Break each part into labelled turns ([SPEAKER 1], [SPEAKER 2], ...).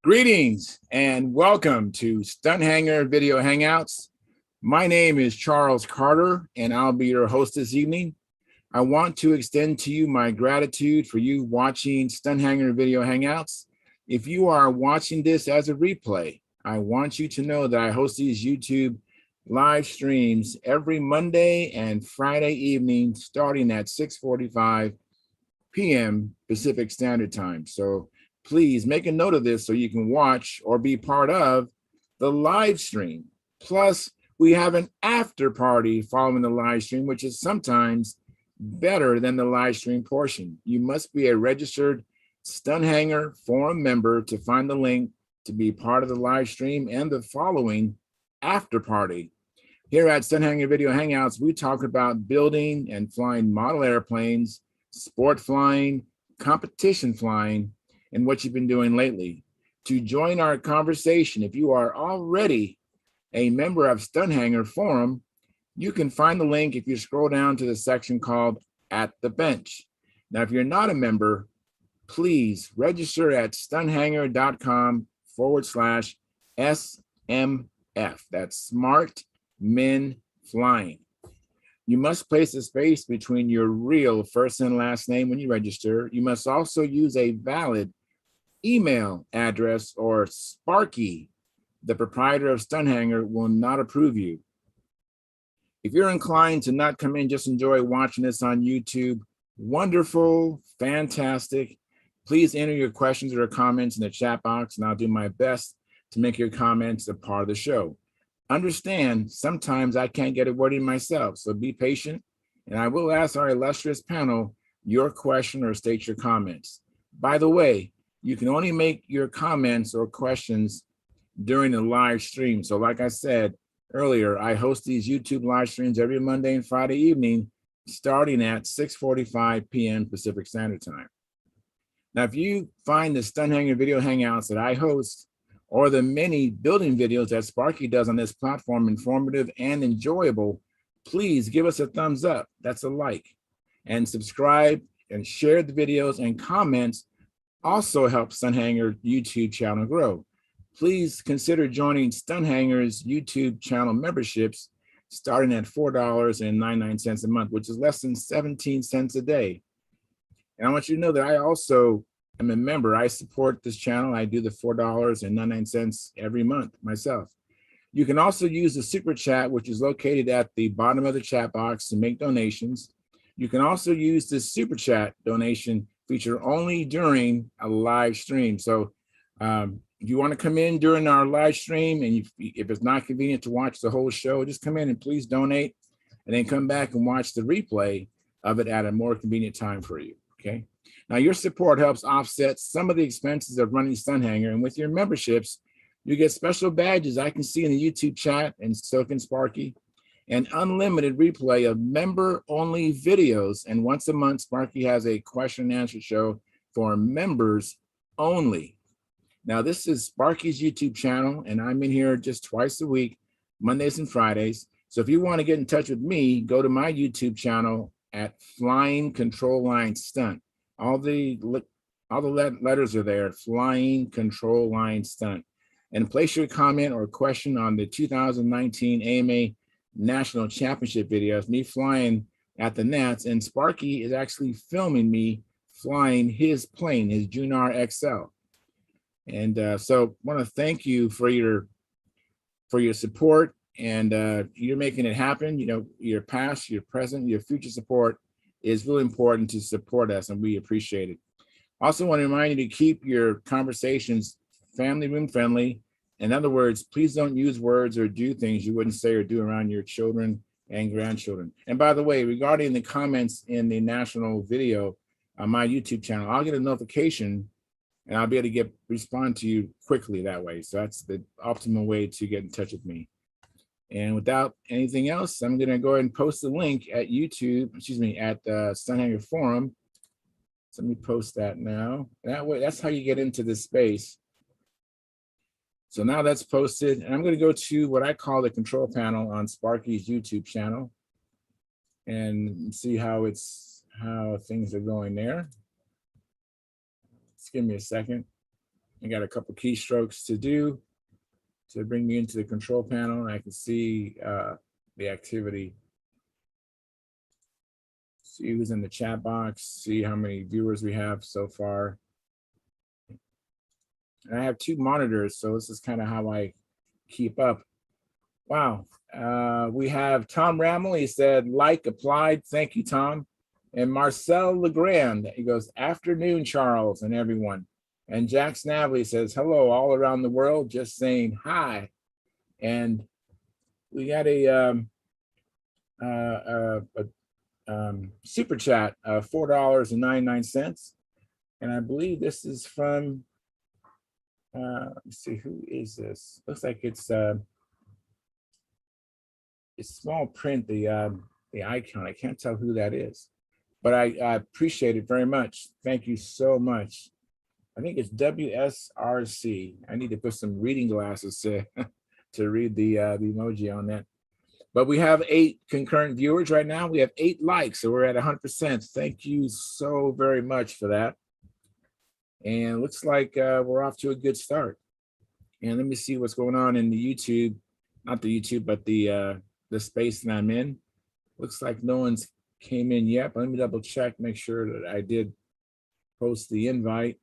[SPEAKER 1] Greetings and welcome to Stunthangar Video Hangouts. My name is Charles Carter and I'll be your host this evening. I want to extend to you my gratitude for you watching Stunthangar Video Hangouts. If you are watching this as a replay, I want you to know that I host these YouTube live streams every Monday and Friday evening starting at 6:45 p.m. Pacific Standard Time. So please make a note of this so you can watch or be part of the live stream. Plus, we have an after party following the live stream, which is sometimes better than the live stream portion. You must be a registered Stunthangar forum member to find the link to be part of the live stream and the following after party. Here at Stunthangar Video Hangouts, we talk about building and flying model airplanes, sport flying, competition flying, and what you've been doing lately. To join our conversation, if you are already a member of Stunthangar Forum, you can find the link if you scroll down to the section called At the Bench. Now, if you're not a member, please register at stunthangar.com/SMF. That's Smart Men Flying. You must place a space between your real first and last name when you register. You must also use a valid email address or Sparky. The proprietor of Stunthangar will not approve you. If you're inclined to not come in, just enjoy watching this on YouTube, wonderful, fantastic. Please enter your questions or comments in the chat box, and I'll do my best to make your comments a part of the show. Understand, sometimes I can't get a word in myself, so be patient, and I will ask our illustrious panel your question or state your comments. By the way, you can only make your comments or questions during the live stream. So like I said earlier, I host these YouTube live streams every Monday and Friday evening, starting at 6:45 p.m. Pacific Standard Time. Now, if you find the Stunthangar Video Hangouts that I host or the many building videos that Sparky does on this platform informative and enjoyable, please give us a thumbs up. That's a like. And subscribe and share the videos, and comments also help Stunthangar YouTube channel grow. Please consider joining Stunthangar's YouTube channel memberships starting at $4.99 a month, which is less than 17 cents a day. And I want you to know that I also am a member. I support this channel. I do the $4.99 every month myself. You can also use the super chat, which is located at the bottom of the chat box, to make donations. You can also use the super chat donation feature only during a live stream. So if you want to come in during our live stream, and if it's not convenient to watch the whole show, just come in and please donate, and then come back and watch the replay of it at a more convenient time for you. Okay. Now, your support helps offset some of the expenses of running Stunthangar, and with your memberships, you get special badges I can see in the YouTube chat, and so can Sparky, and unlimited replay of member-only videos. And once a month, Sparky has a question and answer show for members only. Now, this is Sparky's YouTube channel, and I'm in here just twice a week, Mondays and Fridays. So if you want to get in touch with me, go to my YouTube channel at Flying Control Line Stunt. All the letters are there, Flying Control Line Stunt. And place your comment or question on the 2019 AMA National Championship videos, me flying at the Nats, and Sparky is actually filming me flying his plane, his Junar XL. And so I want to thank you for your support, and you're making it happen. You know, your past, your present, your future support is really important to support us, and we appreciate it. Also want to remind you to keep your conversations family room friendly. In other words, please don't use words or do things you wouldn't say or do around your children and grandchildren. And by the way, regarding the comments in the national video on my YouTube channel, I'll get a notification and I'll be able to respond to you quickly that way. So that's the optimal way to get in touch with me. And without anything else, I'm going to go ahead and post the link at YouTube, at the Stunthangar Forum. So let me post that now. That way, that's how you get into this space. So now that's posted, and I'm going to go to what I call the control panel on Sparky's YouTube channel and see how things are going there. Just give me a second. I got a couple keystrokes to do to bring me into the control panel, and I can see the activity. See who's in the chat box, see how many viewers we have so far. And I have 2 monitors, so this is kind of how I keep up. Wow. We have Tom Ramel. He said, like applied. Thank you, Tom. And Marcel Legrand. He goes, afternoon, Charles and everyone. And Jack Snavely says, hello, all around the world. Just saying hi. And we got a super chat of $4.99. And I believe this is from, let's see, who is this? Looks like it's small print, the icon. I can't tell who that is, but I appreciate it very much. Thank you so much. I think it's WSRC. I need to put some reading glasses to to read the emoji on that. But we have 8 concurrent viewers right now. We have 8 likes, so we're at 100%. Thank you so very much for that. And it looks like we're off to a good start. And let me see what's going on in the YouTube, not the YouTube, but the space that I'm in. Looks like no one's came in yet, but let me double check, make sure that I did post the invite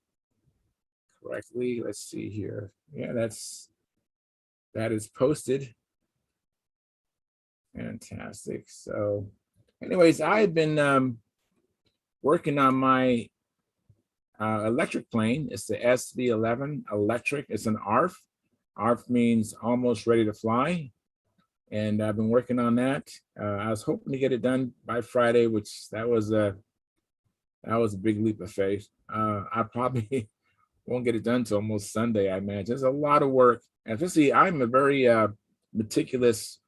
[SPEAKER 1] correctly. Let's see here. Yeah, that is posted. Fantastic. So anyways, I've been working on my electric plane. It's the SV11 electric. It's an ARF. ARF means almost ready to fly. And I've been working on that. I was hoping to get it done by Friday, which that was a big leap of faith. I probably won't get it done till almost Sunday, I imagine. There's a lot of work. And especially, I'm a very meticulous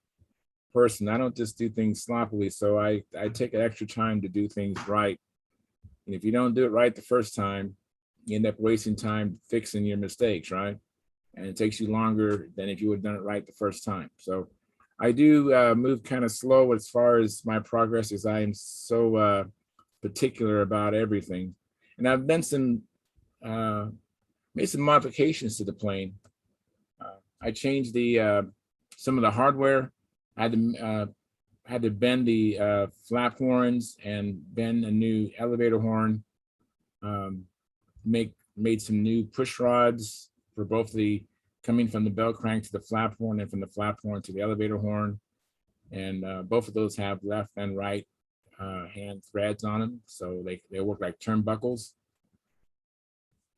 [SPEAKER 1] person. I don't just do things sloppily. So I take extra time to do things right. And if you don't do it right the first time, you end up wasting time fixing your mistakes, right? And it takes you longer than if you would have done it right the first time. So I do move kind of slow as far as my progress, as I am so particular about everything. And I've done some, made some modifications to the plane. I changed the some of the hardware. I had to bend the flap horns and bend a new elevator horn. Made some new push rods for both the coming from the bell crank to the flap horn and from the flap horn to the elevator horn. And both of those have left and right hand threads on them. So they work like turnbuckles.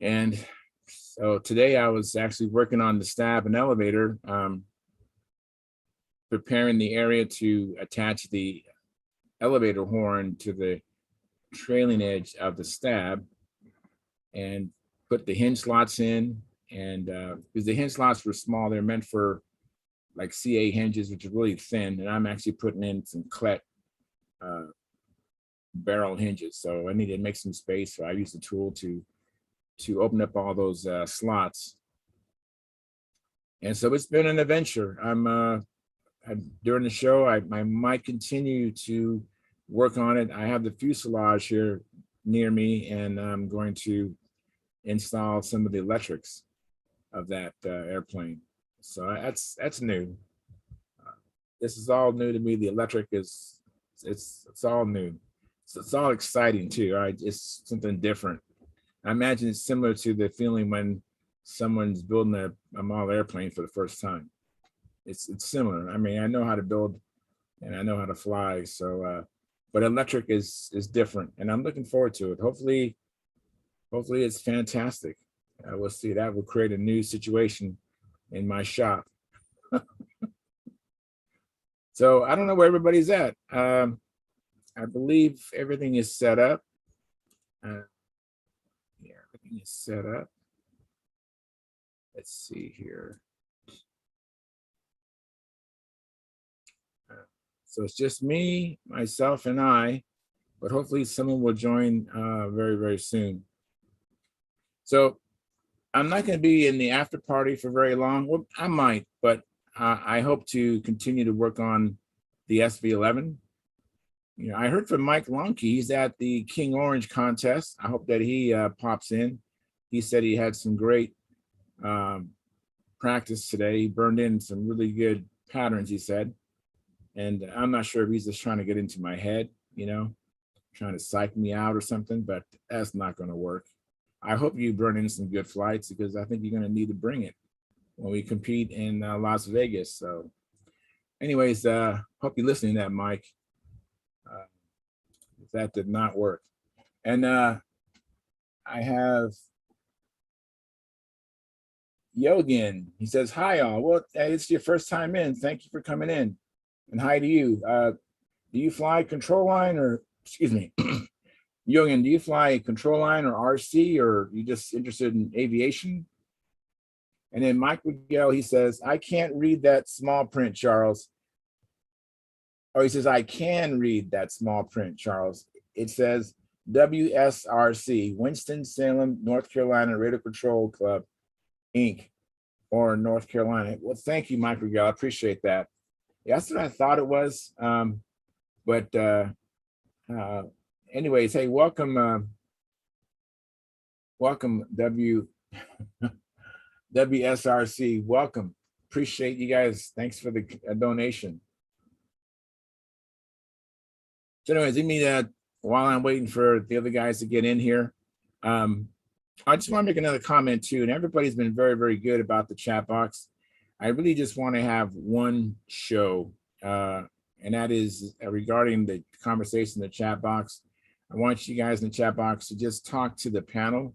[SPEAKER 1] And so today I was actually working on the stab and elevator, preparing the area to attach the elevator horn to the trailing edge of the stab and put the hinge slots in. And because the hinge slots were small, they're meant for like CA hinges, which are really thin. And I'm actually putting in some Clet barrel hinges. So I needed to make some space. So I used the tool to open up all those slots. And so it's been an adventure. During the show, I might continue to work on it. I have the fuselage here near me, and I'm going to install some of the electrics of that airplane. So that's new. This is all new to me. The electric is it's all new. So it's all exciting too. Right? It's something different. I imagine it's similar to the feeling when someone's building a model airplane for the first time. It's similar. I mean, I know how to build and I know how to fly. So, but electric is different, and I'm looking forward to it. Hopefully it's fantastic. We'll see. That will create a new situation in my shop. So I don't know where everybody's at. I believe everything is set up. Yeah, everything is set up. Let's see here. So it's just me, myself, and I, but hopefully someone will join very, very soon. So I'm not going to be in the after party for very long. Well, I might, but I hope to continue to work on the SV11. You know, I heard from Mike Lonke. He's at the King Orange contest. I hope that he pops in. He said he had some great practice today. He burned in some really good patterns, he said. And I'm not sure if he's just trying to get into my head, trying to psych me out or something, but that's not going to work. I hope you burn in some good flights because I think you're going to need to bring it when we compete in Las Vegas. So anyways, hope you're listening to that, Mike. That did not work. And I have Yogan. He says, hi, all. Well, it's your first time in. Thank you for coming in. And hi to you. Do you fly control line or, excuse me, Yogan, do you fly control line or RC, or you just interested in aviation? And then Mike Miguel, he says, I can't read that small print, Charles. Oh, he says, I can read that small print, Charles. It says WSRC, Winston-Salem, North Carolina Radio Control Club, Inc., or North Carolina. Well, thank you, Mike Miguel. I appreciate that. Yeah, that's what I thought it was. But anyways, hey, welcome WSRC. Welcome. Appreciate you guys. Thanks for the donation. So anyways, let me while I'm waiting for the other guys to get in here, I just want to make another comment too. And everybody's been very, very good about the chat box. I really just want to have one show, and that is regarding the conversation in the chat box. I want you guys in the chat box to just talk to the panel,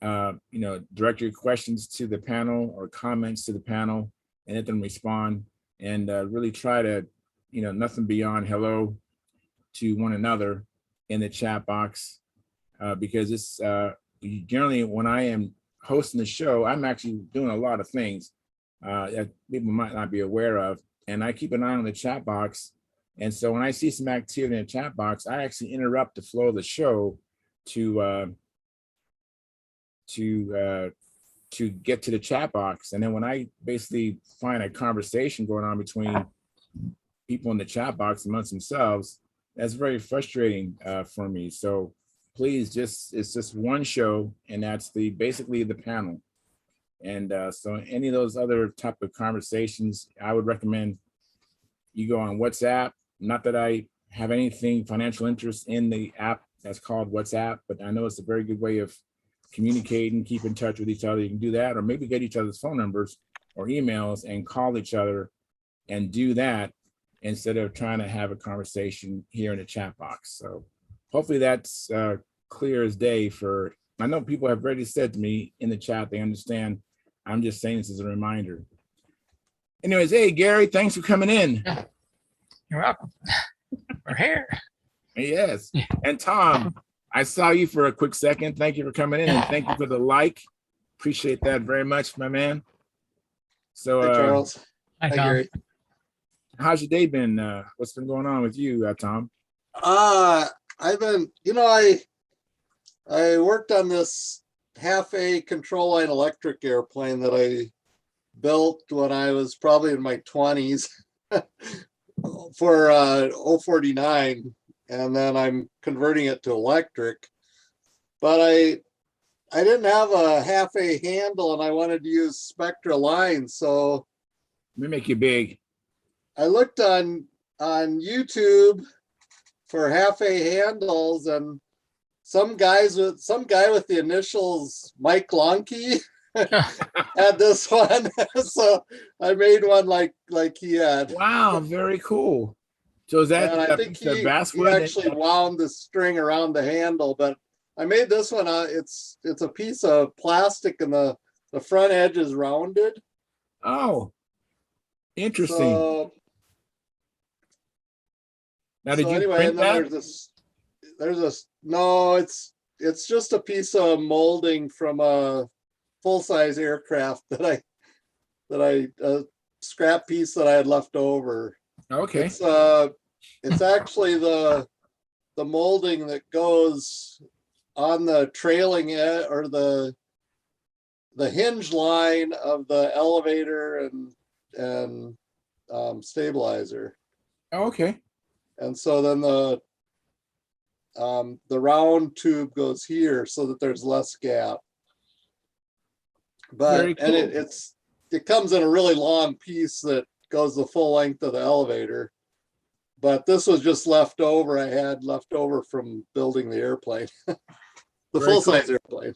[SPEAKER 1] direct your questions to the panel or comments to the panel and let them respond, and really try to, nothing beyond hello to one another in the chat box, because it's generally when I am hosting the show, I'm actually doing a lot of things that people might not be aware of, and I keep an eye on the chat box. And so when I see some activity in the chat box, I actually interrupt the flow of the show to get to the chat box. And then when I basically find a conversation going on between people in the chat box amongst themselves, that's very frustrating for me. So please, it's just one show, and that's basically the panel. And so any of those other type of conversations, I would recommend you go on WhatsApp. Not that I have anything financial interest in the app that's called WhatsApp, but I know it's a very good way of communicating, keep in touch with each other. You can do that, or maybe get each other's phone numbers or emails and call each other and do that instead of trying to have a conversation here in the chat box. So hopefully that's clear as day for, I know people have already said to me in the chat, they understand. I'm just saying this as a reminder. Anyways, hey, Gary, thanks for coming in.
[SPEAKER 2] You're welcome. We're here.
[SPEAKER 1] Yes. And Tom, I saw you for a quick second. Thank you for coming in, and thank you for the like. Appreciate that very much, my man. So,
[SPEAKER 3] Hi, Charles.
[SPEAKER 2] Hi, Tom.
[SPEAKER 3] Gary.
[SPEAKER 1] How's your day been? What's been going on with you, Tom?
[SPEAKER 3] I've been, I worked on this half-A control line electric airplane that I built when I was probably in my 20s for 049, and then I'm converting it to electric. But I didn't have a half-A handle, and I wanted to use Spectra lines, so
[SPEAKER 1] Let me make you big.
[SPEAKER 3] I looked on YouTube for half-A handles, and some guy with the initials Mike Lonke had this one. So I made one like he had.
[SPEAKER 1] Wow, very cool. So is that,
[SPEAKER 3] and I think he actually wound the string around the handle, but I made this one. It's a piece of plastic, and the front edge is rounded.
[SPEAKER 1] Oh, interesting.
[SPEAKER 3] So,
[SPEAKER 1] now, did you
[SPEAKER 3] anyway,
[SPEAKER 1] print
[SPEAKER 3] and then
[SPEAKER 1] that?
[SPEAKER 3] No, it's just a piece of molding from a full-size aircraft that I a scrap piece that I had left over.
[SPEAKER 1] Okay.
[SPEAKER 3] It's actually the molding that goes on the trailing edge, or the hinge line of the elevator and stabilizer.
[SPEAKER 1] Oh, okay.
[SPEAKER 3] And so then the round tube goes here so that there's less gap. But
[SPEAKER 1] Very cool.
[SPEAKER 3] it comes in a really long piece that goes the full length of the elevator. But this was just left over. I had left over from building the airplane, the
[SPEAKER 1] Very
[SPEAKER 3] full size airplane.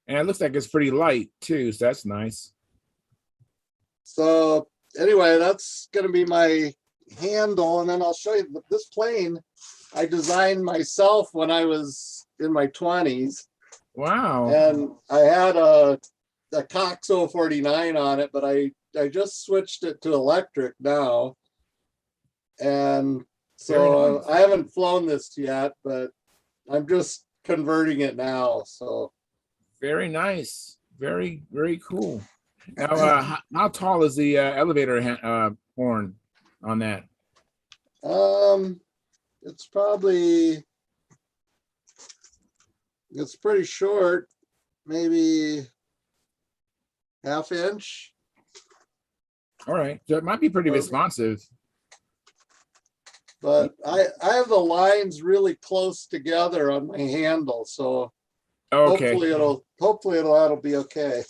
[SPEAKER 1] And it looks like it's pretty light too, so that's nice.
[SPEAKER 3] So anyway, that's going to be my handle. And then I'll show you this plane I designed myself when I was in my 20s.
[SPEAKER 1] Wow.
[SPEAKER 3] And I had a Cox 049 on it, but I just switched it to electric now. And so
[SPEAKER 1] Very nice.
[SPEAKER 3] I haven't flown this yet, but I'm just converting it now. So
[SPEAKER 1] Very nice. Very, very cool. Now, how tall is the elevator horn on that?
[SPEAKER 3] It's pretty short, maybe half inch.
[SPEAKER 1] All right, so it might be pretty
[SPEAKER 3] Or-
[SPEAKER 1] responsive.
[SPEAKER 3] But I have the lines really close together on my handle, so
[SPEAKER 1] Okay.
[SPEAKER 3] hopefully that'll be okay.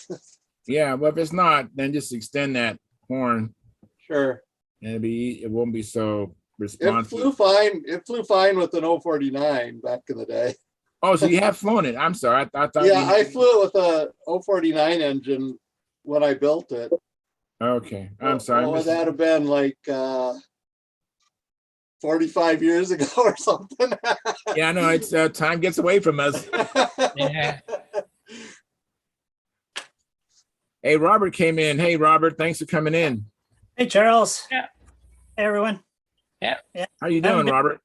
[SPEAKER 1] Yeah. Well, if it's not, then just extend that horn,
[SPEAKER 3] Sure.
[SPEAKER 1] and it won't be so
[SPEAKER 3] It
[SPEAKER 1] responsive.
[SPEAKER 3] flew fine. It flew fine with an 049 back in the day.
[SPEAKER 1] Oh, so you have flown it? I'm sorry. I thought.
[SPEAKER 3] Yeah, I flew it with a 049 engine when I built it.
[SPEAKER 1] Okay, I'm sorry.
[SPEAKER 3] What would that have been, like 45 years ago or something?
[SPEAKER 1] Yeah, I know. It's time gets away from us.
[SPEAKER 2] Yeah.
[SPEAKER 1] Hey, Robert came in. Hey, Robert, thanks for coming in.
[SPEAKER 4] Hey, Charles.
[SPEAKER 2] Yeah.
[SPEAKER 4] Hey, everyone.
[SPEAKER 1] How you doing, Robert?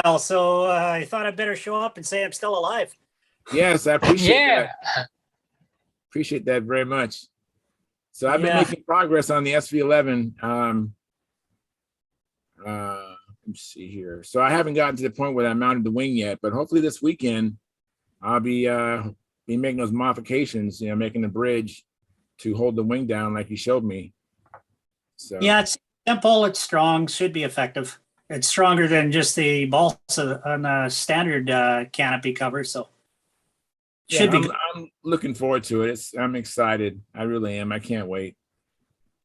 [SPEAKER 4] Well, so I thought I'd better show up and say I'm still alive.
[SPEAKER 1] Yes, I appreciate
[SPEAKER 2] Yeah.
[SPEAKER 1] that. Appreciate that very much. So I've been
[SPEAKER 4] Yeah.
[SPEAKER 1] making progress on the SV11. Let me see here. So I haven't gotten to the point where I mounted the wing yet, but hopefully this weekend I'll be making those modifications. Making the bridge to hold the wing down like you showed me. So
[SPEAKER 4] Yeah, it's simple. It's strong. Should be effective. It's stronger than just the balsa on the standard canopy cover. So should be good.
[SPEAKER 1] I'm looking forward to it. I'm excited. I really am. I can't wait.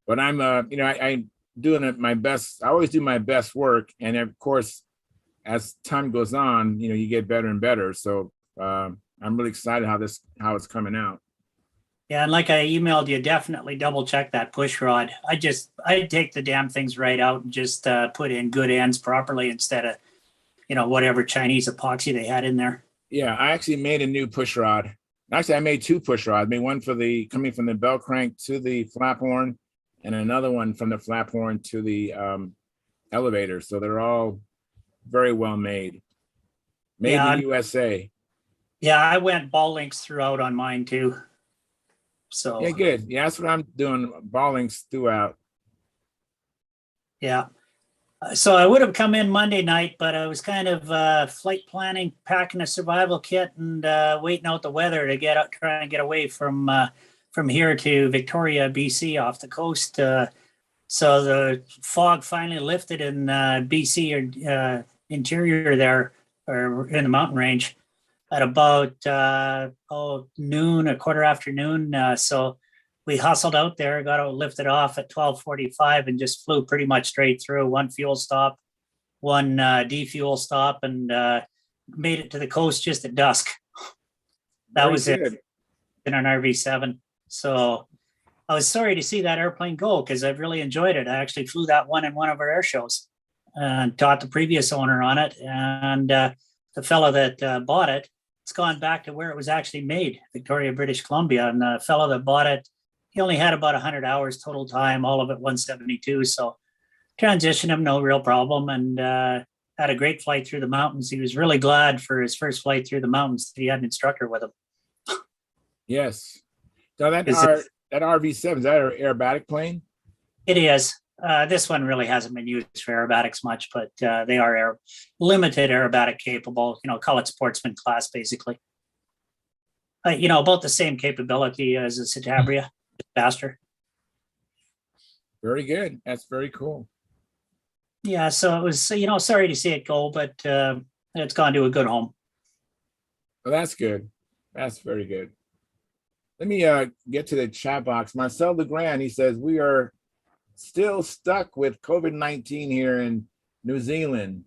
[SPEAKER 1] But I'm I'm doing my best. I always do my best work, and of course, as time goes on, you get better and better. So I'm really excited how it's coming out.
[SPEAKER 4] Yeah, and like I emailed you, definitely double check that push rod. I'd take the damn things right out and just put in good ends properly instead of, whatever Chinese epoxy they had in there.
[SPEAKER 1] Yeah, I actually made a new push rod. Actually, I made two push rods. I made one coming from the bell crank to the flap horn, and another one from the flap horn to the elevator. So they're all very well made. Made
[SPEAKER 4] Yeah,
[SPEAKER 1] in the USA.
[SPEAKER 4] Yeah, I went ball links throughout on mine too. So
[SPEAKER 1] Yeah, good. Yeah, that's what I'm doing. Ball links throughout.
[SPEAKER 4] yeah. So I would have come in Monday night, but I was kind of flight planning, packing a survival kit, and waiting out the weather to try and get away from here to Victoria, BC, off the coast. So the fog finally lifted in BC or interior there, or in the mountain range, at about noon, a quarter after noon. So we hustled out there, got it lifted off at 12:45, and just flew pretty much straight through. One fuel stop, one defuel stop, and made it to the coast just at dusk. That
[SPEAKER 1] Very
[SPEAKER 4] was
[SPEAKER 1] good.
[SPEAKER 4] it in an RV7. So I was sorry to see that airplane go because I've really enjoyed it. I actually flew that one in one of our air shows and taught the previous owner on it. And the fellow that bought it, it's gone back to where it was actually made, Victoria, British Columbia. And the fellow that bought it, he only had about 100 hours total time, all of it 172. So transitioned him, no real problem, and had a great flight through the mountains. He was really glad for his first flight through the mountains that he had an instructor with him.
[SPEAKER 1] Yes. So that RV7, is that an aerobatic plane?
[SPEAKER 4] It is. This one really hasn't been used for aerobatics much, but they are limited aerobatic capable, call it sportsman class, basically. About the same capability as a Citabria, faster.
[SPEAKER 1] Very good. That's very cool.
[SPEAKER 4] Yeah, so it was, sorry to see it go, but it's gone to a good home.
[SPEAKER 1] Well, that's good. That's very good. Let me get to the chat box. Marcel Legrand, he says, we are still stuck with COVID-19 here in New Zealand.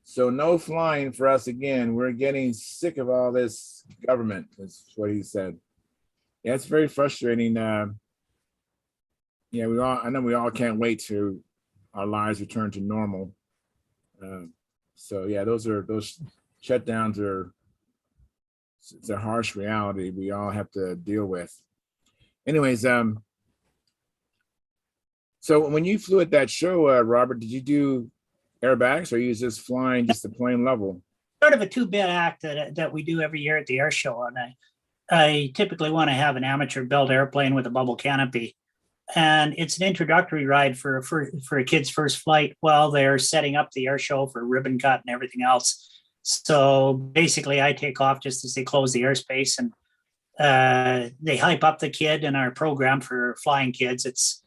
[SPEAKER 1] So no flying for us again. We're getting sick of all this government. That's what he said. Yeah, it's very frustrating. Yeah, I know we all can't wait to our lives return to normal. So yeah, those shutdowns it's a harsh reality we all have to deal with. Anyways, so when you flew at that show, Robert, did you do airbags or you just flying just the plain level?
[SPEAKER 4] Sort of a two-bit act that we do every year at the air show. And I typically want to have an amateur built airplane with a bubble canopy. And it's an introductory ride for a kid's first flight while they're setting up the air show for ribbon cut and everything else. So basically, I take off just as they close the airspace, and they hype up the kid in our program for flying kids. It's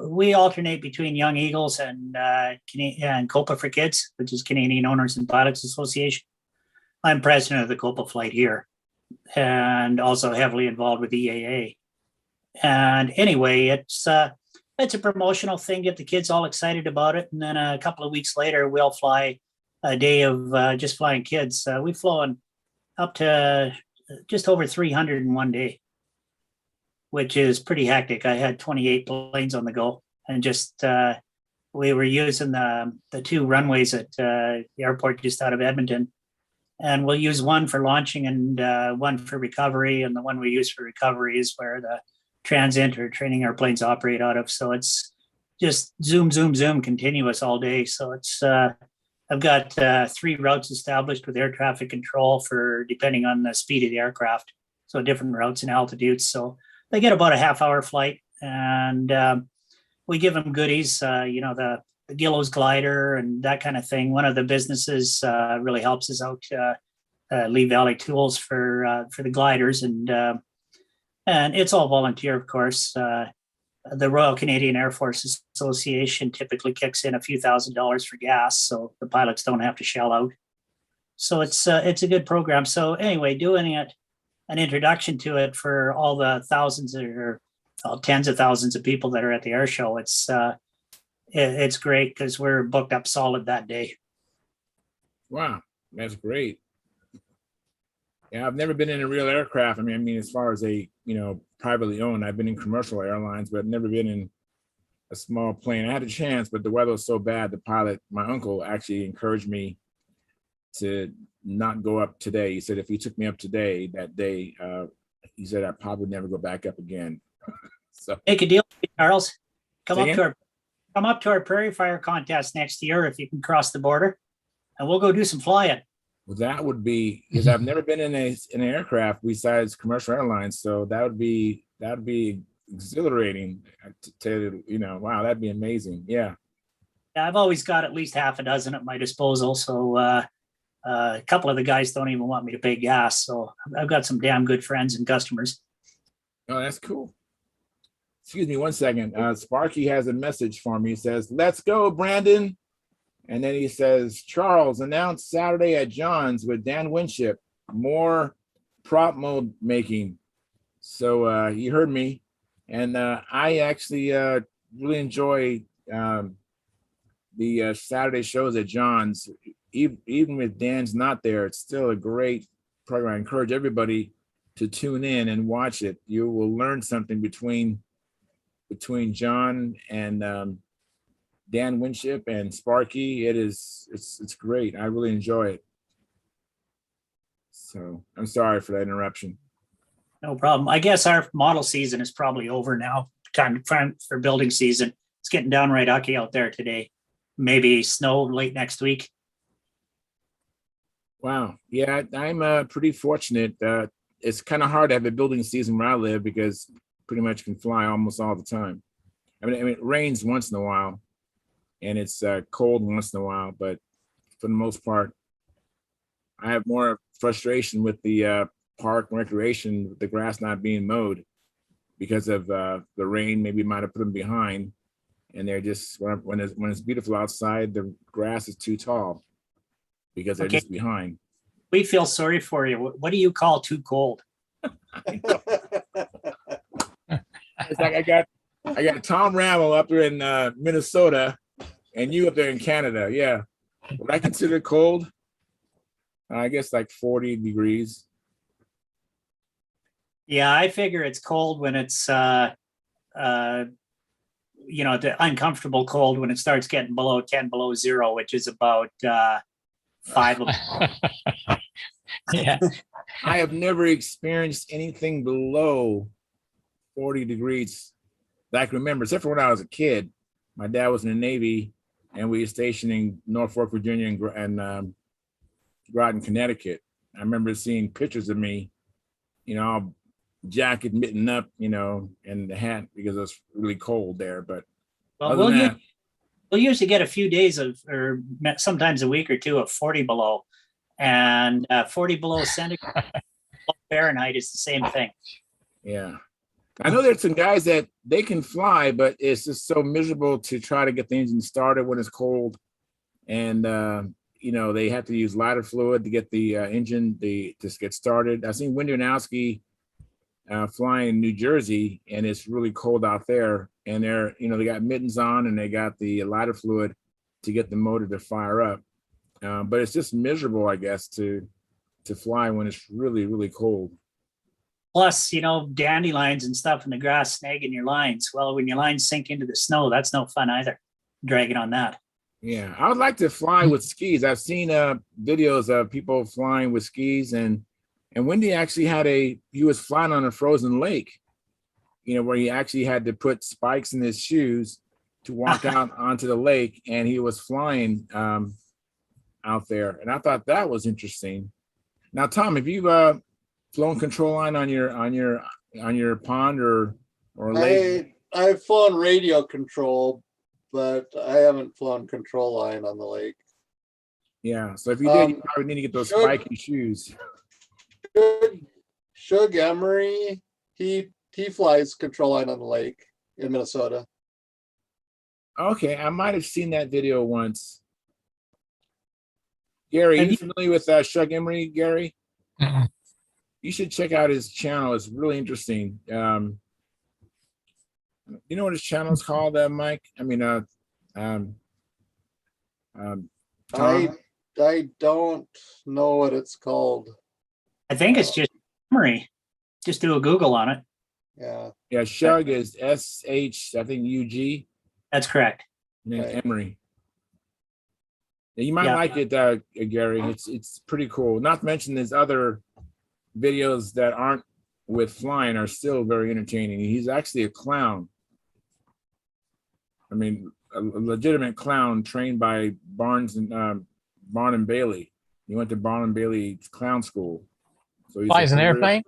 [SPEAKER 4] we alternate between Young Eagles and COPA for Kids, which is Canadian Owners and Pilots Association. I'm president of the COPA flight here, and also heavily involved with EAA. And anyway, it's a promotional thing, get the kids all excited about it. And then a couple of weeks later, we'll fly a day of just flying kids. We've flown up to just over 300 in one day, which is pretty hectic. I had 28 planes on the go, and just we were using the two runways at the airport just out of Edmonton. And we'll use one for launching and one for recovery. And the one we use for recovery is where the transit or training airplanes operate out of. So it's just zoom, zoom, zoom continuous all day. So it's I've got 3 routes established with air traffic control for depending on the speed of the aircraft. So different routes and altitudes. So they get about a half-hour flight, and we give them goodies, the Gillows glider and that kind of thing. One of the businesses really helps us out, Lee Valley Tools for the gliders, and it's all volunteer, of course. The Royal Canadian Air Force Association typically kicks in a few $1,000s for gas, so the pilots don't have to shell out. So it's a good program. So anyway, doing it, an introduction to it for all the thousands or tens of thousands of people that are at the air show. It's great because we're booked up solid that day.
[SPEAKER 1] Wow, that's great. Yeah, I've never been in a real aircraft. I mean, as far as privately owned, I've been in commercial airlines, but never been in a small plane. I had a chance, but the weather was so bad. The pilot, my uncle, actually encouraged me to not go up today. He said, if he took me up today, that day, he said, I'd probably never go back up again. So
[SPEAKER 4] make a deal, Charles. Come
[SPEAKER 1] Say
[SPEAKER 4] up to our Prairie Fire contest next year if you can cross the border, and we'll go do some flying.
[SPEAKER 1] Well, that would be, because I've never been in an aircraft besides commercial airlines, so that would be exhilarating. Wow, that'd be amazing. Yeah.
[SPEAKER 4] I've always got at least half a dozen at my disposal, so a couple of the guys don't even want me to pay gas, so I've got some damn good friends and customers.
[SPEAKER 1] Oh, that's cool. Excuse me one second. Sparky has a message for me. He says, "Let's go, Brandon." And then he says, Charles, announced Saturday at John's with Dan Winship, more prop mode making. So he heard me. And I actually really enjoy the Saturday shows at John's. Even with Dan's not there, it's still a great program. I encourage everybody to tune in and watch it. You will learn something between John and Dan Winship and Sparky. It's great. I really enjoy it. So I'm sorry for that interruption.
[SPEAKER 4] No problem. I guess our model season is probably over now. Time for building season. It's getting downright ucky out there today. Maybe snow late next week.
[SPEAKER 1] Wow. Yeah, I'm pretty fortunate. It's kind of hard to have a building season where I live because pretty much can fly almost all the time. I mean, it rains once in a while. And it's cold once in a while, but for the most part, I have more frustration with the park and recreation, with the grass not being mowed because of the rain. Maybe might have put them behind, and they're just when it's beautiful outside, the grass is too tall because they're just behind.
[SPEAKER 4] We feel sorry for you. What do you call too cold?
[SPEAKER 1] It's like I got Tom Rammel up there in Minnesota, and you up there in Canada. Yeah, would I consider it cold? I guess like 40 degrees.
[SPEAKER 4] Yeah, I figure it's cold when it's the uncomfortable cold when it starts getting below 10 below zero, which is about 5 of
[SPEAKER 2] Yeah.
[SPEAKER 1] I have never experienced anything below 40 degrees that I can remember, except for when I was a kid. My dad was in the Navy, and we were stationed in Norfolk, Virginia, and Groton, Connecticut. I remember seeing pictures of me, all jacket mitten up, and the hat because it was really cold there. But
[SPEAKER 4] well,
[SPEAKER 1] other than that,
[SPEAKER 4] we'll usually get a few days of, or sometimes a week or two of 40 below, and 40 below centigrade Fahrenheit is the same thing.
[SPEAKER 1] yeah. I know there's some guys that they can fly, but it's just so miserable to try to get the engine started when it's cold. And, they have to use lighter fluid to get the engine to get started. I've seen Wendy Ranowski flying in New Jersey, and it's really cold out there. And they got mittens on and they got the lighter fluid to get the motor to fire up. But it's just miserable, I guess, to fly when it's really, really cold.
[SPEAKER 4] Plus, dandelions and stuff in the grass snagging your lines. Well, when your lines sink into the snow, that's no fun either, dragging on that.
[SPEAKER 1] Yeah, I would like to fly with skis. I've seen videos of people flying with skis, and Wendy actually he was flying on a frozen lake, where he actually had to put spikes in his shoes to walk out onto the lake, and he was flying out there. And I thought that was interesting. Now, Tom, have you flown control line on your pond or lake?
[SPEAKER 3] I've flown radio control, but I haven't flown control line on the lake.
[SPEAKER 1] Yeah, so if you did, you probably need to get those spiky shoes.
[SPEAKER 3] Shug Emery, he flies control line on the lake in Minnesota.
[SPEAKER 1] Okay, I might have seen that video once. Gary, are you familiar with Shug Emery, Gary?
[SPEAKER 2] Mm-mm.
[SPEAKER 1] You should check out his channel. It's really interesting. You know what his channel is called, Mike? I mean, Tom?
[SPEAKER 3] I don't know what it's called.
[SPEAKER 4] I think it's just Emery. Just do a Google on it.
[SPEAKER 3] Yeah.
[SPEAKER 1] Yeah, Shug is SH, I think UG.
[SPEAKER 4] That's correct.
[SPEAKER 1] And then
[SPEAKER 3] Right.
[SPEAKER 1] Emery. Yeah, you might like it, Gary. It's pretty cool. Not to mention there's other videos that aren't with flying are still very entertaining. He's actually a clown. I mean, a legitimate clown trained by Barn and Bailey. He went to Barn and Bailey clown school. So he's
[SPEAKER 2] Flies an airplane?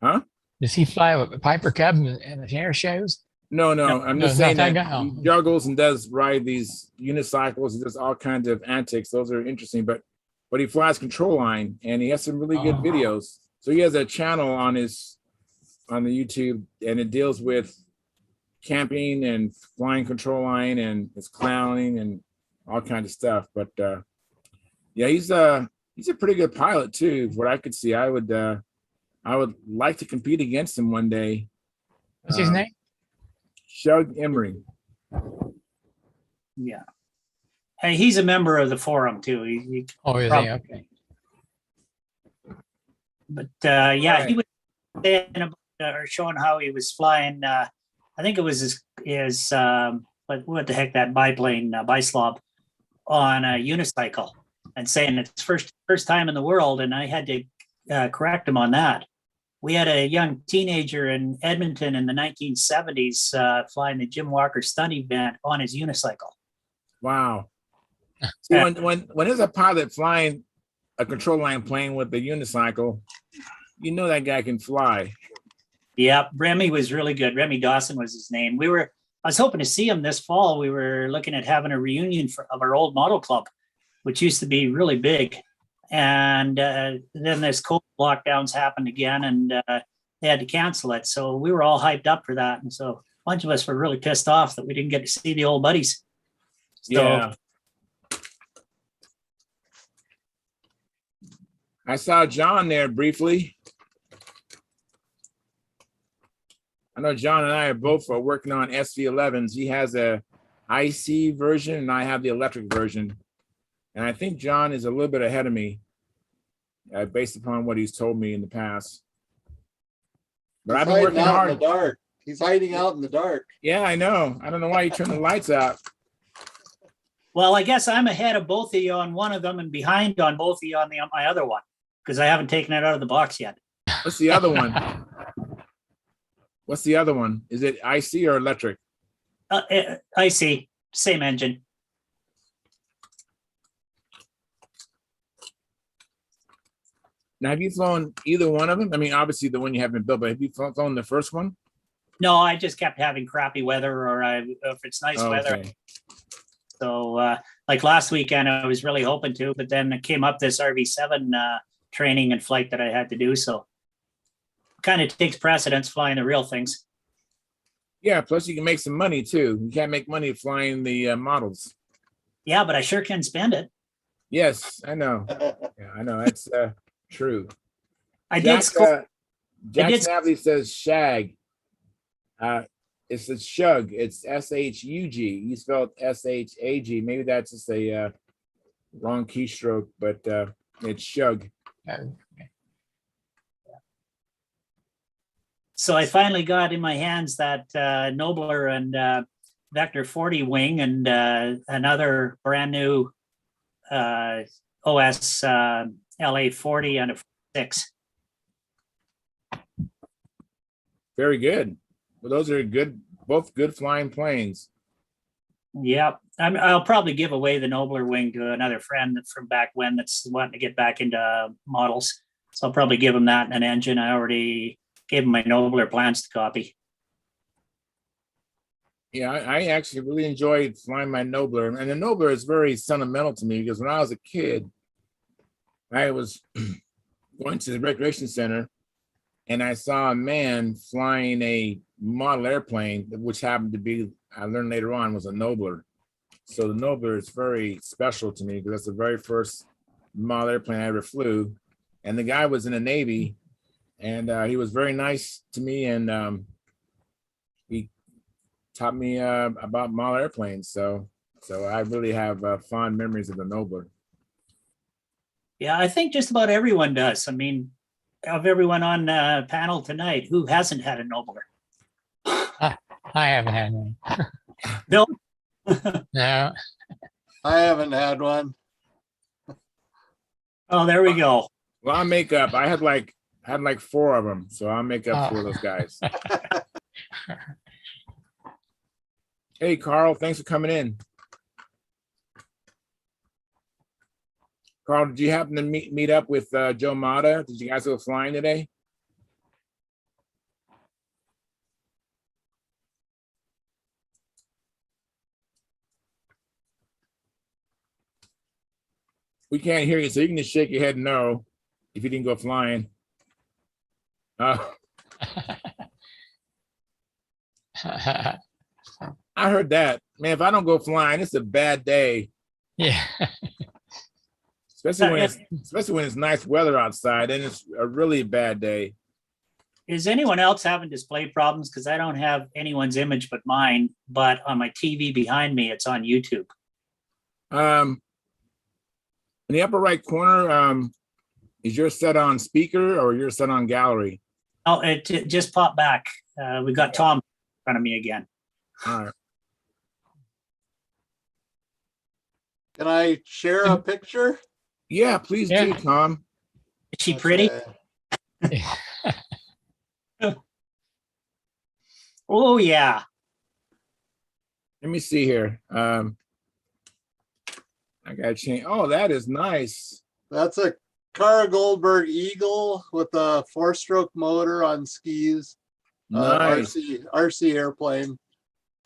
[SPEAKER 1] Huh?
[SPEAKER 2] Does he fly a Piper Cub and the air shows?
[SPEAKER 1] No, I'm just saying that
[SPEAKER 2] guy.
[SPEAKER 1] he juggles and does ride these unicycles and does all kinds of antics. Those are interesting, but he flies control line and he has some really good videos. So he has a channel on the YouTube, and it deals with camping and flying control line and his clowning and all kinds of stuff. But yeah, he's a pretty good pilot too. What I could see, I would like to compete against him one day.
[SPEAKER 2] What's his name?
[SPEAKER 1] Shug Emery.
[SPEAKER 4] Yeah. Hey, he's a member of the forum too.
[SPEAKER 2] Is he? Okay.
[SPEAKER 4] But yeah,
[SPEAKER 1] Right.
[SPEAKER 4] he was saying about, or showing how he was flying. I think it was his what the heck, that biplane, Bislob, on a unicycle, and saying it's first time in the world. And I had to correct him on that. We had a young teenager in Edmonton in the 1970s flying the Jim Walker stunt event on his unicycle.
[SPEAKER 1] Wow. See, when there's a pilot flying a control line plane with the unicycle, you know that guy can fly.
[SPEAKER 4] Yeah, Remy was really good. Remy Dawson was his name. I was hoping to see him this fall. We were looking at having a reunion of our old model club, which used to be really big. And then this COVID lockdowns happened again, and they had to cancel it. So we were all hyped up for that. And so a bunch of us were really pissed off that we didn't get to see the old buddies. So,
[SPEAKER 1] Yeah. I saw John there briefly. know John and I are both working on SV11s. He has a IC version and I have the electric version. And I think John is a little bit ahead of me based upon what he's told me in the past. But I've been working hard.
[SPEAKER 3] In the dark. He's hiding out in the dark.
[SPEAKER 1] Yeah, I know. I don't know why you turn the lights out.
[SPEAKER 4] Well, I guess I'm ahead of both of you on one of them and behind on both of you on my other one because I haven't taken it out of the box yet.
[SPEAKER 1] What's the other one? What's the other one? Is it IC or electric?
[SPEAKER 4] IC, same engine.
[SPEAKER 1] Now, have you flown either one of them? I mean, obviously the one you haven't built, but have you flown the first one?
[SPEAKER 4] No, I just kept having crappy weather, or if it's nice weather.
[SPEAKER 1] Okay.
[SPEAKER 4] So, like last weekend, I was really hoping to, but then it came up this RV7 training and flight that I had to do. So, kind of takes precedence flying the real things.
[SPEAKER 1] Yeah. Plus, you can make some money too. You can't make money flying the models.
[SPEAKER 4] Yeah, but I sure can spend it.
[SPEAKER 1] Yes, I know. Yeah, I know. That's true.
[SPEAKER 4] Jack
[SPEAKER 1] Snavely says shag. It's a shug. It's SHUG. You spelled SHAG. Maybe that's just a wrong keystroke, but it's shug.
[SPEAKER 4] So I finally got in my hands that Nobler and Vector 40 wing and another brand new OS LA 40 and a 6.
[SPEAKER 1] Very good. Well, those are good, both good flying planes.
[SPEAKER 4] Yep. I'll probably give away the Nobler wing to another friend from back when that's wanting to get back into models. So I'll probably give him that and an engine. I already gave him my Nobler plans to copy.
[SPEAKER 1] Yeah, I actually really enjoyed flying my Nobler. And the Nobler is very sentimental to me because when I was a kid, I was going to the recreation center and I saw a man flying a model airplane, which happened to be, I learned later on, was a Nobler. So the Nobler is very special to me because that's the very first model airplane I ever flew. And the guy was in the Navy and he was very nice to me and he taught me about model airplanes. So I really have fond memories of the Nobler.
[SPEAKER 4] Yeah, I think just about everyone does. I mean, of everyone on panel tonight, who hasn't had a Nobler?
[SPEAKER 2] I haven't had one.
[SPEAKER 4] Bill?
[SPEAKER 2] No.
[SPEAKER 3] I haven't had one.
[SPEAKER 4] Oh, there we go.
[SPEAKER 1] Well, I'll make up. I had like 4 of them, so I'll make up 4 of those guys. Hey, Carl, thanks for coming in. Carl, did you happen to meet up with Joe Mata? Did you guys go flying today? We can't hear you, so you can just shake your head no if you didn't go flying. I heard that. Man, if I don't go flying, it's a bad day.
[SPEAKER 2] Yeah.
[SPEAKER 1] Especially when it's nice weather outside, and it's a really bad day.
[SPEAKER 4] Is anyone else having display problems? Because I don't have anyone's image but mine, but on my TV behind me, it's on YouTube.
[SPEAKER 1] In the upper right corner, is yours set on speaker or yours set on gallery?
[SPEAKER 4] Oh, it just popped back. We got Tom in front of me again.
[SPEAKER 1] All right.
[SPEAKER 3] Can I share a picture?
[SPEAKER 1] Yeah, please do, Tom.
[SPEAKER 4] Is she pretty?
[SPEAKER 3] Okay.
[SPEAKER 4] Oh, yeah.
[SPEAKER 1] Let me see here. I gotta change. Oh, that is nice.
[SPEAKER 3] That's a Kara Goldberg Eagle with a 4-stroke motor on skis.
[SPEAKER 1] Nice.
[SPEAKER 3] RC airplane.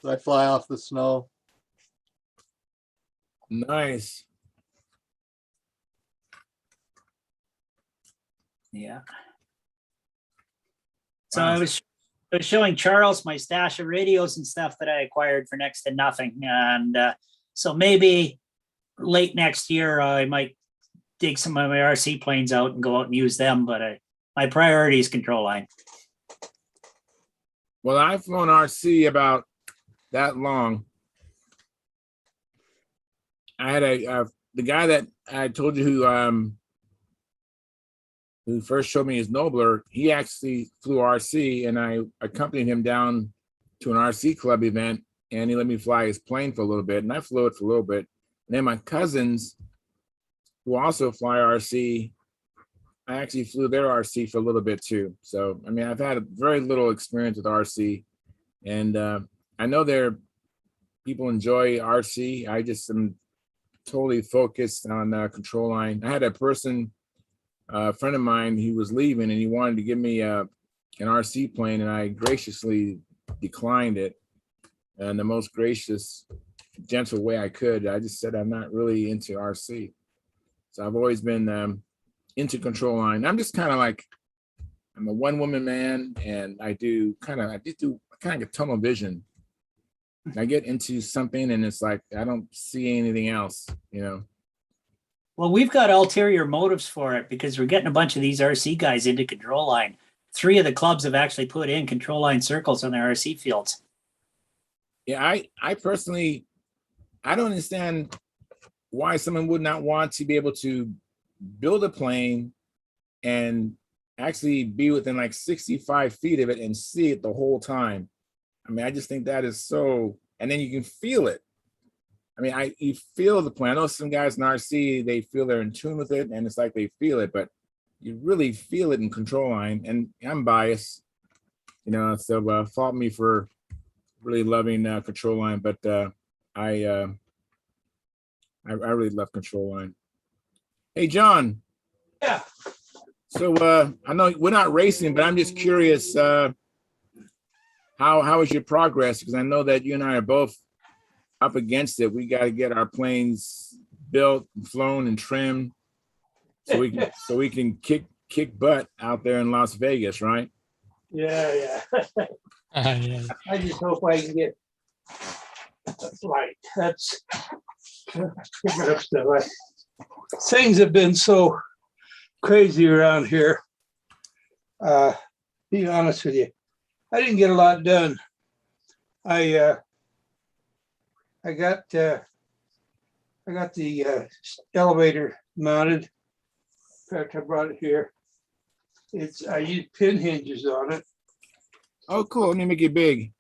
[SPEAKER 3] So I fly off the snow.
[SPEAKER 1] Nice.
[SPEAKER 4] Yeah. So I was showing Charles my stash of radios and stuff that I acquired for next to nothing. And so maybe late next year, I might dig some of my RC planes out and go out and use them. But my priority is control line.
[SPEAKER 1] Well, I've flown RC about that long. I had the guy that I told you who first showed me his Nobler. He actually flew RC, and I accompanied him down to an RC club event, and he let me fly his plane for a little bit, and I flew it for a little bit. And then my cousins, who also fly RC, I actually flew their RC for a little bit too. So, I mean, I've had very little experience with RC, and I know people enjoy RC. I just am totally focused on control line. I had a friend of mine, he was leaving and he wanted to give me an RC plane, and I graciously declined it in the most gracious, gentle way I could. I just said I'm not really into RC. So I've always been into control line. I'm just kind of like, I'm a one-woman man, and I kind of get tunnel vision. I get into something and it's like I don't see anything else, you know.
[SPEAKER 4] Well, we've got ulterior motives for it because we're getting a bunch of these RC guys into control line. 3 of the clubs have actually put in control line circles on their RC fields.
[SPEAKER 1] Yeah, I personally, I don't understand why someone would not want to be able to build a plane and actually be within like 65 feet of it and see it the whole time. I mean, I just think that is so, and then you can feel it. I mean, you feel the plane. I know some guys in RC, they feel they're in tune with it, and it's like they feel it, but you really feel it in control line. And I'm biased, you know, so fault me for really loving control line, but I really love control line. Hey, John.
[SPEAKER 5] Yeah.
[SPEAKER 1] So I know we're not racing, but I'm just curious, how is your progress? Because I know that you and I are both up against it. We got to get our planes built, and flown, and trimmed, so we can kick butt out there in Las Vegas, right?
[SPEAKER 5] Yeah.
[SPEAKER 2] Yeah.
[SPEAKER 5] I just hope I can get a flight. That's picking up stuff. Things have been so crazy around here. Be honest with you, I didn't get a lot done. I got the elevator mounted. In fact, I brought it here. I used pin hinges on it.
[SPEAKER 1] Oh, cool. Let me make it big.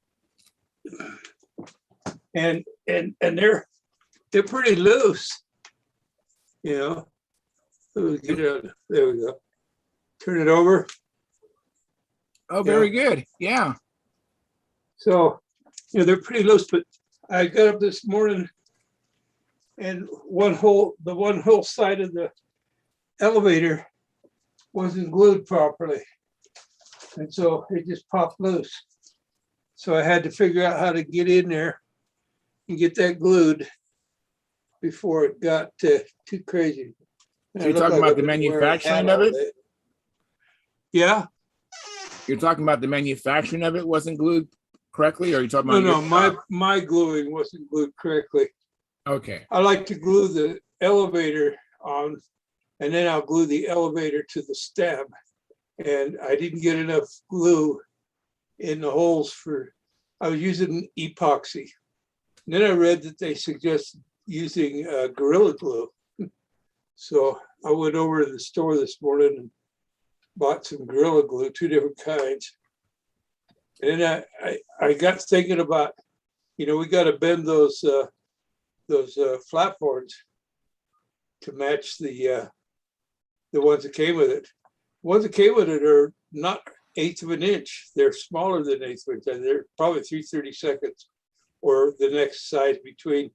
[SPEAKER 5] And they're pretty loose, you know. Get it out. There we go. Turn it over.
[SPEAKER 1] Oh, very good. Yeah.
[SPEAKER 5] So, you know, they're pretty loose, but I got up this morning and the one whole side of the elevator wasn't glued properly. And so it just popped loose. So I had to figure out how to get in there and get that glued before it got too crazy.
[SPEAKER 1] So you're talking about the manufacturing of it?
[SPEAKER 5] Yeah.
[SPEAKER 1] You're talking about the manufacturing of it wasn't glued correctly, or are you talking about?
[SPEAKER 5] No, my gluing wasn't glued correctly.
[SPEAKER 1] Okay.
[SPEAKER 5] I like to glue the elevator on, and then I'll glue the elevator to the stem. And I didn't get enough glue in the holes I was using epoxy. And then I read that they suggest using Gorilla Glue. So I went over to the store this morning and bought some Gorilla Glue, 2 different kinds. And then I got thinking about, you know, we got to bend those flat boards to match the ones that came with it. The ones that came with it are not 1/8 of an inch. They're smaller than 1/8 of an inch. They're probably 3/32, or the next size between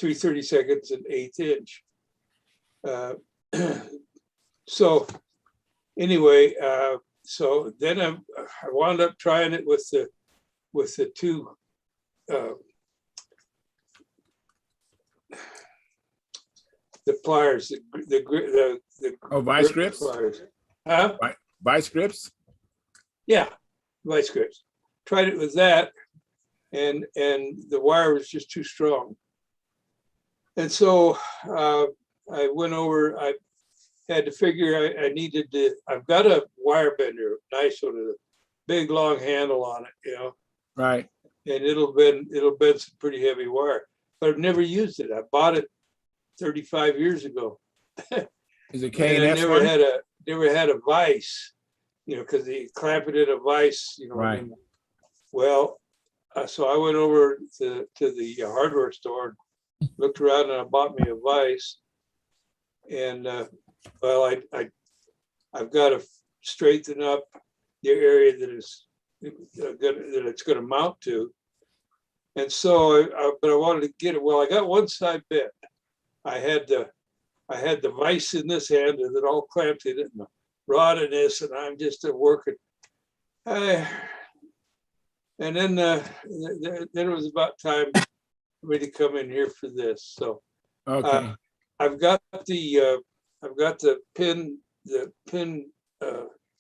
[SPEAKER 5] 3/32 and 1/8 inch. So anyway, so then I wound up trying it with the 2 the pliers, the
[SPEAKER 1] vice grips?
[SPEAKER 5] pliers. Huh?
[SPEAKER 1] Vice grips?
[SPEAKER 5] Yeah, vice grips. Tried it with that, and the wire was just too strong. And so I went over. I had to figure I needed to. I've got a wire bender, nice one, big long handle on it, you know,
[SPEAKER 1] Right.
[SPEAKER 5] and it'll bend some pretty heavy wire. But I've never used it. I bought it 35 years ago.
[SPEAKER 1] Is it
[SPEAKER 5] And
[SPEAKER 1] K
[SPEAKER 5] I
[SPEAKER 1] and S one?
[SPEAKER 5] never had a vise, you know, because they clamp it in a vise, you know.
[SPEAKER 1] Right.
[SPEAKER 5] And, well, so I went over to the hardware store, looked around, and I bought me a vise. And well, I've got to straighten up the area that is that it's going to mount to. And so, but I wanted to get it. Well, I got one side bent. I had the vise in this hand, and it all clamped in it, and the rod in this, and I'm just working. And then it was about time for me to come in here for this. So
[SPEAKER 1] Okay.
[SPEAKER 5] I've got the pin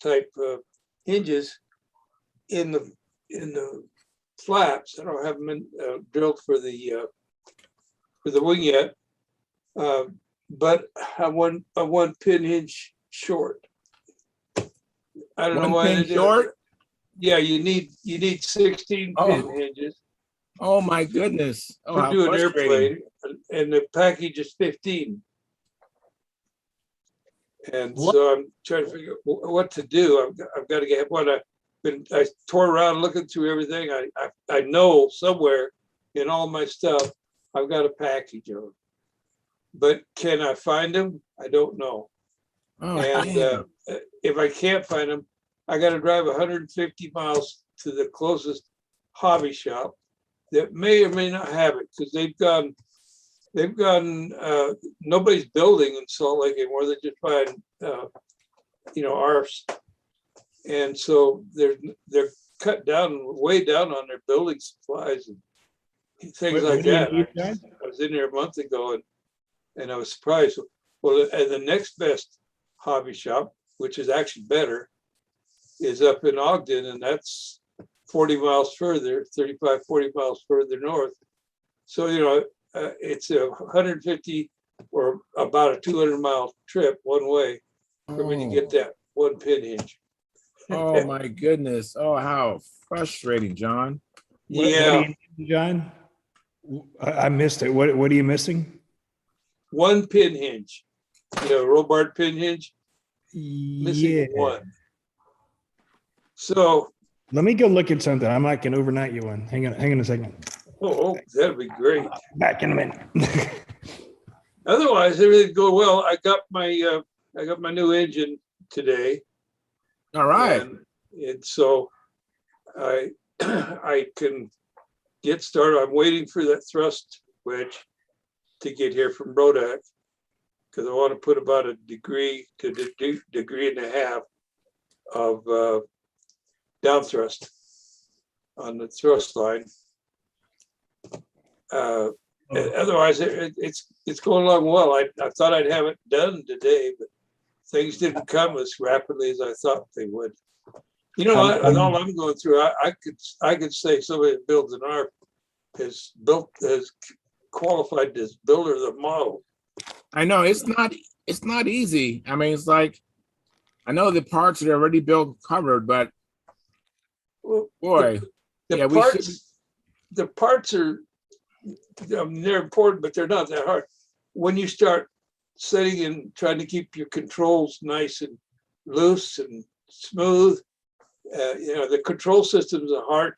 [SPEAKER 5] type hinges in the flaps. I don't have them drilled for the wing yet, but I'm one pin hinge short. I don't know why
[SPEAKER 1] One
[SPEAKER 5] they
[SPEAKER 1] pin
[SPEAKER 5] do
[SPEAKER 1] short?
[SPEAKER 5] it. Yeah, you need 16 pin hinges
[SPEAKER 1] Oh my goodness. Oh,
[SPEAKER 5] to
[SPEAKER 1] how
[SPEAKER 5] do an
[SPEAKER 1] frustrating.
[SPEAKER 5] airplane, and the package is 15. And so I'm trying to figure out what to do. I've got to get one. I tore around looking through everything. I know somewhere in all my stuff I've got a package of them, but can I find them? I don't know.
[SPEAKER 1] Oh,
[SPEAKER 5] And
[SPEAKER 1] damn.
[SPEAKER 5] if I can't find them, I got to drive 150 miles to the closest hobby shop that may or may not have it, because they've gone. Nobody's building in Salt Lake anymore. They're just buying, ARFs, and so they're cut down, way down on their building supplies and things like that. I was in there a month ago, and I was surprised. Well, and the next best hobby shop, which is actually better, is up in Ogden, and that's 40 miles further, 35, 40 miles further north. So, it's a 150 or about a 200-mile trip one way for me to get that one pin hinge.
[SPEAKER 1] Oh my goodness. Oh, how frustrating, John.
[SPEAKER 6] What do
[SPEAKER 5] Yeah,
[SPEAKER 6] you need, John? I missed it. What are you missing?
[SPEAKER 5] one pin hinge. Robart pin hinge, missing
[SPEAKER 6] Yeah.
[SPEAKER 5] one. So,
[SPEAKER 6] Let me go look at something. I might can overnight you one. Hang on a second.
[SPEAKER 5] that'd be great.
[SPEAKER 6] Back in a minute.
[SPEAKER 5] Otherwise, everything go well. I got my new engine today.
[SPEAKER 1] All right.
[SPEAKER 5] And so I I can get started. I'm waiting for that thrust wedge to get here from Brodak, because I want to put about a degree to degree and a half of down thrust on the thrust line. Otherwise, it's going along well. I thought I'd have it done today, but things didn't come as rapidly as I thought they would. With all I'm going through, I could say somebody that builds an ARP has qualified as builder of the model.
[SPEAKER 1] I know it's not easy. I mean, it's like, I know the parts are already built covered, but boy,
[SPEAKER 5] The parts are, they're important, but they're not that hard. When you start setting and trying to keep your controls nice and loose and smooth, the control systems are hard.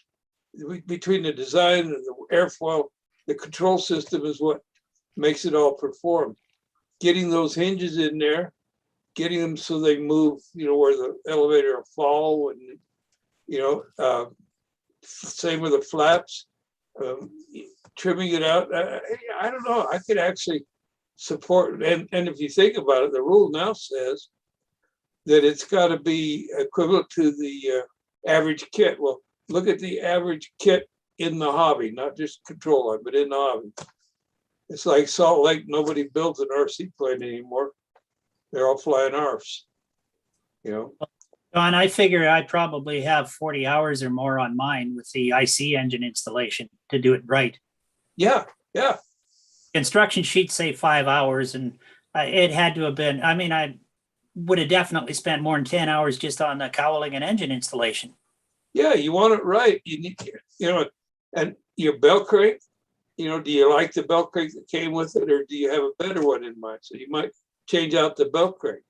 [SPEAKER 5] Between the design and the airfoil, the control system is what makes it all perform. Getting those hinges in there, getting them so they move, where the elevator will fall, and same with the flaps, trimming it out. I don't know. I could actually support, and if you think about it, the rule now says that it's got to be equivalent to the average kit. Well, look at the average kit in the hobby, not just control line, but in the hobby. It's like Salt Lake, nobody builds an RC plane anymore. They're all flying ARFs,
[SPEAKER 4] John, I figure I probably have 40 hours or more on mine with the IC engine installation to do it right.
[SPEAKER 5] Yeah.
[SPEAKER 4] Instruction sheets say 5 hours, and it had to have been, I would have definitely spent more than 10 hours just on the cowling and engine installation.
[SPEAKER 5] Yeah, you want it right. You need, and your belt crank, do you like the belt crank that came with it, or do you have a better one in mind? So you might change out the belt crank.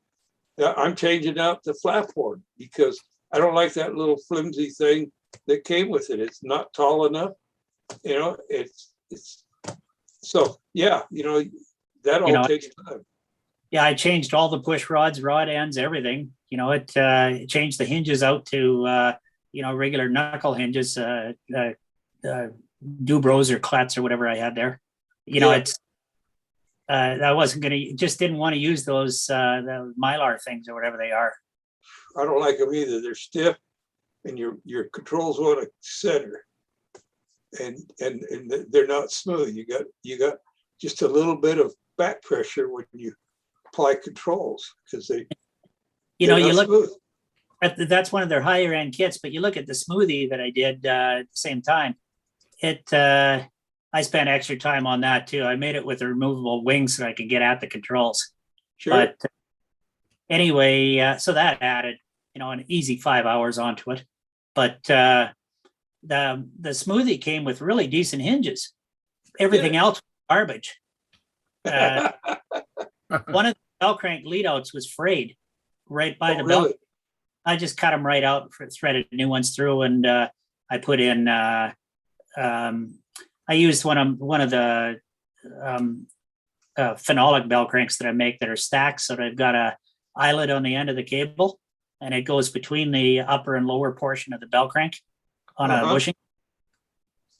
[SPEAKER 5] I'm changing out the flap horn because I don't like that little flimsy thing that came with it. It's not tall enough. It's so yeah, that all takes time.
[SPEAKER 4] Yeah, I changed all the push rods, rod ends, everything. It changed the hinges out to regular knuckle hinges, Dubros or Klats or whatever I had there. It's I wasn't just didn't want to use those the Mylar things or whatever they are.
[SPEAKER 5] I don't like them either. They're stiff, and your controls want to center, and they're not smooth. You got just a little bit of back pressure when you apply controls because
[SPEAKER 4] you look at that's one of their higher end kits, but you look at the smoothie that I did at the same time. I spent extra time on that too. I made it with a removable wing so I could get at the controls.
[SPEAKER 5] Sure.
[SPEAKER 4] But anyway, so that added, an easy 5 hours onto it. But the smoothie came with really decent hinges. Everything else was garbage. One of the belt crank lead outs was frayed right by the belt.
[SPEAKER 5] Really?
[SPEAKER 4] I just cut them right out, threaded new ones through, and I put in. I used one of the phenolic bell cranks that I make that are stacked, so that I've got a eyelet on the end of the cable, and it goes between the upper and lower portion of the bell crank on a bushing.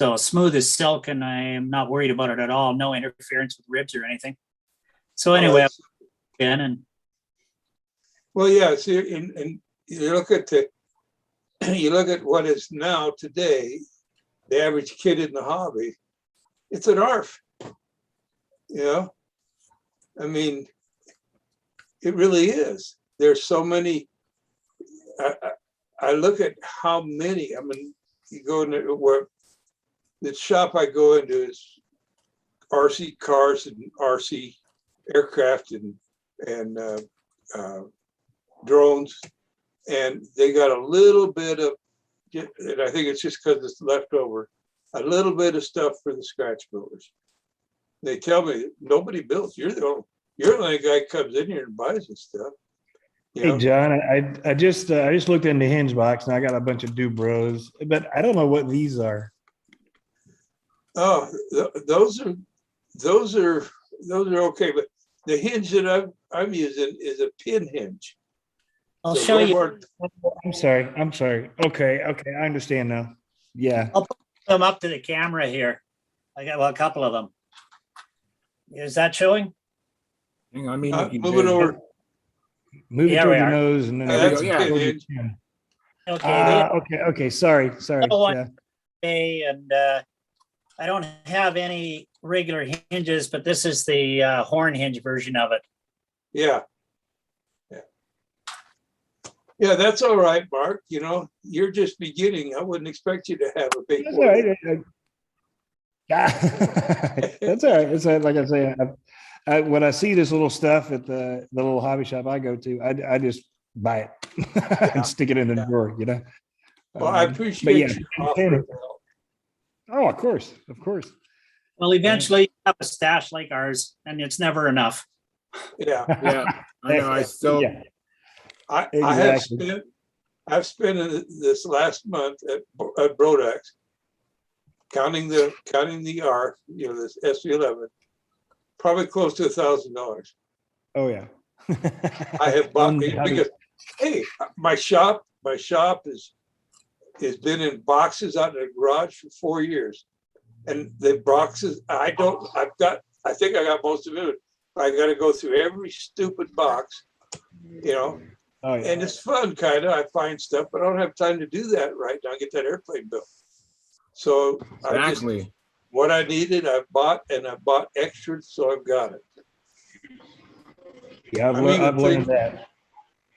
[SPEAKER 4] So smooth as silk, and I'm not worried about it at all. No interference with ribs or anything. So anyway,
[SPEAKER 5] well, yeah. See, and you look at what is now today, the average kid in the hobby, it's an ARF. I mean, it really is. There's so many. I look at how many. I mean, you go into where the shop I go into is RC cars and RC aircraft and drones, and they got a little bit of, and I think it's just because it's leftover, a little bit of stuff for the scratch builders. They tell me nobody builds. You're the only guy who comes in here and buys this stuff.
[SPEAKER 6] Hey John, I just looked into Hingebox and I got a bunch of Dubros, but I don't know what these are.
[SPEAKER 5] Oh, those are okay, but the hinge that I'm using is a pin hinge.
[SPEAKER 4] I'll show you.
[SPEAKER 6] I'm sorry. Okay, I understand now. Yeah.
[SPEAKER 4] I'll put them up to the camera here. I got a couple of them. Is that showing?
[SPEAKER 1] Hang on,
[SPEAKER 5] moving over.
[SPEAKER 6] Move it toward your nose and then
[SPEAKER 5] that's
[SPEAKER 1] yeah.
[SPEAKER 5] pin hinge.
[SPEAKER 6] Okay. Sorry. Yeah.
[SPEAKER 4] And I don't have any regular hinges, but this is the horn hinge version of it.
[SPEAKER 5] Yeah, that's all right, Mark. You're just beginning. I wouldn't expect you to have a big
[SPEAKER 6] That's all right. That's all right. It's like I say, when I see this little stuff at the little hobby shop I go to, I just buy it and stick it in the drawer,
[SPEAKER 5] Well, I appreciate your offer.
[SPEAKER 6] Oh, of course.
[SPEAKER 4] Well, eventually you have a stash like ours, and it's never enough.
[SPEAKER 5] Yeah.
[SPEAKER 1] I know.
[SPEAKER 5] I've spent this last month at Brodax counting the R, this SV11, probably close to $1,000.
[SPEAKER 6] Oh yeah.
[SPEAKER 5] I have bought because my shop has been in boxes out in the garage for 4 years, and the boxes I think I got most of it. I got to go through every stupid box,
[SPEAKER 6] Oh, yeah.
[SPEAKER 5] and it's fun, kind of. I find stuff, but I don't have time to do that right now. Get that airplane built. So
[SPEAKER 1] Exactly.
[SPEAKER 5] what I needed, I bought, and I bought extras, so I've got it.
[SPEAKER 6] Yeah, I've learned that.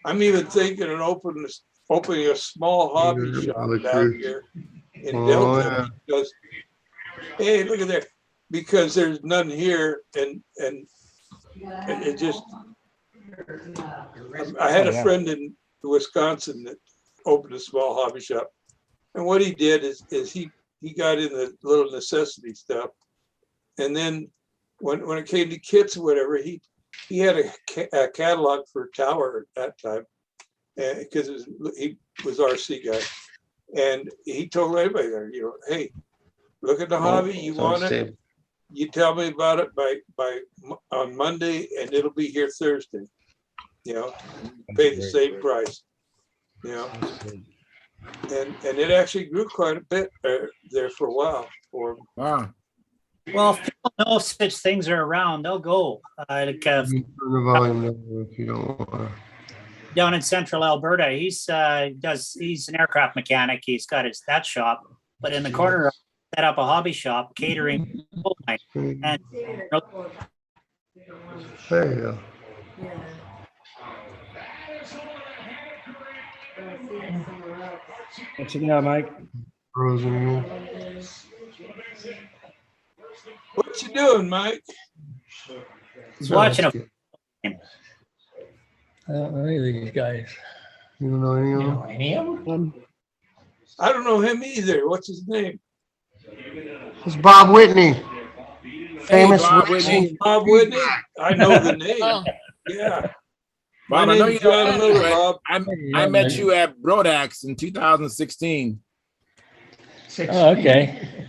[SPEAKER 5] I'm even thinking of opening a small hobby shop down here in Delta because, hey, look at there, because there's none here, and it just. I had a friend in Wisconsin that opened a small hobby shop. And what he did is he got in the little necessity stuff. And then when it came to kits or whatever, he had a catalog for Tower at that time, because he was RC guy. And he told everybody there, hey, look at the hobby, you want it, you tell me about it by on Monday, and it'll be here Thursday. Pay the same price. And it actually grew quite a bit there for a while for him.
[SPEAKER 1] Wow.
[SPEAKER 4] Well, if people know such things are around, they'll go.
[SPEAKER 7] Turn the volume down if you don't want to.
[SPEAKER 4] Down in central Alberta, he's an aircraft mechanic. He's got that shop, but in the corner, set up a hobby shop catering. And
[SPEAKER 7] There you go.
[SPEAKER 6] What's it now, Mike?
[SPEAKER 7] Frozen again.
[SPEAKER 5] What you doing, Mike?
[SPEAKER 4] he's watching a
[SPEAKER 2] I don't know any of these guys.
[SPEAKER 7] You don't know any of them?
[SPEAKER 2] Any of them?
[SPEAKER 5] I don't know him either. What's his name?
[SPEAKER 7] It's Bob Whitney. Famous
[SPEAKER 1] Bob
[SPEAKER 7] racing.
[SPEAKER 1] Whitney.
[SPEAKER 5] Bob Whitney. I know the name.
[SPEAKER 2] Oh.
[SPEAKER 5] Yeah.
[SPEAKER 1] Bob,
[SPEAKER 5] My
[SPEAKER 1] I know
[SPEAKER 5] name's
[SPEAKER 1] you don't
[SPEAKER 5] John
[SPEAKER 1] know,
[SPEAKER 5] Miller,
[SPEAKER 1] but
[SPEAKER 5] Bob.
[SPEAKER 1] I met you at Brodax in 2016.
[SPEAKER 2] Oh, okay.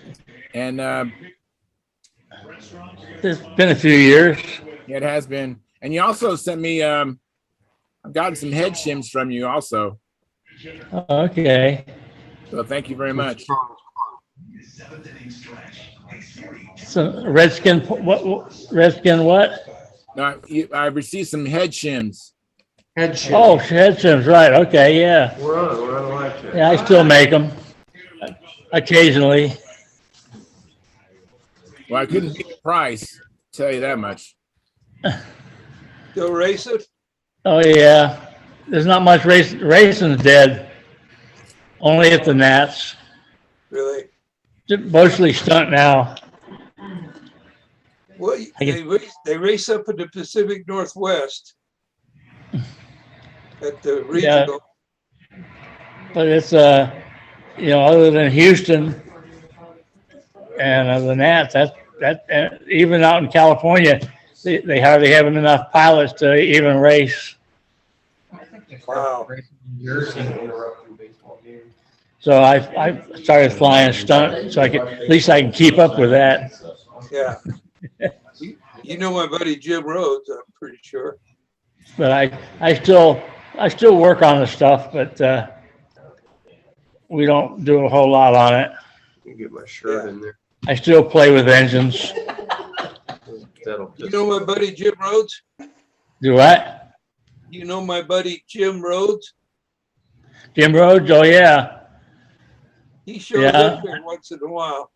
[SPEAKER 1] And
[SPEAKER 2] It's been a few years.
[SPEAKER 1] it has been. And you also sent me, I've gotten some head shims from you also.
[SPEAKER 2] Okay.
[SPEAKER 1] So thank you very much.
[SPEAKER 2] So Redskin, Redskin what?
[SPEAKER 1] Now, I received some head shims.
[SPEAKER 7] Head shit.
[SPEAKER 2] Oh, head sims, right. Okay, yeah.
[SPEAKER 7] We're on a live chat.
[SPEAKER 2] Yeah, I still make them occasionally.
[SPEAKER 1] Well, I couldn't get the price, tell you that much.
[SPEAKER 5] Still race it?
[SPEAKER 2] Oh, yeah. There's not much racing's dead. Only at the Nats.
[SPEAKER 5] Really?
[SPEAKER 2] Mostly stunt now.
[SPEAKER 5] Well, they race up in the Pacific Northwest at the regional.
[SPEAKER 2] But it's, other than Houston and the Nats, even out in California, they hardly have enough pilots to even race.
[SPEAKER 5] Wow.
[SPEAKER 2] So I started flying stunt, so at least I can keep up with that.
[SPEAKER 5] Yeah. You know my buddy Jim Rhodes, I'm pretty sure.
[SPEAKER 2] But I still work on the stuff, but we don't do a whole lot on it.
[SPEAKER 7] You get my shirt in there.
[SPEAKER 2] I still play with engines.
[SPEAKER 7] That'll
[SPEAKER 5] You know my buddy Jim Rhodes?
[SPEAKER 2] Do what?
[SPEAKER 5] You know my buddy Jim Rhodes?
[SPEAKER 2] Jim Rhodes? Oh yeah,
[SPEAKER 5] He shows
[SPEAKER 2] Yeah.
[SPEAKER 5] up here once in a while.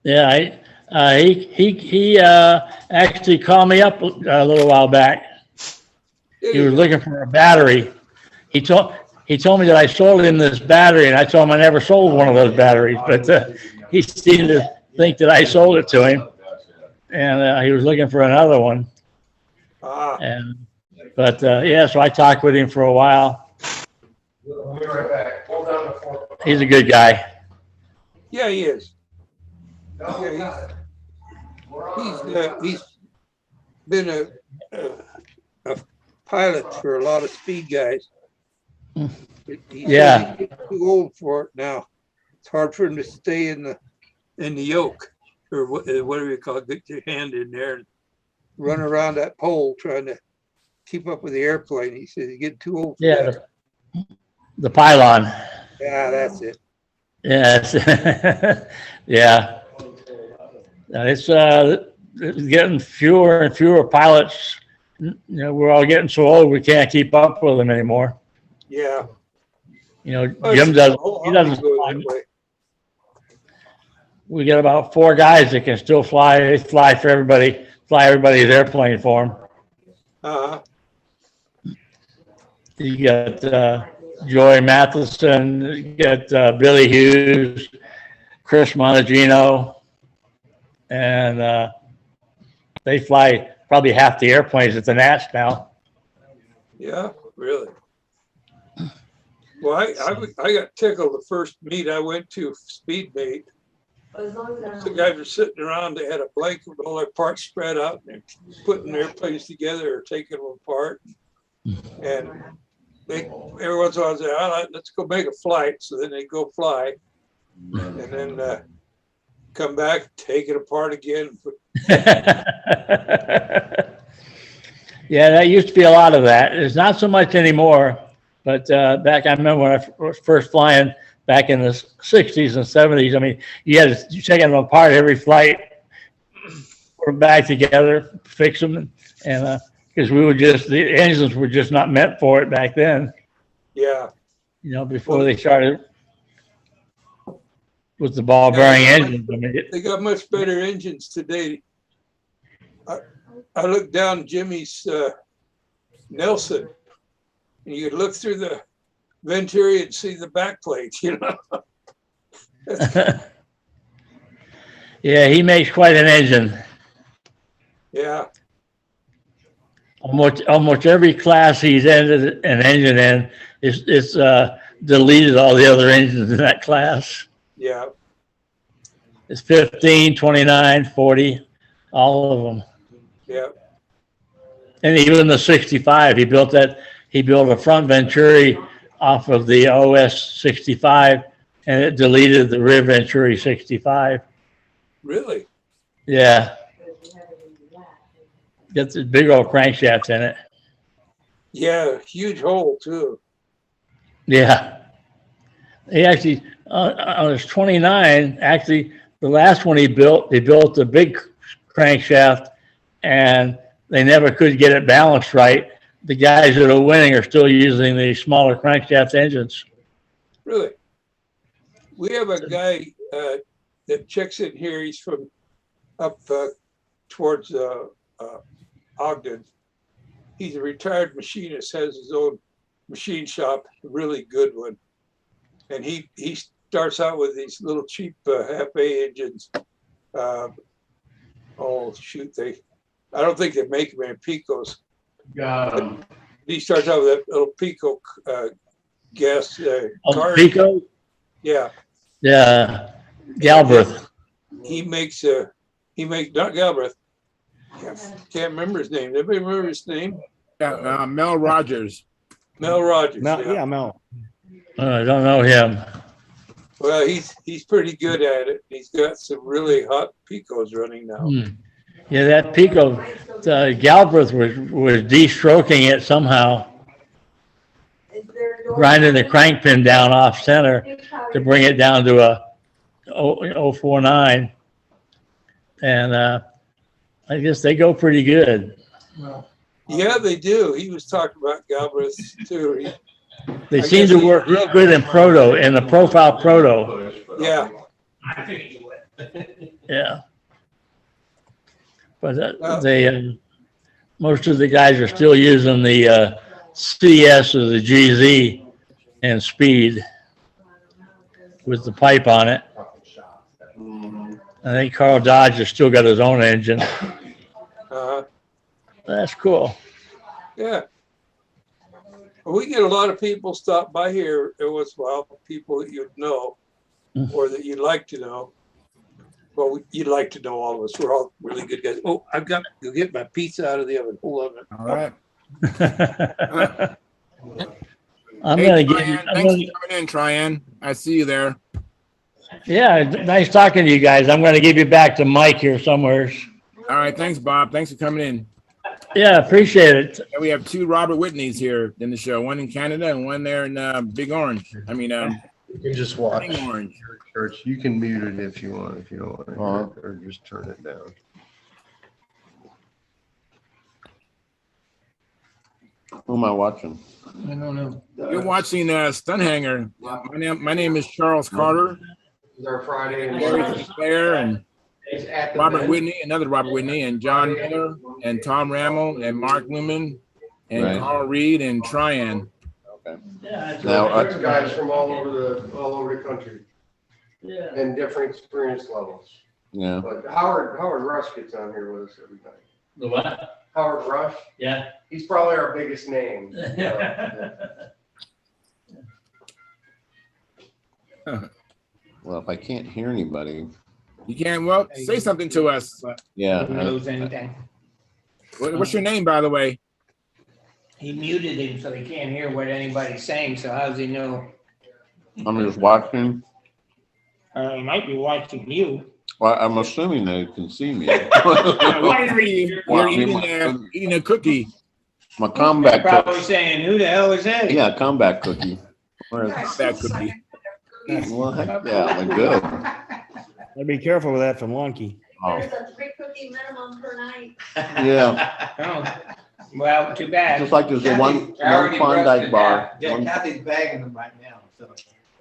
[SPEAKER 2] yeah. He actually called me up a little while back. He was looking for a battery. He told me that I sold him this battery, and I told him I never sold one of those batteries. But he seemed to think that I sold it to him, and he was looking for another one.
[SPEAKER 5] Ah,
[SPEAKER 2] But so I talked with him for a while.
[SPEAKER 7] We'll be right back. Hold down the phone.
[SPEAKER 2] He's a good guy.
[SPEAKER 5] yeah, he is. Yeah, he's been a pilot for a lot of speed guys. He's
[SPEAKER 2] Yeah.
[SPEAKER 5] too old for it now. It's hard for him to stay in the yoke, or whatever you call it. Get your hand in there and run around that pole trying to keep up with the airplane. He says you get too old for
[SPEAKER 2] Yeah,
[SPEAKER 5] that.
[SPEAKER 2] the pylon.
[SPEAKER 5] Yeah, that's it.
[SPEAKER 2] Yes. Yeah. It's getting fewer and fewer pilots. We're all getting so old we can't keep up with them anymore.
[SPEAKER 5] Yeah.
[SPEAKER 2] Jim doesn't. He doesn't.
[SPEAKER 5] That way.
[SPEAKER 2] We get about 4 guys that can still fly. They fly for everybody. Fly everybody's airplane for them.
[SPEAKER 5] Uh-huh.
[SPEAKER 2] You got Joy Matheson. You got Billy Hughes, Chris Monagino, and they fly probably half the airplanes at the Nats now.
[SPEAKER 5] Yeah, really. Well, I got tickled the first meet I went to, speed meet. The guys were sitting around, they had a blanket with all their parts spread out and they're putting airplanes together or taking them apart. And they, every once in a while, say, all right, let's go make a flight. So then they go fly and then come back, take it apart again.
[SPEAKER 2] Yeah, that used to be a lot of that. It's not so much anymore, but back, I remember when I was first flying back in the 60s and 70s. I mean, you had to take them apart every flight, put them back together, fix them, and because the engines were just not meant for it back then.
[SPEAKER 5] Yeah.
[SPEAKER 2] You know, before they started with the ball bearing engines. I mean,
[SPEAKER 5] They got much better engines today. I looked down Jimmy's Nelson, and you could look through the Venturi and see the back plates, you know.
[SPEAKER 2] yeah, he makes quite an engine.
[SPEAKER 5] Yeah.
[SPEAKER 2] Almost every class he's ended an engine in, it's deleted all the other engines in that class.
[SPEAKER 5] Yeah.
[SPEAKER 2] It's 15, 29, 40, all of them.
[SPEAKER 5] Yeah.
[SPEAKER 2] And even the 65, he built a front Venturi off of the OS 65, and it deleted the rear Venturi 65.
[SPEAKER 5] Really?
[SPEAKER 2] Yeah. Got this big old crankshaft in it.
[SPEAKER 5] Yeah, huge hole too.
[SPEAKER 2] Yeah. He actually, on his 29, actually, the last one he built a big crankshaft, and they never could get it balanced right. The guys that are winning are still using the smaller crankshaft engines.
[SPEAKER 5] Really? We have a guy that checks in here. He's from up towards Ogden. He's a retired machinist, has his own machine shop, a really good one. And he starts out with these little cheap half-A engines. Oh shoot, I don't think they make them in Picos. He starts out with that little Pico gas car.
[SPEAKER 2] Pico?
[SPEAKER 5] Yeah.
[SPEAKER 2] Yeah. Galbraith.
[SPEAKER 5] He makes not Galbraith. Can't remember his name. Anybody remember his name?
[SPEAKER 1] Yeah, Mel Rogers.
[SPEAKER 5] Mel Rogers.
[SPEAKER 6] Yeah, Mel.
[SPEAKER 2] I don't know him.
[SPEAKER 5] Well, he's pretty good at it. He's got some really hot Picos running now.
[SPEAKER 2] Yeah, that Pico, Galbraith was de-stroking it somehow, grinding the crank pin down off center to bring it down to a 049. And I guess they go pretty good.
[SPEAKER 5] Yeah, they do. He was talking about Galbraith too.
[SPEAKER 2] They seem to work real good in the profile proto.
[SPEAKER 5] Yeah.
[SPEAKER 2] Yeah. But most of the guys are still using the CS or the GZ and speed with the pipe on it. I think Carl Dodge has still got his own engine. That's cool.
[SPEAKER 5] Yeah. Well, we get a lot of people stop by here every once in a while, people that you'd know or that you'd like to know. Well, you'd like to know all of us. We're all really good guys. Oh, I've got to get my pizza out of the oven. Hold on.
[SPEAKER 1] All right.
[SPEAKER 2] I'm
[SPEAKER 1] Hey,
[SPEAKER 2] going to give
[SPEAKER 1] Tryon,
[SPEAKER 2] you.
[SPEAKER 1] thanks for coming in, Tryon. I see you there.
[SPEAKER 2] Yeah, nice talking to you guys. I'm going to give you back to Mike here somewhere.
[SPEAKER 1] All right. Thanks, Bob. Thanks for coming in.
[SPEAKER 2] Yeah, appreciate it.
[SPEAKER 1] Yeah, we have two Robert Whitneys here in the show, one in Canada and one there in Big Orange. I mean,
[SPEAKER 7] You can just watch
[SPEAKER 1] Big Orange.
[SPEAKER 7] church. You can mute it if you want, if you don't want, or just turn it down.
[SPEAKER 8] Who am I watching?
[SPEAKER 6] I don't know.
[SPEAKER 1] You're watching Stunthangar. My name is Charles Carter.
[SPEAKER 7] Our Friday
[SPEAKER 1] Gary Sinclair and Robert Whitney, another Robert Whitney, and John Miller, and Tom Rammel, and Mark Lumen, and
[SPEAKER 8] Right.
[SPEAKER 1] Carl Reed, and Tryon.
[SPEAKER 8] Okay.
[SPEAKER 7] Now, there's guys from all over the country and different experience levels.
[SPEAKER 8] Yeah.
[SPEAKER 7] But Howard Rush gets on here with us every night.
[SPEAKER 2] The what?
[SPEAKER 7] Howard Rush,
[SPEAKER 2] Yeah.
[SPEAKER 7] he's probably our biggest name.
[SPEAKER 8] Well, if I can't hear anybody,
[SPEAKER 1] You can't, well, say something to us.
[SPEAKER 8] yeah.
[SPEAKER 9] Who knows anything?
[SPEAKER 1] What's your name, by the way?
[SPEAKER 9] He muted him so he can't hear what anybody's saying, so how does he know?
[SPEAKER 8] I'm just watching.
[SPEAKER 9] He might be watching you.
[SPEAKER 8] Well, I'm assuming they can see me.
[SPEAKER 1] Yeah, we can see you.
[SPEAKER 8] Well,
[SPEAKER 1] You're eating a cookie.
[SPEAKER 8] My comeback
[SPEAKER 9] Probably
[SPEAKER 8] cookie.
[SPEAKER 9] saying, who the hell is that?
[SPEAKER 8] Yeah, comeback cookie.
[SPEAKER 1] That cookie.
[SPEAKER 8] Well, heck yeah, they're good.
[SPEAKER 6] I'd be careful with that from Wonky.
[SPEAKER 8] Oh,
[SPEAKER 10] There's a 3 cookie minimum per night.
[SPEAKER 8] yeah.
[SPEAKER 9] Oh, well, too bad.
[SPEAKER 8] Just like there's a one Klondike bar. One-
[SPEAKER 11] Kathy's bagging them right now, so.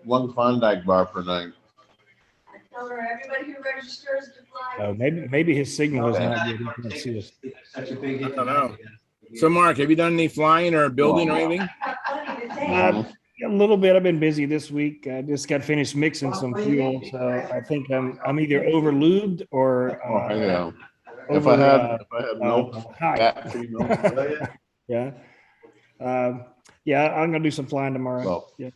[SPEAKER 8] One Klondike bar per night.
[SPEAKER 10] I tell her, everybody who registers to fly.
[SPEAKER 6] Maybe his signal is not good. He can't see us.
[SPEAKER 11] Such a big.
[SPEAKER 1] I don't know. So, Mark, have you done any flying or building or anything?
[SPEAKER 10] Plenty to take.
[SPEAKER 6] A little bit. I've been busy this week. I just got finished mixing some fuel, so I think I'm either over lubed or
[SPEAKER 8] Oh, yeah. If
[SPEAKER 6] over,
[SPEAKER 8] I had milk,
[SPEAKER 6] high.
[SPEAKER 8] fat-free milk.
[SPEAKER 6] Yeah. Yeah, I'm gonna do some flying tomorrow.
[SPEAKER 8] Well,
[SPEAKER 6] Yeah.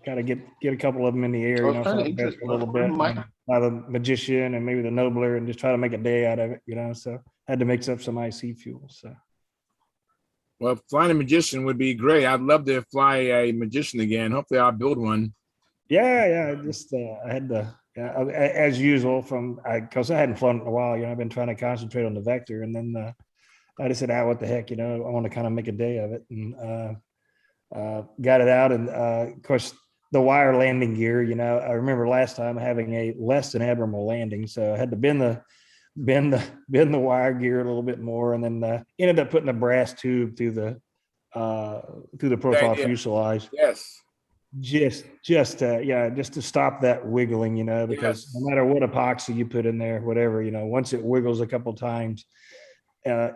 [SPEAKER 6] Got to get a couple of them in the air,
[SPEAKER 8] Well,
[SPEAKER 6] you know,
[SPEAKER 8] it's kinda
[SPEAKER 6] fly the best a little bit.
[SPEAKER 8] interesting. Mike-
[SPEAKER 6] By the Magician and maybe the Nobler, and just try to make a day out of it, you know. So had to mix up some IC fuel. So
[SPEAKER 1] Well, flying a Magician would be great. I'd love to fly a Magician again. Hopefully I'll build one.
[SPEAKER 6] yeah, just I had to, as usual, because I hadn't flown in a while, you know. I've been trying to concentrate on the Vector, and then I just said, what the heck, you know, I want to kind of make a day of it, and got it out, and of course the wire landing gear, you know, I remember last time having a less than admirable landing, so I had to bend the wire gear a little bit more, and then ended up putting a brass tube through the profile
[SPEAKER 1] idea.
[SPEAKER 6] fuselage,
[SPEAKER 1] Yes.
[SPEAKER 6] just to stop that wiggling, you know, because
[SPEAKER 1] Yes.
[SPEAKER 6] no matter what epoxy you put in there, whatever, you know, once it wiggles a couple times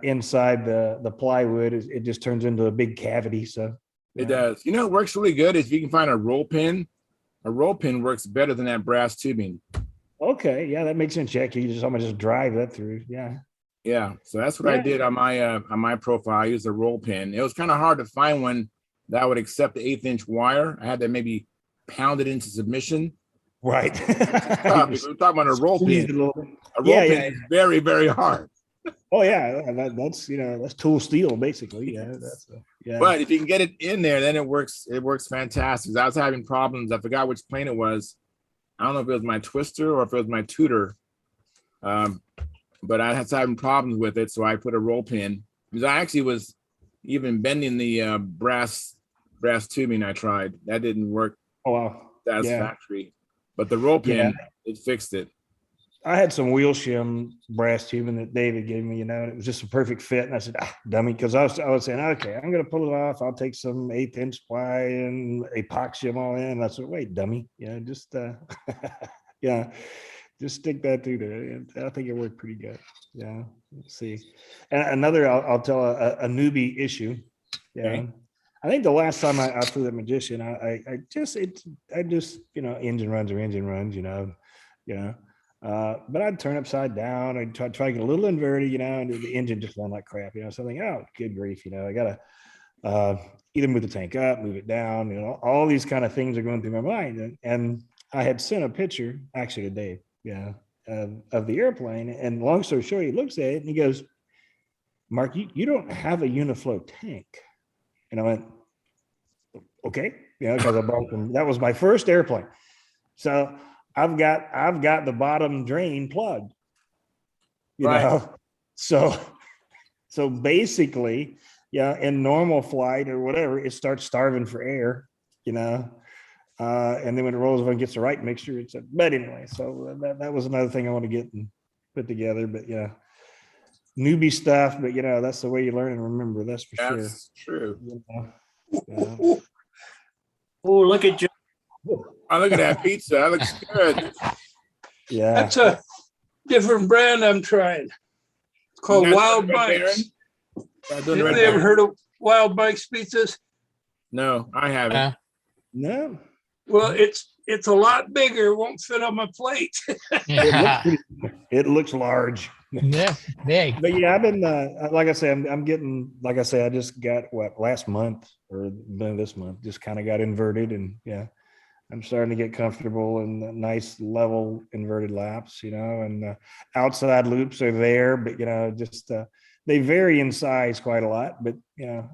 [SPEAKER 6] inside the plywood, it just turns into a big cavity. So
[SPEAKER 1] It does. You know, it works really good if you can find a roll pin. A roll pin works better than that brass tubing.
[SPEAKER 6] okay, yeah, that makes sense. Jack, you just drive that through. Yeah.
[SPEAKER 1] Yeah. So that's what I
[SPEAKER 6] Yeah.
[SPEAKER 1] did on my profile. I used a roll pin. It was kind of hard to find one that would accept the 1/8" wire. I had to maybe pound it into submission.
[SPEAKER 6] Right.
[SPEAKER 1] We're talking about a roll
[SPEAKER 6] Squeeze
[SPEAKER 1] pin.
[SPEAKER 6] it a little bit.
[SPEAKER 1] A roll
[SPEAKER 6] Yeah,
[SPEAKER 1] pin
[SPEAKER 6] yeah.
[SPEAKER 1] is very, very hard.
[SPEAKER 6] Oh yeah, that's that's tool steel basically. Yeah, yeah.
[SPEAKER 1] But if you can get it in there, then it works. It works fantastic. I was having problems. I forgot which plane it was. I don't know if it was my twister or if it was my tutor. But I was having problems with it, so I put a roll pin. Because I actually was even bending the brass tubing. I tried. That didn't work
[SPEAKER 6] Oh wow.
[SPEAKER 1] satisfactory. But the roll pin, it fixed it.
[SPEAKER 6] I had some wheel shim brass tubing that David gave me, you know, and it was just a perfect fit. And I said, dummy, because I was saying, okay, I'm going to pull it off. I'll take some 1/8" ply and epoxy them all in. And I said, wait, dummy, just just stick that through there. And I think it worked pretty good. Yeah, let's see. And another, I'll tell a newbie issue. Yeah.
[SPEAKER 1] Okay.
[SPEAKER 6] I think the last time I flew the Magician, I just engine runs are engine runs, you know. But I'd turn upside down. I'd try to get a little inverted, you know, and the engine just run like crap, you know. So I think, oh, good grief, you know, I gotta either move the tank up, move it down, you know, all these kind of things are going through my mind. And I had sent a picture actually to Dave, of the airplane. And long story short, he looks at it and he goes, Mark, you don't have a Uniflow tank. And I went, okay, because I bought them. That was my first airplane. So I've got the bottom drain plugged, you know. So basically, in normal flight or whatever, it starts starving for air, you know. And then when it rolls over and gets the right mixture, but anyway, so that was another thing I want to get and put together. But newbie stuff, but that's the way you learn and remember, that's for sure.
[SPEAKER 1] That's true.
[SPEAKER 4] Oh, look at you.
[SPEAKER 1] Oh, look at that pizza. That looks good.
[SPEAKER 6] Yeah.
[SPEAKER 5] That's a different brand I'm trying. It's called
[SPEAKER 1] You guys
[SPEAKER 5] Wild
[SPEAKER 1] done Red
[SPEAKER 5] Bikes.
[SPEAKER 1] Baron? Doing
[SPEAKER 5] Have
[SPEAKER 1] Red
[SPEAKER 5] you ever
[SPEAKER 1] Baron?
[SPEAKER 5] heard of Wild Bikes pizzas?
[SPEAKER 1] No, I haven't.
[SPEAKER 6] No.
[SPEAKER 5] Well, it's a lot bigger. It won't fit on my plate.
[SPEAKER 6] It looks large.
[SPEAKER 9] Yeah, big.
[SPEAKER 6] But yeah, I've been like I say, I'm getting like I say, I just got what last month or this month, just kind of got inverted, and yeah, I'm starting to get comfortable in the nice level inverted laps, and outside loops are there, but just they vary in size quite a lot, but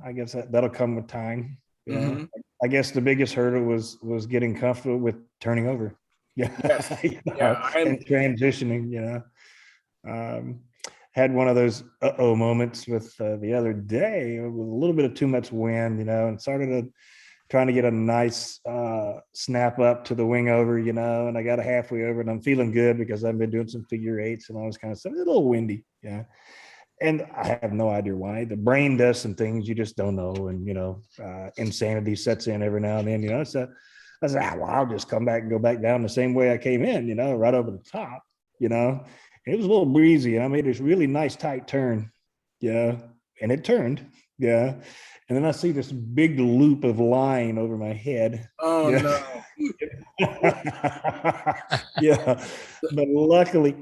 [SPEAKER 6] I guess that'll come with time. Yeah,
[SPEAKER 1] Mhm.
[SPEAKER 6] I guess the biggest hurdle was getting comfortable with turning over. Yeah,
[SPEAKER 1] Yes. Yeah,
[SPEAKER 6] and transitioning. Had one of those uh-oh moments with the other day with a little bit of too much wind, and started trying to get a nice snap up to the wing over, and I got a halfway over, and I'm feeling good because I've been doing some figure eights and all this kind of stuff. It's a little windy, yeah. And I have no idea why. The brain does some things you just don't know, and insanity sets in every now and then. So I said, well, I'll just come back and go back down the same way I came in, right over the top, It was a little breezy, and I made this really nice tight turn, yeah, and it turned, yeah. And then I see this big loop of line over my head.
[SPEAKER 1] Oh
[SPEAKER 6] yeah.
[SPEAKER 1] no.
[SPEAKER 6] Yeah, but luckily,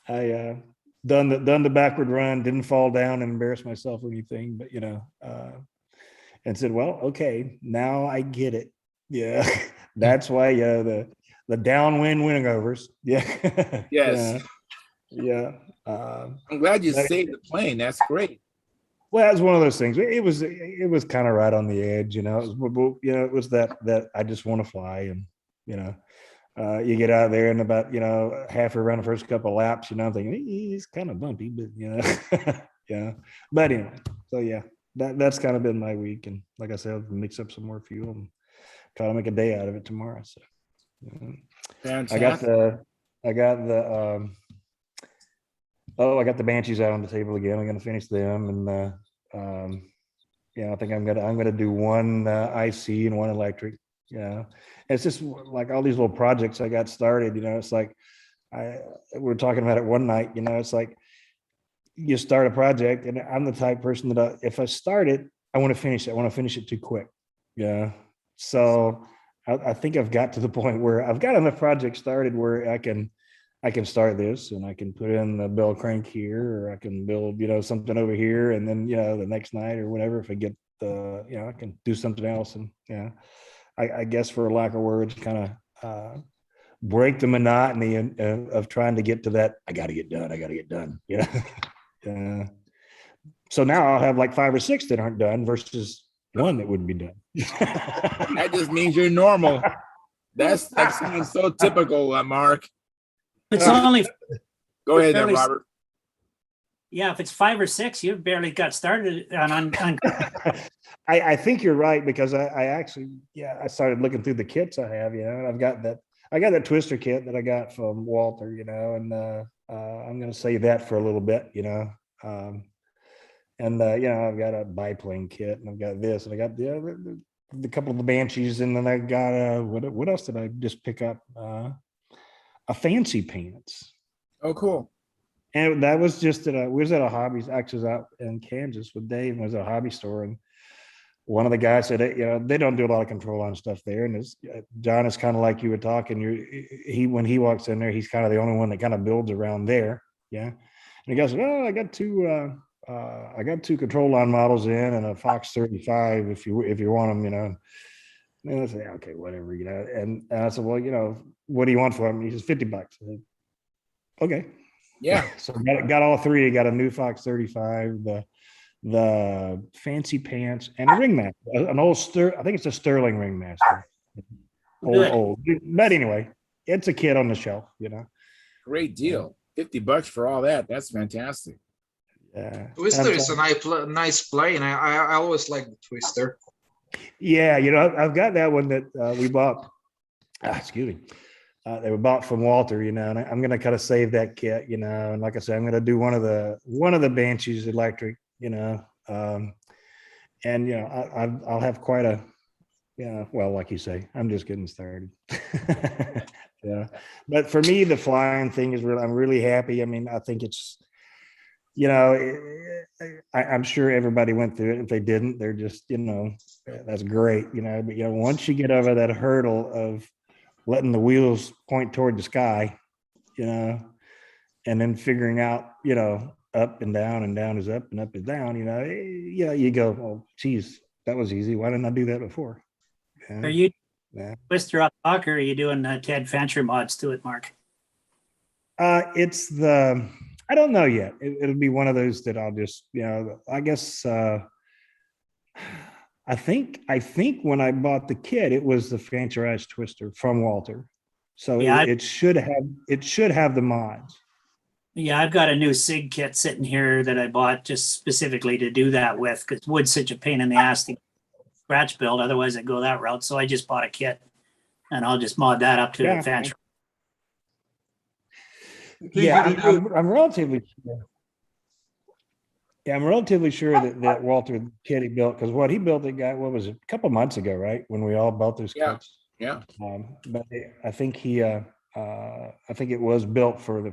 [SPEAKER 6] I done the backward run, didn't fall down and embarrass myself or anything, but and said, well, okay, now I get it. Yeah, that's why the downwind wingovers. Yeah,
[SPEAKER 1] Yes.
[SPEAKER 6] yeah.
[SPEAKER 1] I'm glad you
[SPEAKER 6] But-
[SPEAKER 1] saved the plane. That's great.
[SPEAKER 6] Well, it's one of those things. It was kind of right on the edge, It was that I just want to fly, and you get out there and about halfway around the first couple of laps, I'm thinking he's kind of bumpy, but yeah. But anyway, so yeah, that's kind of been my week, and like I said, I'll mix up some more fuel and try to make a day out of it tomorrow. So
[SPEAKER 1] Fantastic.
[SPEAKER 6] I got the Banshees out on the table again. I'm gonna finish them, and I think I'm gonna do one IC and one electric. It's just like all these little projects I got started. It's like we were talking about it one night. It's like you start a project, and I'm the type of person that if I start it, I want to finish it. I want to finish it too quick. Yeah. So I think I've got to the point where I've got enough projects started where I can start this, and I can put in the bell crank here, or I can build, something over here. And then, the next night or whatever, if I get I can do something else. And I guess for lack of words, kind of break the monotony of trying to get to that. I got to get done. Yeah. So now I'll have like 5 or 6 that aren't done versus one that wouldn't be done.
[SPEAKER 1] That just means you're normal. That sounds so typical, Mark.
[SPEAKER 4] It's only
[SPEAKER 1] Go ahead,
[SPEAKER 4] barely-
[SPEAKER 1] Robert.
[SPEAKER 4] yeah. If it's 5 or 6, you've barely got started on
[SPEAKER 6] I think you're right, because I actually, I started looking through the kits I have, and I got that twister kit that I got from Walter, and I'm going to save that for a little bit, and I've got a biplane kit, and I've got this, and I got the couple of the Banshees, and then I got what else did I just pick up? A fancy pants.
[SPEAKER 1] Oh, cool.
[SPEAKER 6] And that was just we was at a hobby, actually was out in Kansas with Dave, and was at a hobby store, and one of the guys said, they don't do a lot of control on stuff there. And John is kind of like you were talking. When he walks in there, he's kind of the only one that kind of builds around there. Yeah. And the guy said, I got two control line models in, and a Fox 35 if you want them, And I said, okay, whatever, And I said, well, what do you want for them? He says, $50. I said, okay.
[SPEAKER 1] Yeah.
[SPEAKER 6] So got all three. I got a new Fox 35, the fancy pants, and a ringmaster, an old I think it's a Sterling ringmaster. Old. But anyway, it's a kit on the shelf,
[SPEAKER 1] Great deal. $50 for all that. That's fantastic.
[SPEAKER 6] Yeah.
[SPEAKER 12] Twister is a nice plane. I always like the Twister.
[SPEAKER 6] Yeah, I've got that one that we bought. Excuse me. They were bought from Walter, and I'm going to kind of save that kit, and like I said, I'm going to do one of the Banshees electric, and I'll have quite a, well, like you say, I'm just getting started. Yeah, but for me, the flying thing is I'm really happy. I mean, I think it's, I'm sure everybody went through it. If they didn't, they're just, that's great, but once you get over that hurdle of letting the wheels point toward the sky, and then figuring out, up and down is up and up is down, you go, oh, geez, that was easy. Why didn't I do that before? Yeah.
[SPEAKER 4] Are you
[SPEAKER 6] Yeah.
[SPEAKER 4] Twister up talk, or are you doing Ted Fancher mods to it, Mark?
[SPEAKER 6] I don't know yet. It'll be one of those that I'll just, I guess, I think when I bought the kit, it was the Fancherized Twister from Walter. So
[SPEAKER 4] Yeah,
[SPEAKER 6] it should have the mods.
[SPEAKER 4] Yeah, I've got a new SIG kit sitting here that I bought just specifically to do that with, because wood's such a pain in the ass to scratch build. Otherwise, I'd go that route. So I just bought a kit, and I'll just mod that up to
[SPEAKER 6] Yeah.
[SPEAKER 4] the Fancher.
[SPEAKER 6] Yeah, I'm relatively sure. Yeah, I'm relatively sure that Walter kit he built, because what he built, what was it, a couple months ago, right? When we all built those kits.
[SPEAKER 1] Yeah.
[SPEAKER 6] But I think I think it was built for the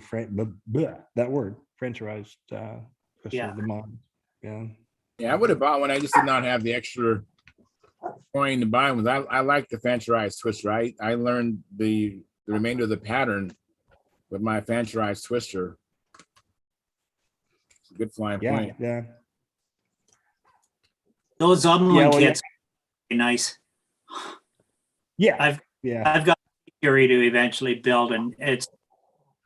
[SPEAKER 6] that word, Frencherized
[SPEAKER 4] Yeah.
[SPEAKER 6] the mod. Yeah.
[SPEAKER 1] Yeah, I would have bought one. I just did not have the extra coin to buy one. I like the Fancherized Twister. I learned the remainder of the pattern with my Fancherized Twister. It's a good flying point.
[SPEAKER 6] Yeah.
[SPEAKER 4] Those Umlin kits are really nice.
[SPEAKER 6] Yeah.
[SPEAKER 4] I've got theory to eventually build, and it's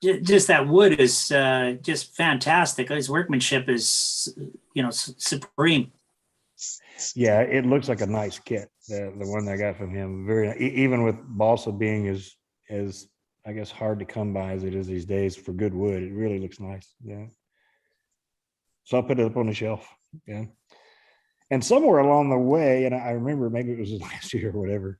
[SPEAKER 4] just that wood is just fantastic. His workmanship is, supreme.
[SPEAKER 6] Yeah, it looks like a nice kit. The one I got from him, even with balsa being as I guess hard to come by as it is these days for good wood, it really looks nice. Yeah. So I'll put it up on the shelf. Yeah. And somewhere along the way, and I remember maybe it was last year or whatever,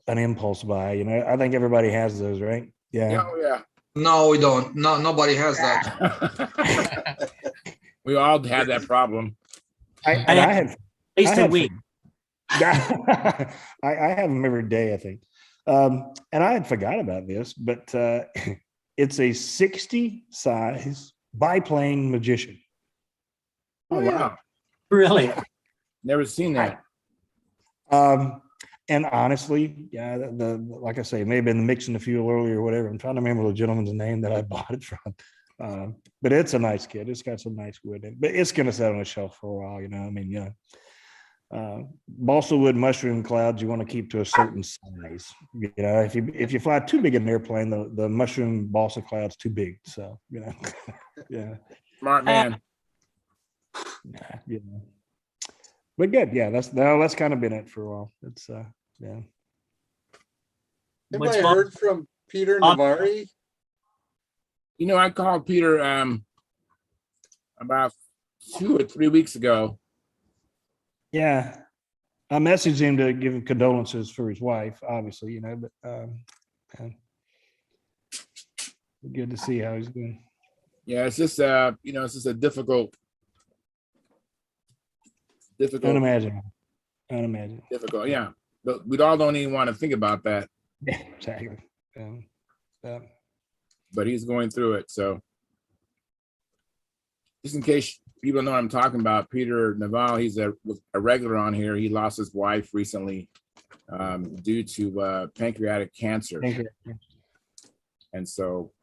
[SPEAKER 6] an impulse buy. I think everybody has those, right? Yeah.
[SPEAKER 1] Oh yeah.
[SPEAKER 12] No, we don't. No, nobody has that.
[SPEAKER 1] We all had that problem.
[SPEAKER 6] I have
[SPEAKER 4] at least a week.
[SPEAKER 6] I have them every day, I think. And I had forgot about this, but it's a 60 size biplane magician.
[SPEAKER 1] Oh wow.
[SPEAKER 4] Really?
[SPEAKER 1] Never seen that.
[SPEAKER 6] And honestly, yeah, like I say, it may have been mixing the fuel earlier or whatever. I'm trying to remember the gentleman's name that I bought it from. But it's a nice kit. It's got some nice wood in it, but it's going to sit on the shelf for a while. Balsa wood mushroom clouds you want to keep to a certain size. If you fly too big an airplane, the mushroom balsa cloud's too big. So yeah.
[SPEAKER 1] Smart man.
[SPEAKER 6] Yeah. But good, yeah. That's kind of been it for a while. It's yeah.
[SPEAKER 3] Anybody heard from Peter Navari?
[SPEAKER 1] I called Peter about 2 or 3 weeks ago.
[SPEAKER 6] Yeah, I messaged him to give him condolences for his wife, obviously, but good to see how he's doing.
[SPEAKER 1] Yeah, it's just it's just a difficult.
[SPEAKER 6] Unimaginable.
[SPEAKER 1] Difficult, yeah. But we all don't even want to think about that.
[SPEAKER 6] Yeah, exactly.
[SPEAKER 1] But he's going through it. So just in case people know what I'm talking about, Peter Naval, he's a regular on here. He lost his wife recently due to pancreatic cancer. And so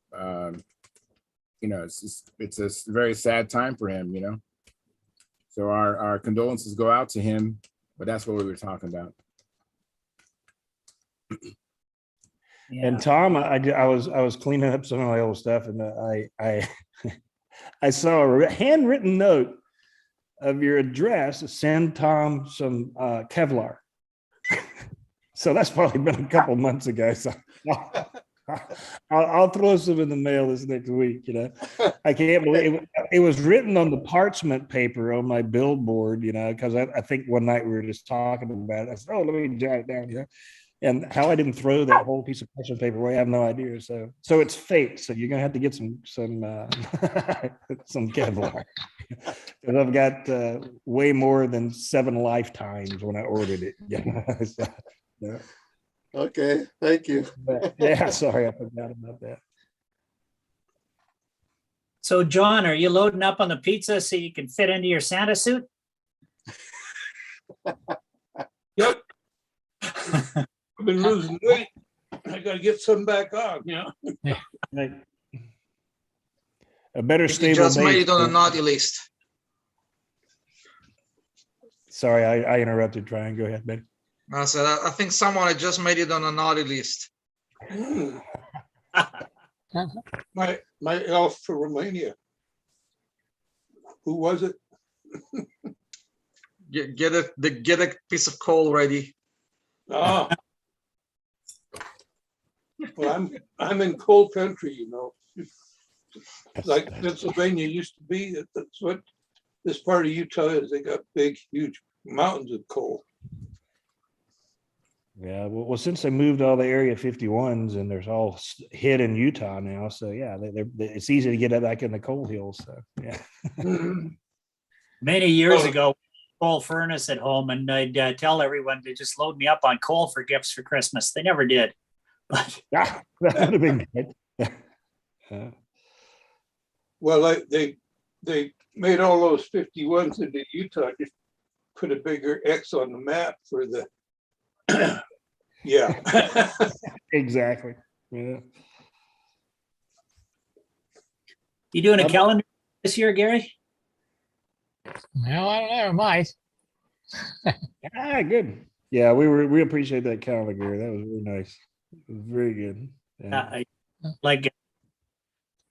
[SPEAKER 1] it's a very sad time for him, So our condolences go out to him, but that's what we were talking about.
[SPEAKER 6] Yeah. And Tom, I was cleaning up some of my old stuff, and I saw a handwritten note of your address. Send Tom some Kevlar. So that's probably been a couple months ago. So I'll throw some in the mail this next week. I can't believe it was written on the parchment paper on my billboard. Because I think one night we were just talking about it. I said, "Oh, let me jot it down." And how I didn't throw that whole piece of parchment paper away, I have no idea. So it's fake. So you're gonna have to get some some Kevlar. Because I've got way more than 7 lifetimes when I ordered it. Yeah.
[SPEAKER 3] Okay, thank you.
[SPEAKER 6] Yeah, sorry, I forgot about that.
[SPEAKER 4] So, John, are you loading up on the pizza so you can fit into your Santa suit?
[SPEAKER 5] Yep. I've been losing weight. I got to get some back on,
[SPEAKER 6] Right. a better
[SPEAKER 12] You
[SPEAKER 6] stable
[SPEAKER 12] just made
[SPEAKER 6] base.
[SPEAKER 12] it on the
[SPEAKER 6] but-
[SPEAKER 12] naughty list.
[SPEAKER 6] Sorry, I interrupted. Ryan, go ahead, Ben.
[SPEAKER 12] I said, I think someone had just made it on a naughty list.
[SPEAKER 5] My elf for Romania. Who was it?
[SPEAKER 12] Get a piece of coal ready.
[SPEAKER 5] Oh. Well, I'm in cold country, you know. Like Pennsylvania used to be. That's what this part of Utah is. They got big, huge mountains of coal.
[SPEAKER 6] Yeah, well, since they moved all the Area 51s and there's all hid in Utah now, so yeah, it's easy to get back in the coal hills. So yeah.
[SPEAKER 4] Many years ago, coal furnace at home, and I'd tell everyone to just load me up on coal for gifts for Christmas. They never did. But
[SPEAKER 6] that would have been good.
[SPEAKER 5] Well, they made all those 51s into Utah, just put a bigger X on the map for the, yeah.
[SPEAKER 6] Exactly. Yeah.
[SPEAKER 4] you doing a calendar this year, Gary?
[SPEAKER 13] Well, I don't know. I might.
[SPEAKER 6] Good. Yeah, we appreciate that calendar, Gary. That was really nice. It was very good. Yeah.
[SPEAKER 4] I like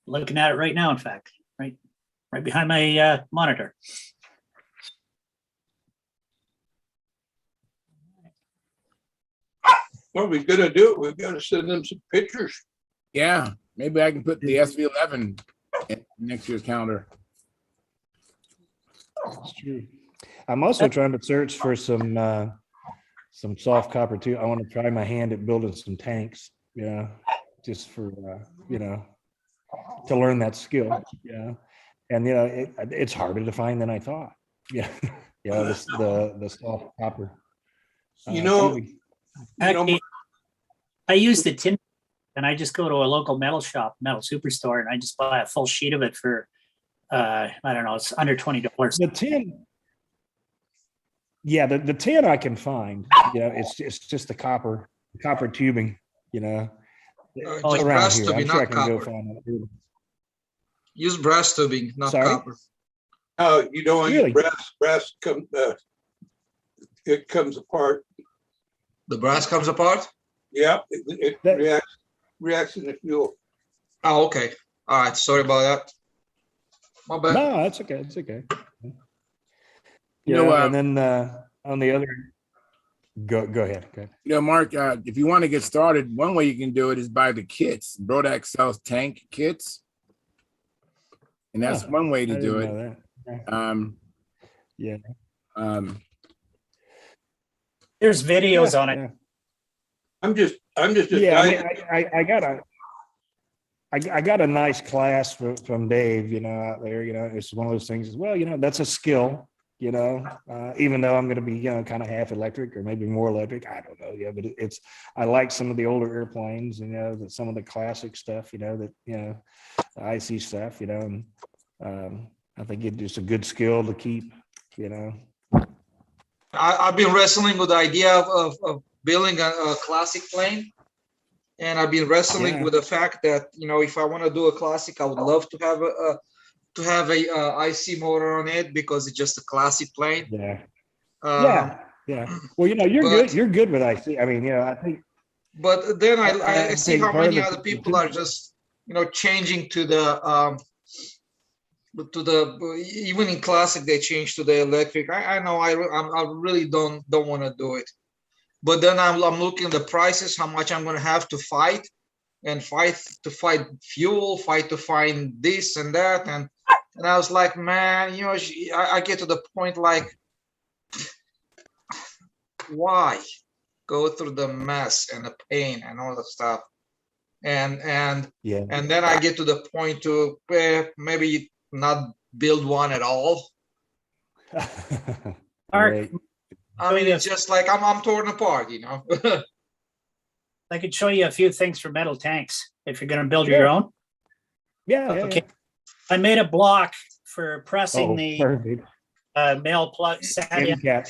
[SPEAKER 4] looking at it right now. In fact, right behind my monitor.
[SPEAKER 5] Well, we gotta do it. We've got to send them some pictures.
[SPEAKER 1] Yeah, maybe I can put the SV11 in next year's calendar.
[SPEAKER 6] That's true. I'm also trying to search for some soft copper too. I want to try my hand at building some tanks. Yeah, just for to learn that skill. Yeah, and it's harder to find than I thought. Yeah, yeah, the soft copper.
[SPEAKER 4] I use the tin, and I just go to a local metal superstore, and I just buy a full sheet of it for I don't know, it's under $20.
[SPEAKER 6] The tin. Yeah, the tin I can find. It's just the copper tubing. Around here. I'm sure I can go find it.
[SPEAKER 12] Use brass tubing, not copper.
[SPEAKER 5] Oh, you don't want
[SPEAKER 6] Really?
[SPEAKER 5] brass it comes apart.
[SPEAKER 12] The brass comes apart?
[SPEAKER 5] Yeah, it reacts in the fuel.
[SPEAKER 12] Oh, okay. All right. Sorry about that. My bad.
[SPEAKER 6] No, that's okay. It's okay.
[SPEAKER 1] And
[SPEAKER 6] then on the other, go ahead.
[SPEAKER 1] Mark, if you want to get started, one way you can do it is buy the kits. Brodak sells tank kits, and that's one way to do it.
[SPEAKER 6] Yeah.
[SPEAKER 4] There's videos on it.
[SPEAKER 6] Yeah.
[SPEAKER 5] I'm just
[SPEAKER 6] I got a nice class from Dave, out there, it's one of those things as well, that's a skill, even though I'm going to be, kind of half electric or maybe more electric. I don't know. Yeah. But I like some of the older airplanes, some of the classic stuff, that, IC stuff, and I think it's just a good skill to keep,
[SPEAKER 12] I've been wrestling with the idea of building a classic plane. And I've been wrestling with the fact that, if I want to do a classic, I would love to have a IC motor on it because it's just a classic plane.
[SPEAKER 6] Yeah. Well, you're good with IC. I mean, I think.
[SPEAKER 12] But then I see how many other people are just, changing to the even in classic they change to the electric. I know I really don't want to do it. But then I'm looking at the prices, how much I'm going to have to fight fuel, fight to find this and that. And I was like, man, I get to the point like, why go through the mess and the pain and all that stuff? And then I get to the point to maybe not build one at all.
[SPEAKER 4] Mark,
[SPEAKER 12] I mean, it's just like I'm torn apart,
[SPEAKER 4] I could show you a few things for metal tanks if you're going to build your own.
[SPEAKER 6] Yeah.
[SPEAKER 4] Okay. I made a block for pressing the male plug end cap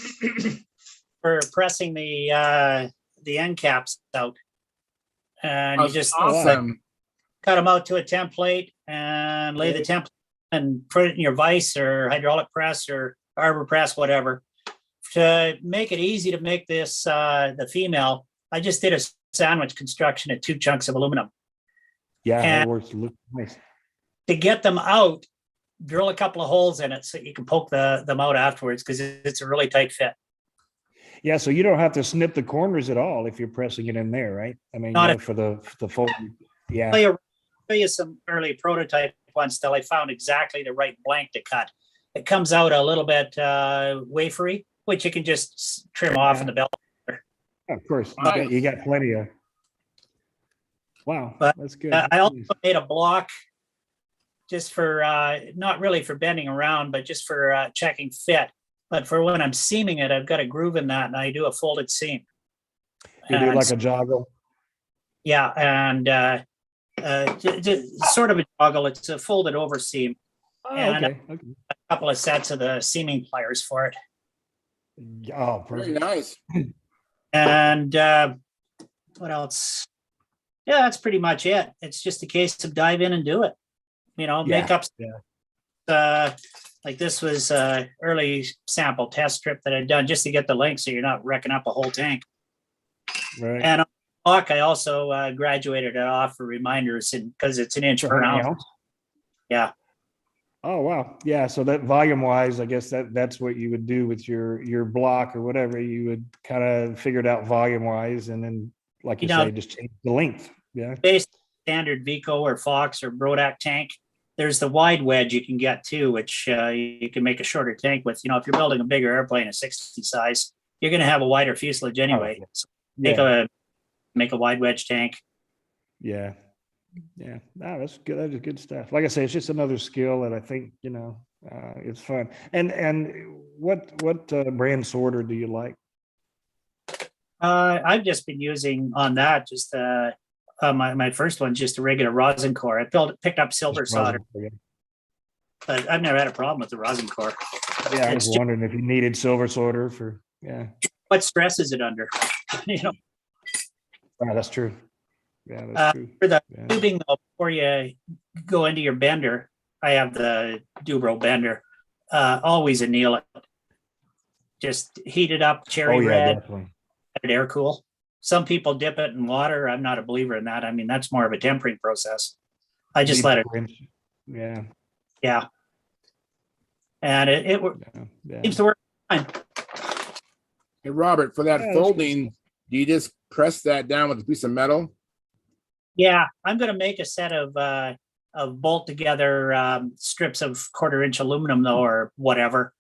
[SPEAKER 4] for pressing the end caps out, and you just
[SPEAKER 1] awesome.
[SPEAKER 4] cut them out to a template and lay the template and put it in your vise or hydraulic press or arbor press, whatever. To make it easy to make this, the female, I just did a sandwich construction of 2 chunks of aluminum.
[SPEAKER 6] Yeah, that
[SPEAKER 4] And
[SPEAKER 6] works. Look nice.
[SPEAKER 4] to get them out, drill a couple of holes in it so you can poke them out afterwards because it's a really tight fit.
[SPEAKER 6] Yeah, so you don't have to snip the corners at all if you're pressing it in there, right? I mean,
[SPEAKER 4] Not
[SPEAKER 6] you know, for the fold. Yeah.
[SPEAKER 4] I'll show you some early prototype ones till I found exactly the right blank to cut. It comes out a little bit wafery, which you can just trim off in the belt.
[SPEAKER 6] Of course,
[SPEAKER 1] Nice.
[SPEAKER 6] you got plenty of. Wow,
[SPEAKER 4] But
[SPEAKER 6] that's good.
[SPEAKER 4] I also made a block just for not really for bending around, but just for checking fit. But for when I'm seaming it, I've got a groove in that, and I do a folded seam.
[SPEAKER 6] You do
[SPEAKER 4] And
[SPEAKER 6] like a joggle.
[SPEAKER 4] yeah, and sort of a joggle. It's a folded over seam,
[SPEAKER 6] Oh,
[SPEAKER 4] and
[SPEAKER 6] okay.
[SPEAKER 4] a couple of sets of the seaming pliers for it.
[SPEAKER 6] Oh,
[SPEAKER 1] Very
[SPEAKER 6] perfect.
[SPEAKER 1] nice.
[SPEAKER 4] And what else? Yeah, that's pretty much it. It's just a case of dive in and do it. You know,
[SPEAKER 6] Yeah,
[SPEAKER 4] make up.
[SPEAKER 6] yeah.
[SPEAKER 4] Like this was early sample test strip that I'd done just to get the length, so you're not wrecking up a whole tank.
[SPEAKER 6] Right.
[SPEAKER 4] And on the block, I also graduated it off for reminders, and because it's an inch
[SPEAKER 6] For
[SPEAKER 4] per
[SPEAKER 6] how many
[SPEAKER 4] ounce.
[SPEAKER 6] ounce?
[SPEAKER 4] Yeah.
[SPEAKER 6] Oh, wow. Yeah. So that volume wise, I guess that's what you would do with your block or whatever. You would kind of figure it out volume wise, and then, like you
[SPEAKER 4] You know,
[SPEAKER 6] say, just change the length. Yeah.
[SPEAKER 4] Based on standard Vico or Fox or Brodak tank, there's the wide wedge you can get too, which you can make a shorter tank with. You know, if you're building a bigger airplane, a 60 size, you're going to have a wider fuselage anyway.
[SPEAKER 6] yeah.
[SPEAKER 4] So
[SPEAKER 6] Yeah.
[SPEAKER 4] make a wide wedge tank.
[SPEAKER 6] Yeah. Yeah. No, that's good. That is good stuff. Like I say, it's just another skill that I think, you know, it's fun. And what brand sorter do you like?
[SPEAKER 4] I've just been using on that just my first one's just a regular rosin core. I picked up silver
[SPEAKER 6] Just rosin,
[SPEAKER 4] solder,
[SPEAKER 6] yeah.
[SPEAKER 4] but I've never had a problem with the rosin core.
[SPEAKER 6] Yeah, I
[SPEAKER 4] It's
[SPEAKER 6] was
[SPEAKER 4] just
[SPEAKER 6] wondering if you needed silver sorter for, yeah.
[SPEAKER 4] what stress is it under? You know,
[SPEAKER 6] Oh, that's true. Yeah, that's true.
[SPEAKER 4] for the
[SPEAKER 6] Yeah.
[SPEAKER 4] tubing though, before you go into your bender, I have the Dubro bender. Always anneal it. Just heat it up, cherry
[SPEAKER 6] Oh, yeah,
[SPEAKER 4] red,
[SPEAKER 6] definitely.
[SPEAKER 4] let it air cool. Some people dip it in water. I'm not a believer in that. I mean, that's more of a tempering process. I just
[SPEAKER 6] Need
[SPEAKER 4] let it.
[SPEAKER 6] to rinse. Yeah.
[SPEAKER 4] Yeah. And it
[SPEAKER 6] Yeah.
[SPEAKER 4] seems to work fine.
[SPEAKER 1] Hey, Robert, for that
[SPEAKER 6] Yeah, that's good
[SPEAKER 1] folding, do you just press that down with a piece of metal?
[SPEAKER 4] Yeah, I'm going to make a set of bolt together strips of 1/4 inch aluminum though, or whatever,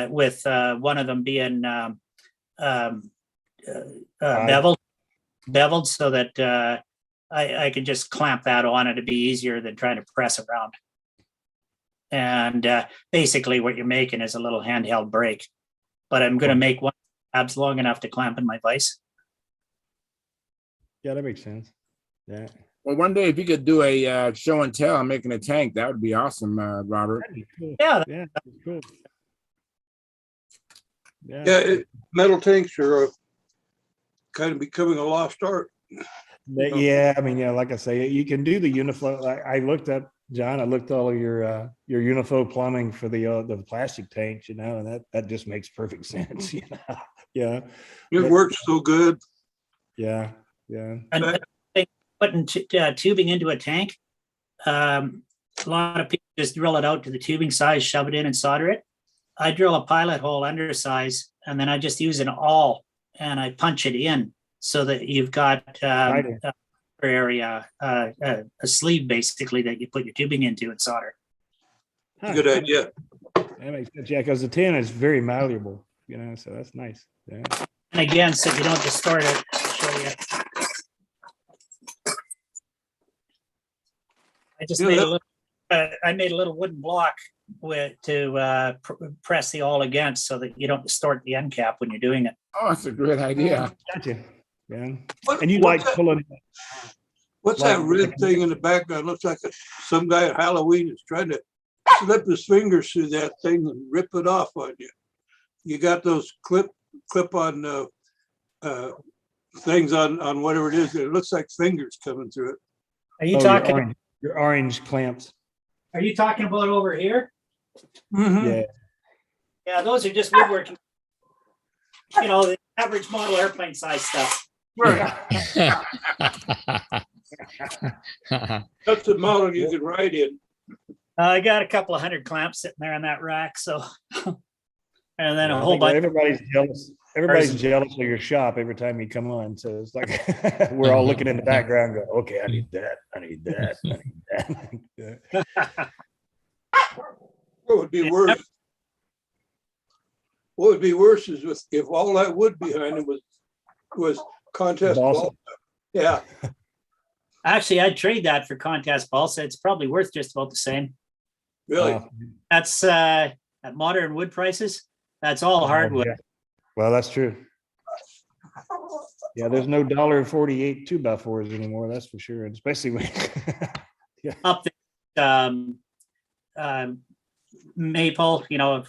[SPEAKER 4] with one of them being beveled so that I can just clamp that on. It'd be easier than trying to press around. And basically what you're making is a little handheld brake, but I'm going to make one tabs long enough to clamp in my vise.
[SPEAKER 6] Yeah, that makes sense. Yeah.
[SPEAKER 1] Well, one day if you could do a show and tell on making a tank, that would be awesome, Robert.
[SPEAKER 6] That'd be cool.
[SPEAKER 4] Yeah.
[SPEAKER 6] Yeah, that's cool. Yeah.
[SPEAKER 5] Yeah, metal tanks are kind of becoming a lost art.
[SPEAKER 6] Yeah, I mean, yeah, like I say, you can do the Uniflow. I looked up, John, I looked all of your Uniflow plumbing for the plastic tanks, you know, and that just makes perfect sense, you know. Yeah.
[SPEAKER 5] It works so good.
[SPEAKER 6] Yeah, yeah.
[SPEAKER 4] And putting tubing into a tank, a lot of people just drill it out to the tubing size, shove it in and solder it. I drill a pilot hole undersize, and then I just use an awl and I punch it in so that you've got area, a sleeve basically that you put your tubing into and solder.
[SPEAKER 5] Good idea.
[SPEAKER 6] That makes sense. Yeah, because the tin is very malleable, you know, so that's nice. Yeah.
[SPEAKER 4] And again, so you don't distort it, I'll show you. I just made a little. I made a little wooden block to press the awl against, so that you don't distort the end cap when you're doing it.
[SPEAKER 1] Oh, that's a great idea.
[SPEAKER 6] Gotcha. Yeah.
[SPEAKER 5] What-
[SPEAKER 6] And you
[SPEAKER 5] what's
[SPEAKER 6] like
[SPEAKER 5] that-
[SPEAKER 6] pulling.
[SPEAKER 5] What's that red thing in the background? Looks like some guy at Halloween is trying to slip his fingers through that thing and rip it off on you. You got those clip-on things on whatever it is. It looks like fingers coming through it.
[SPEAKER 4] Are you
[SPEAKER 6] Oh,
[SPEAKER 4] talking?
[SPEAKER 6] your orange clamps.
[SPEAKER 4] Are you talking about over here?
[SPEAKER 6] Yeah.
[SPEAKER 4] Yeah, those are just woodworking. You know, the average model airplane size stuff.
[SPEAKER 5] Right. That's the model you could ride in.
[SPEAKER 4] I got a couple of hundred clamps sitting there on that rack, so. And then
[SPEAKER 6] Yeah,
[SPEAKER 4] a
[SPEAKER 6] I
[SPEAKER 4] whole
[SPEAKER 6] think
[SPEAKER 4] bunch.
[SPEAKER 6] everybody's jealous. Everybody's jealous of your shop every time you come on. So it's like we're all looking in the background, go, okay, I need that. I need that. I need that.
[SPEAKER 5] What would be worse? What would be worse is if all that wood behind it was contest balsa. Yeah.
[SPEAKER 4] Actually, I'd trade that for contest balsa. It's probably worth just about the same.
[SPEAKER 5] Really?
[SPEAKER 4] That's at modern wood prices. That's all hardwood.
[SPEAKER 6] Yeah. Well, that's true. Yeah, there's no $1.48 2x4s anymore. That's for sure. Especially when yeah.
[SPEAKER 4] Up there, maple, you know,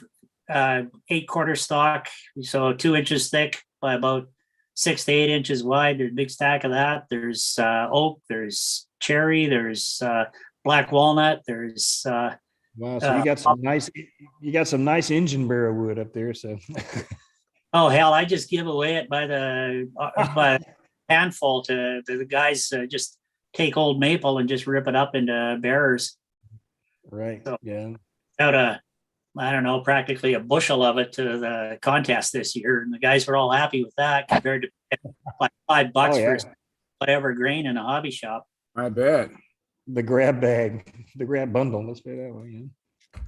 [SPEAKER 4] 8-quarter stock, so 2 inches thick by about 6 to 8 inches wide. There's a big stack of that. There's oak, there's cherry, there's black walnut, there's
[SPEAKER 6] wow, so you got some nice engine barrel wood up there. So
[SPEAKER 4] oh hell, I just give away it by the handful to the guys. Just take old maple and just rip it up into bearers.
[SPEAKER 6] Right. So, yeah.
[SPEAKER 4] Out I don't know, practically a bushel of it to the contest this year, and the guys were all happy with that compared to like $5 for whatever grain in a hobby shop.
[SPEAKER 1] I bet.
[SPEAKER 6] The grab bag, the grab bundle. Let's pay that way. Yeah.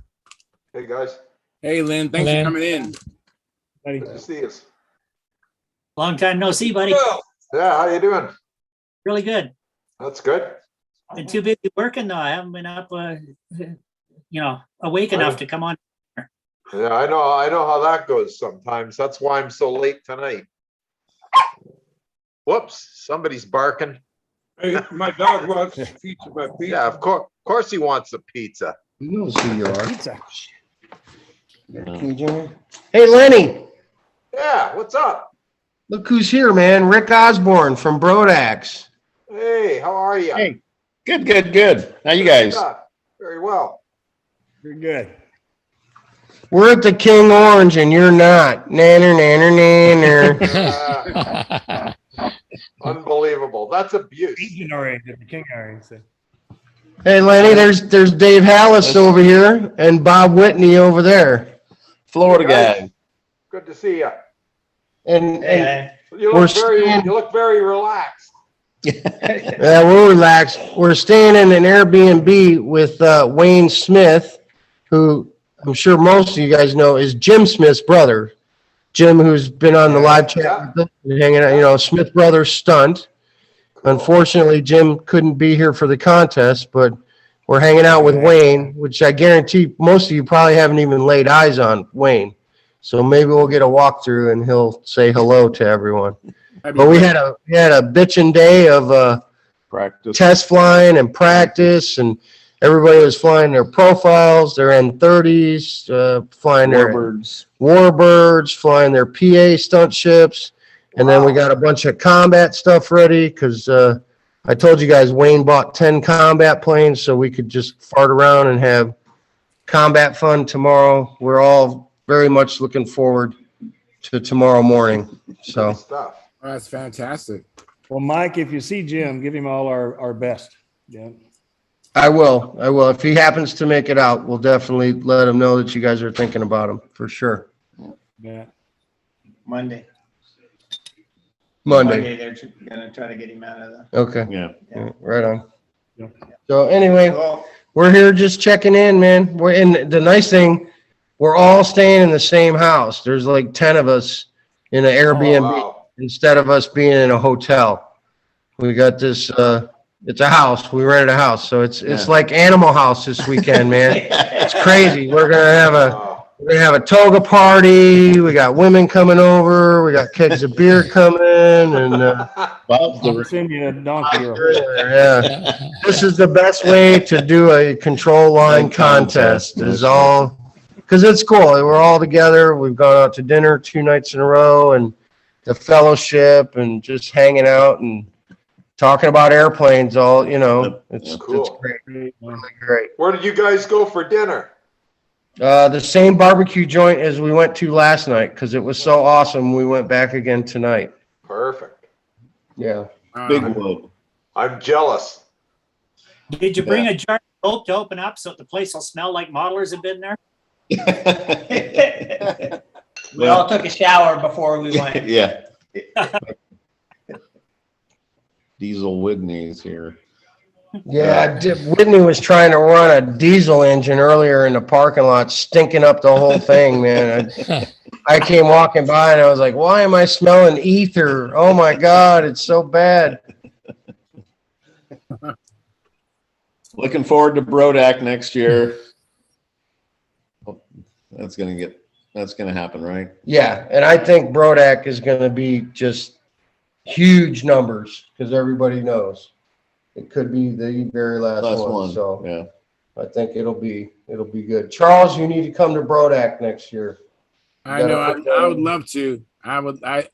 [SPEAKER 14] Hey guys.
[SPEAKER 1] Hey Lynn, thanks for coming in.
[SPEAKER 14] Good to see you.
[SPEAKER 4] Long time no see, buddy.
[SPEAKER 14] Yeah, how you doing?
[SPEAKER 4] Really good.
[SPEAKER 14] That's good.
[SPEAKER 4] Been too busy working though. I haven't been up, awake enough to come on.
[SPEAKER 14] Yeah, I know how that goes sometimes. That's why I'm so late tonight. Whoops, somebody's barking.
[SPEAKER 5] Hey, my dog wants pizza.
[SPEAKER 14] Yeah, of course he wants a pizza.
[SPEAKER 7] You knows who you are.
[SPEAKER 6] Pizza.
[SPEAKER 7] Hey, Lenny.
[SPEAKER 14] Yeah, what's up?
[SPEAKER 7] Look who's here, man. Rick Osborne from Brodax.
[SPEAKER 14] Hey, how are you?
[SPEAKER 8] Hey, good. How you guys?
[SPEAKER 14] Very well.
[SPEAKER 6] You're good.
[SPEAKER 7] We're at the King Orange and you're not. Nanner, nanner, nanner.
[SPEAKER 14] Unbelievable. That's abuse.
[SPEAKER 6] Agent Orange at the King Orange.
[SPEAKER 7] Hey, Lenny, there's Dave Hallis over here and Bob Whitney over there.
[SPEAKER 8] Florida guy.
[SPEAKER 14] Good to see you.
[SPEAKER 7] And
[SPEAKER 14] you look very relaxed.
[SPEAKER 7] Yeah, we're relaxed. We're staying in an Airbnb with Wayne Smith, who I'm sure most of you guys know is Jim Smith's brother. Jim, who's been on the live chat with us and hanging out, Smith Brothers Stunt. Cool. Unfortunately, Jim couldn't be here for the contest, but we're hanging out with Wayne, which I guarantee most of you probably haven't even laid eyes on Wayne. So maybe we'll get a walkthrough and he'll say hello to everyone. But we had a bitchin' day of
[SPEAKER 8] practice,
[SPEAKER 7] test flying and practice, and everybody was flying their profiles, their N30s, flying their Warbirds, flying their PA stunt ships, and then we got a bunch of combat stuff ready because I told you guys Wayne bought 10 combat planes so we could just fart around and have combat fun tomorrow. We're all very much looking forward to tomorrow morning. So.
[SPEAKER 1] Oh, that's fantastic.
[SPEAKER 6] Well, Mike, if you see Jim, give him all our best. Yeah.
[SPEAKER 7] I will. If he happens to make it out, we'll definitely let him know that you guys are thinking about him for sure.
[SPEAKER 6] Yeah.
[SPEAKER 9] Monday. They're gonna try to get him out of the.
[SPEAKER 7] Okay.
[SPEAKER 8] Yeah.
[SPEAKER 7] Right on. Yeah. So anyway, we're here just checking in, man. We're in. The nice thing, we're all staying in the same house. There's like 10 of us in an Airbnb instead of us being in a hotel. We got this. It's a house. We rented a house, so it's like Animal House this weekend, man. It's crazy. We're gonna have a toga party. We got women coming over. We got kegs of beer coming, and
[SPEAKER 6] I'll send you a donkey.
[SPEAKER 7] yeah. This is the best way to do a control line contest. Is all because it's cool. We're all together. We've gone out to dinner 2 nights in a row, and the fellowship, and just hanging out and talking about airplanes all, you know, it's
[SPEAKER 14] Cool.
[SPEAKER 7] great. Really great.
[SPEAKER 14] Where did you guys go for dinner?
[SPEAKER 7] The same barbecue joint as we went to last night because it was so awesome. We went back again tonight.
[SPEAKER 14] Perfect.
[SPEAKER 7] Yeah.
[SPEAKER 8] Big wood.
[SPEAKER 14] I'm jealous.
[SPEAKER 4] Did you bring a jar of soap to open up so the place will smell like modelers have been there?
[SPEAKER 9] We all took a shower before we went.
[SPEAKER 8] Yeah. Diesel Whitney's here.
[SPEAKER 7] Yeah, Whitney was trying to run a diesel engine earlier in the parking lot, stinking up the whole thing, man. I came walking by and I was like, why am I smelling ether? Oh my God, it's so bad.
[SPEAKER 8] Looking forward to Brodak next year. That's gonna happen, right?
[SPEAKER 7] Yeah, and I think Brodak is going to be just huge numbers because everybody knows it could be the very last one. So
[SPEAKER 8] yeah,
[SPEAKER 7] I think it'll be good. Charles, you need to come to Brodak next year.
[SPEAKER 1] I know. I would love to. That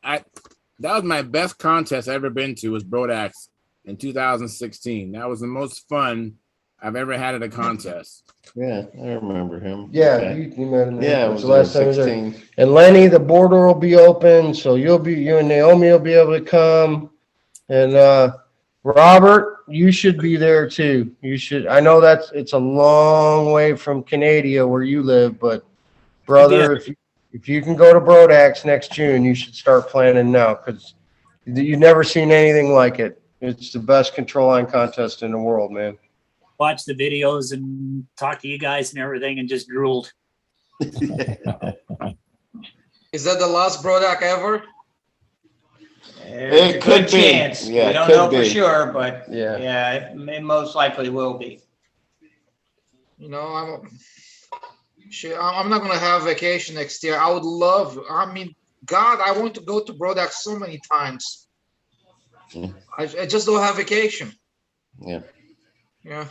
[SPEAKER 1] was my best contest I've ever been to. Was Brodak's in 2016. That was the most fun I've ever had at a contest.
[SPEAKER 8] Yeah, I remember him.
[SPEAKER 7] Yeah,
[SPEAKER 8] Okay.
[SPEAKER 7] you met him.
[SPEAKER 8] Yeah, it
[SPEAKER 7] was
[SPEAKER 8] was
[SPEAKER 7] the last time I was there.
[SPEAKER 8] 16.
[SPEAKER 7] And Lenny, the border will be open, so you and Naomi will be able to come. And Robert, you should be there too. You should. I know it's a long way from Canada where you live, but brother, if you can go to Brodak's next June, you should start planning now because you've never seen anything like it. It's the best control line contest in the world, man.
[SPEAKER 4] Watch the videos and talk to you guys and everything and just drooled.
[SPEAKER 12] Is that the last Brodak ever?
[SPEAKER 9] There's a good chance.
[SPEAKER 8] Yeah,
[SPEAKER 9] we don't know for sure, but
[SPEAKER 7] yeah,
[SPEAKER 9] it most likely will be.
[SPEAKER 12] You know, I'm not gonna have vacation next year. I would love. I mean, God, I want to go to Brodak so many times. I just don't have vacation.
[SPEAKER 8] Yeah.
[SPEAKER 12] Yeah.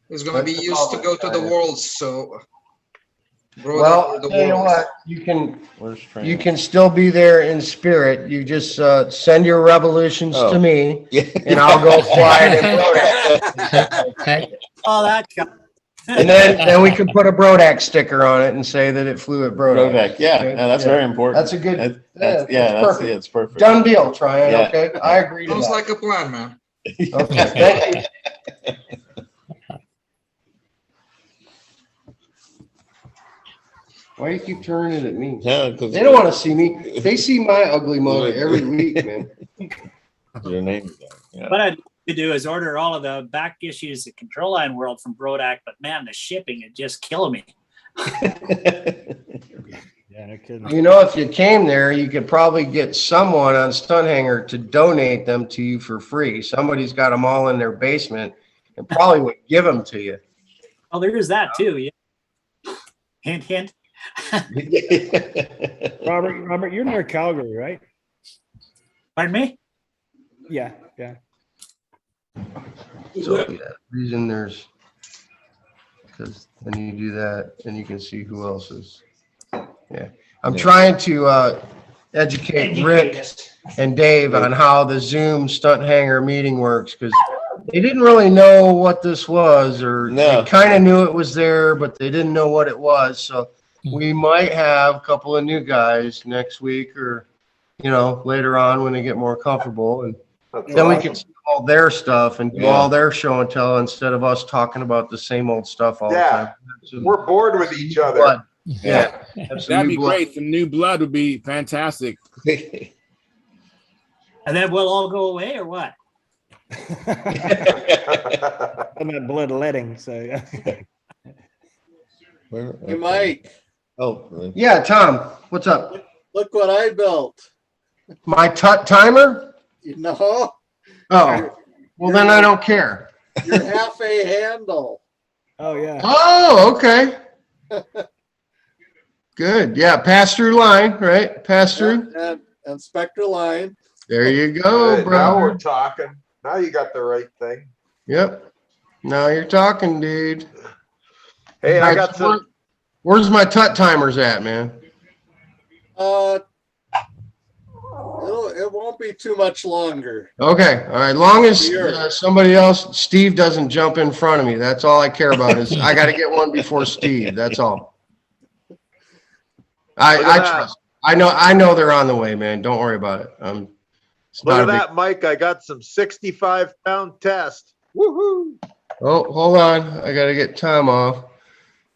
[SPEAKER 12] It's gonna be used to go to the Worlds, so.
[SPEAKER 7] Well, you know what? You can still be there in spirit. You just send your revolutions to me, and I'll go fly it in Brodak.
[SPEAKER 4] Oh, that.
[SPEAKER 7] And then we can put a Brodak sticker on it and say that it flew at Brodak.
[SPEAKER 8] Brodak, yeah, that's very important.
[SPEAKER 7] That's a good.
[SPEAKER 8] It's perfect.
[SPEAKER 7] Done deal, Tryon.
[SPEAKER 8] Yeah.
[SPEAKER 7] Okay, I agree to
[SPEAKER 12] Sounds
[SPEAKER 7] that.
[SPEAKER 12] like a plan, man.
[SPEAKER 7] Okay, thank you. Why do you keep turning it at me?
[SPEAKER 8] Yeah,
[SPEAKER 7] they don't want to see me. They see my ugly mug every week, man.
[SPEAKER 8] Your name. Yeah.
[SPEAKER 4] What I'd like to do is order all of the back issues of Control Line World from Brodak, but man, the shipping is just killing me.
[SPEAKER 6] Yeah, no kidding.
[SPEAKER 7] You know, if you came there, you could probably get someone on Stunthangar to donate them to you for free. Somebody's got them all in their basement and probably would give them to you.
[SPEAKER 4] Oh, there is that too. Yeah. Hint, hint.
[SPEAKER 6] Robert, you're near Calgary, right?
[SPEAKER 4] Pardon me?
[SPEAKER 6] Yeah.
[SPEAKER 7] So yeah, reason there's because when you do that, then you can see who else is. Yeah, I'm trying to educate Rick and Dave on how the Zoom Stunthangar meeting works because they didn't really know what this was, or they kind of knew it was there, but they didn't know what it was. So we might have a couple of new guys next week, or later on when they get more comfortable, and then we can see all their stuff and do all their show and tell instead of us talking about the same old stuff all the time.
[SPEAKER 14] We're bored with each other.
[SPEAKER 1] Yeah, that'd be great. Some new blood would be fantastic.
[SPEAKER 4] And then we'll all go away, or what?
[SPEAKER 6] I'm at bloodletting, so yeah.
[SPEAKER 3] Hey, Mike.
[SPEAKER 8] Oh,
[SPEAKER 7] yeah, Tom, what's up?
[SPEAKER 3] Look what I built.
[SPEAKER 7] My timer?
[SPEAKER 3] No.
[SPEAKER 7] Oh, well then I don't care.
[SPEAKER 3] Your half A handle.
[SPEAKER 6] Oh yeah.
[SPEAKER 7] Oh, okay. Good. Yeah, pass through line, right? Pass through.
[SPEAKER 3] And spectral line.
[SPEAKER 7] There you go, bro.
[SPEAKER 14] Now we're talking. Now you got the right thing.
[SPEAKER 7] Yep. Now you're talking, dude.
[SPEAKER 14] Hey, I got some.
[SPEAKER 7] Where's
[SPEAKER 3] it won't be too much longer.
[SPEAKER 7] Okay, all right. Long as
[SPEAKER 3] Sure.
[SPEAKER 7] somebody else, Steve doesn't jump in front of me. That's all I care about is I got to get one before Steve. That's all.
[SPEAKER 14] Look
[SPEAKER 7] I
[SPEAKER 14] at that.
[SPEAKER 7] trust. I know they're on the way, man. Don't worry about it. It's
[SPEAKER 14] Look
[SPEAKER 7] not
[SPEAKER 14] at
[SPEAKER 7] a big.
[SPEAKER 14] that, Mike. I got some 65-pound test. Woohoo!
[SPEAKER 7] Oh, hold on. I got to get Tom off.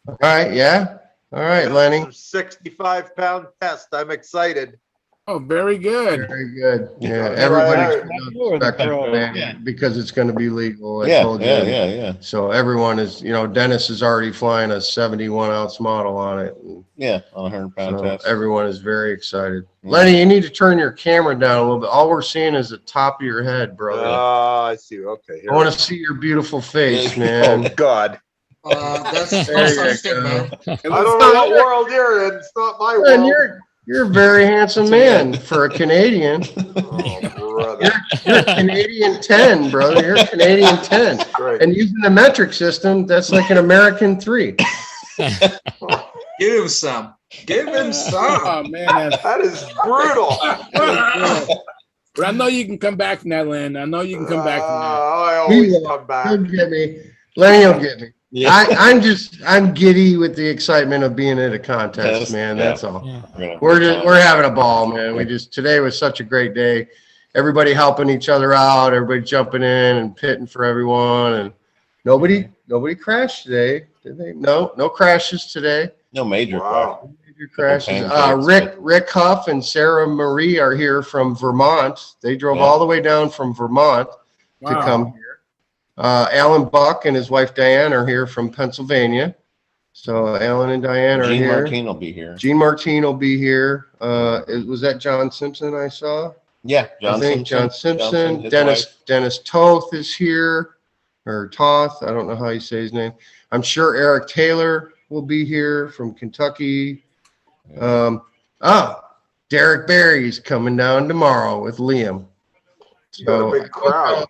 [SPEAKER 7] All right, yeah. All right, Lenny.
[SPEAKER 14] Some 65-pound test. I'm excited.
[SPEAKER 1] Oh, very good.
[SPEAKER 7] Very good. Yeah,
[SPEAKER 14] That's
[SPEAKER 7] everybody's
[SPEAKER 14] right.
[SPEAKER 6] You're the
[SPEAKER 7] expecting
[SPEAKER 6] pro.
[SPEAKER 7] that
[SPEAKER 9] Yeah.
[SPEAKER 7] because it's going to be legal. I
[SPEAKER 8] Yeah,
[SPEAKER 7] told you.
[SPEAKER 8] yeah.
[SPEAKER 7] So everyone is, Dennis is already flying a 71-ounce model on it. And
[SPEAKER 8] Yeah, on a 100-pound
[SPEAKER 7] so
[SPEAKER 8] test.
[SPEAKER 7] everyone is very excited. Lenny, you need to turn your camera down a little bit. All we're seeing is the top of your head, brother.
[SPEAKER 14] I see. Okay.
[SPEAKER 7] I want to see your beautiful face, man.
[SPEAKER 14] Oh, God.
[SPEAKER 12] That's
[SPEAKER 7] There you
[SPEAKER 12] something,
[SPEAKER 7] go.
[SPEAKER 12] man.
[SPEAKER 14] I don't know what world you're in. It's not my
[SPEAKER 7] Man,
[SPEAKER 14] world.
[SPEAKER 7] you're a very handsome man for a Canadian.
[SPEAKER 14] Oh, brother.
[SPEAKER 7] You're a Canadian 10, brother. You're a Canadian 10.
[SPEAKER 14] Great.
[SPEAKER 7] And using the metric system, that's like an American 3.
[SPEAKER 12] Give him some. Give him some.
[SPEAKER 1] Oh man,
[SPEAKER 14] That is brutal.
[SPEAKER 1] but I know you can come back from that, Lynn. I know you can come back from that.
[SPEAKER 14] I always come back.
[SPEAKER 7] He'll get me. Lenny will get me.
[SPEAKER 8] Yeah.
[SPEAKER 7] I'm giddy with the excitement of being at a contest,
[SPEAKER 8] Yes,
[SPEAKER 7] man.
[SPEAKER 8] yeah.
[SPEAKER 7] That's all.
[SPEAKER 13] Yeah.
[SPEAKER 7] We're having a ball, man. Today was such a great day. Everybody helping each other out, everybody jumping in and pitting for everyone, and nobody crashed today, did they? No crashes today.
[SPEAKER 8] No major.
[SPEAKER 14] Wow.
[SPEAKER 7] Major crashes.
[SPEAKER 8] pancakes,
[SPEAKER 7] Rick Huff and Sarah Marie are here from Vermont. They drove
[SPEAKER 8] Yeah.
[SPEAKER 7] all the way down from Vermont to
[SPEAKER 1] Wow.
[SPEAKER 7] come here. Alan Buck and his wife Diane are here from Pennsylvania. So Alan and Diane are
[SPEAKER 8] Gene
[SPEAKER 7] here.
[SPEAKER 8] Martin will be here.
[SPEAKER 7] Gene Martin will be here. Was that John Simpson I saw?
[SPEAKER 8] Yeah,
[SPEAKER 7] John Simpson.
[SPEAKER 8] his
[SPEAKER 7] Dennis
[SPEAKER 8] wife.
[SPEAKER 7] Dennis Toth is here, or Toth. I don't know how you say his name. I'm sure Eric Taylor will be here from Kentucky. Derek Barry's coming down tomorrow with Liam.
[SPEAKER 14] You got a big crowd.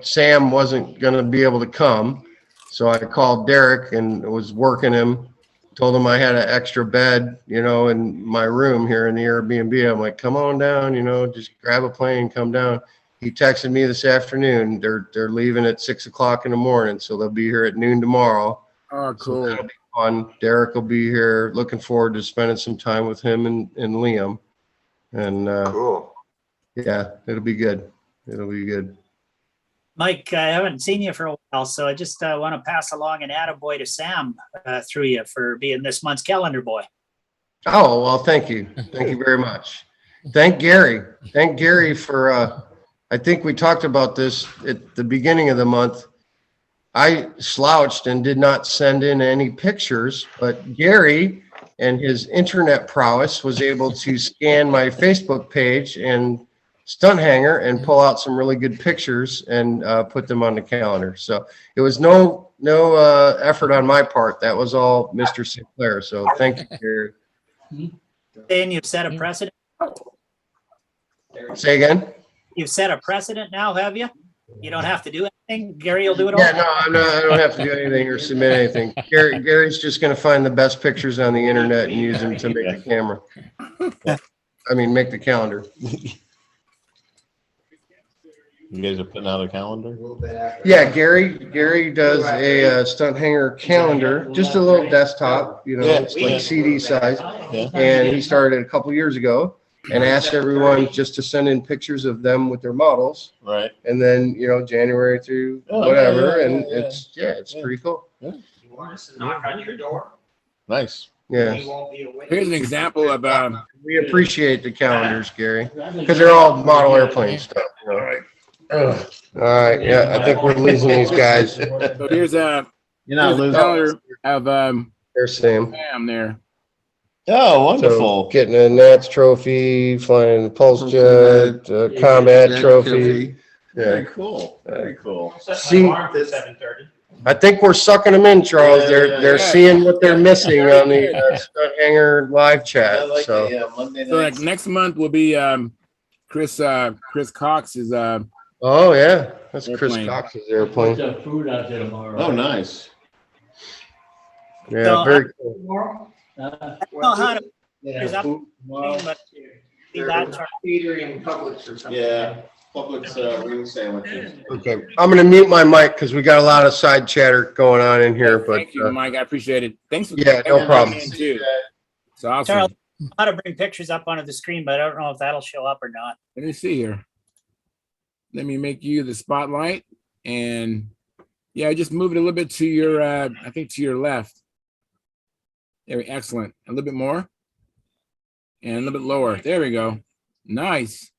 [SPEAKER 7] Sam wasn't going to be able to come, so I called Derek and was working him. Told him I had an extra bed, in my room here in the Airbnb. I'm like, come on down, just grab a plane, come down. He texted me this afternoon. They're leaving at 6 o'clock in the morning, so they'll be here at noon tomorrow.
[SPEAKER 1] Oh,
[SPEAKER 7] So
[SPEAKER 1] cool.
[SPEAKER 7] that'll be fun. Derek will be here. Looking forward to spending some time with him and Liam. And
[SPEAKER 14] Cool.
[SPEAKER 7] yeah, it'll be good. It'll be good.
[SPEAKER 4] Mike, I haven't seen you for a while, so I just want to pass along an attaboy to Sam through you for being this month's calendar boy.
[SPEAKER 7] Oh, well, thank you. Thank you very much. Thank Gary. Thank Gary for, I think we talked about this at the beginning of the month. I slouched and did not send in any pictures, but Gary and his internet prowess was able to scan my Facebook page and Stunthangar and pull out some really good pictures and put them on the calendar. So it was no effort on my part. That was all Mr. Sinclair. So thank you, Gary.
[SPEAKER 4] And you've set a precedent.
[SPEAKER 7] Say again?
[SPEAKER 4] You've set a precedent now, have you? You don't have to do anything. Gary will do it all.
[SPEAKER 7] Yeah, no, I don't have to do anything or submit anything. Gary's just going to find the best pictures on the internet and use them to make the camera. Make the calendar.
[SPEAKER 8] You guys are putting out a calendar?
[SPEAKER 7] Yeah, Gary does a Stunthangar calendar, just a little desktop, it's like CD size.
[SPEAKER 8] Yeah.
[SPEAKER 7] And he started a couple years ago and asked everyone just to send in pictures of them with their models.
[SPEAKER 8] Right.
[SPEAKER 7] And then, January through
[SPEAKER 8] Oh,
[SPEAKER 7] whatever.
[SPEAKER 8] yeah,
[SPEAKER 7] And
[SPEAKER 8] yeah.
[SPEAKER 7] it's pretty cool.
[SPEAKER 9] You want us to knock on your door?
[SPEAKER 8] Nice.
[SPEAKER 7] Yeah.
[SPEAKER 9] He won't be awake.
[SPEAKER 1] Here's an example of
[SPEAKER 7] We appreciate the calendars, Gary, because they're all model airplane stuff. All right. All right. Yeah, I think we're losing these guys.
[SPEAKER 1] so here's a
[SPEAKER 8] You're not losing.
[SPEAKER 1] calendar of
[SPEAKER 7] There's Sam.
[SPEAKER 1] Sam there.
[SPEAKER 8] Oh, wonderful.
[SPEAKER 7] So getting a Nats trophy, flying the Pulse Jet, combat trophy.
[SPEAKER 8] Very
[SPEAKER 7] Yeah.
[SPEAKER 8] cool. Very cool.
[SPEAKER 7] See-
[SPEAKER 9] At 7:30.
[SPEAKER 7] I think we're sucking them in, Charles.
[SPEAKER 8] Yeah.
[SPEAKER 7] They're seeing what they're missing on the Stunthangar live chat. So
[SPEAKER 8] Monday
[SPEAKER 1] So like next month will be Chris Cox is
[SPEAKER 7] oh yeah, that's Chris
[SPEAKER 1] Airplane.
[SPEAKER 7] Cox's airplane.
[SPEAKER 2] Put food out there tomorrow.
[SPEAKER 8] Oh, nice.
[SPEAKER 7] Yeah, very cool.
[SPEAKER 4] I don't know how to
[SPEAKER 2] Yeah,
[SPEAKER 4] Is that-
[SPEAKER 2] food tomorrow.
[SPEAKER 4] but See that chart?
[SPEAKER 9] Catering Publix or something.
[SPEAKER 8] Yeah, Publix wing sandwiches.
[SPEAKER 7] Okay, I'm gonna mute my mic because we got a lot of side chatter going on in here, but
[SPEAKER 1] Thank you, Mike. I appreciate it. Thanks for
[SPEAKER 7] yeah,
[SPEAKER 1] thanks
[SPEAKER 7] no
[SPEAKER 1] for
[SPEAKER 7] problem.
[SPEAKER 1] coming in, too. It's awesome.
[SPEAKER 4] Charles, how to bring pictures up onto the screen, but I don't know if that'll show up or not.
[SPEAKER 1] Let me see here. Let me make you the spotlight, and yeah, just move it a little bit to your, I think to your left. There, excellent. A little bit more, and a little bit lower. There we go. Nice.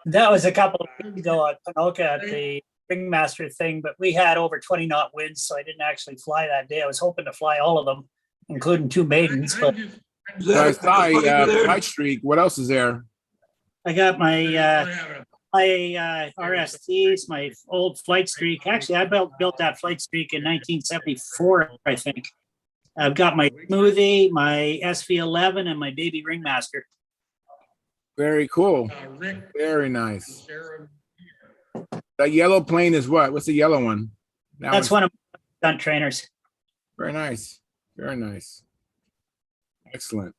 [SPEAKER 4] That was a couple of weeks ago at Panoka at the Ringmaster thing, but we had over 20 knot winds, so I didn't actually fly that day. I was hoping to fly all of them, including 2 maidens, but
[SPEAKER 1] So I saw a flight streak. What else is there?
[SPEAKER 4] I got my RSTs, my old flight streak. Actually, I built that flight streak in 1974, I think. I've got my Smoothie, my SV11, and my baby Ringmaster.
[SPEAKER 1] Very cool. Very nice. That yellow plane is what? What's the yellow one?
[SPEAKER 4] That's one of my stunt trainers.
[SPEAKER 1] Very nice. Very nice. Excellent.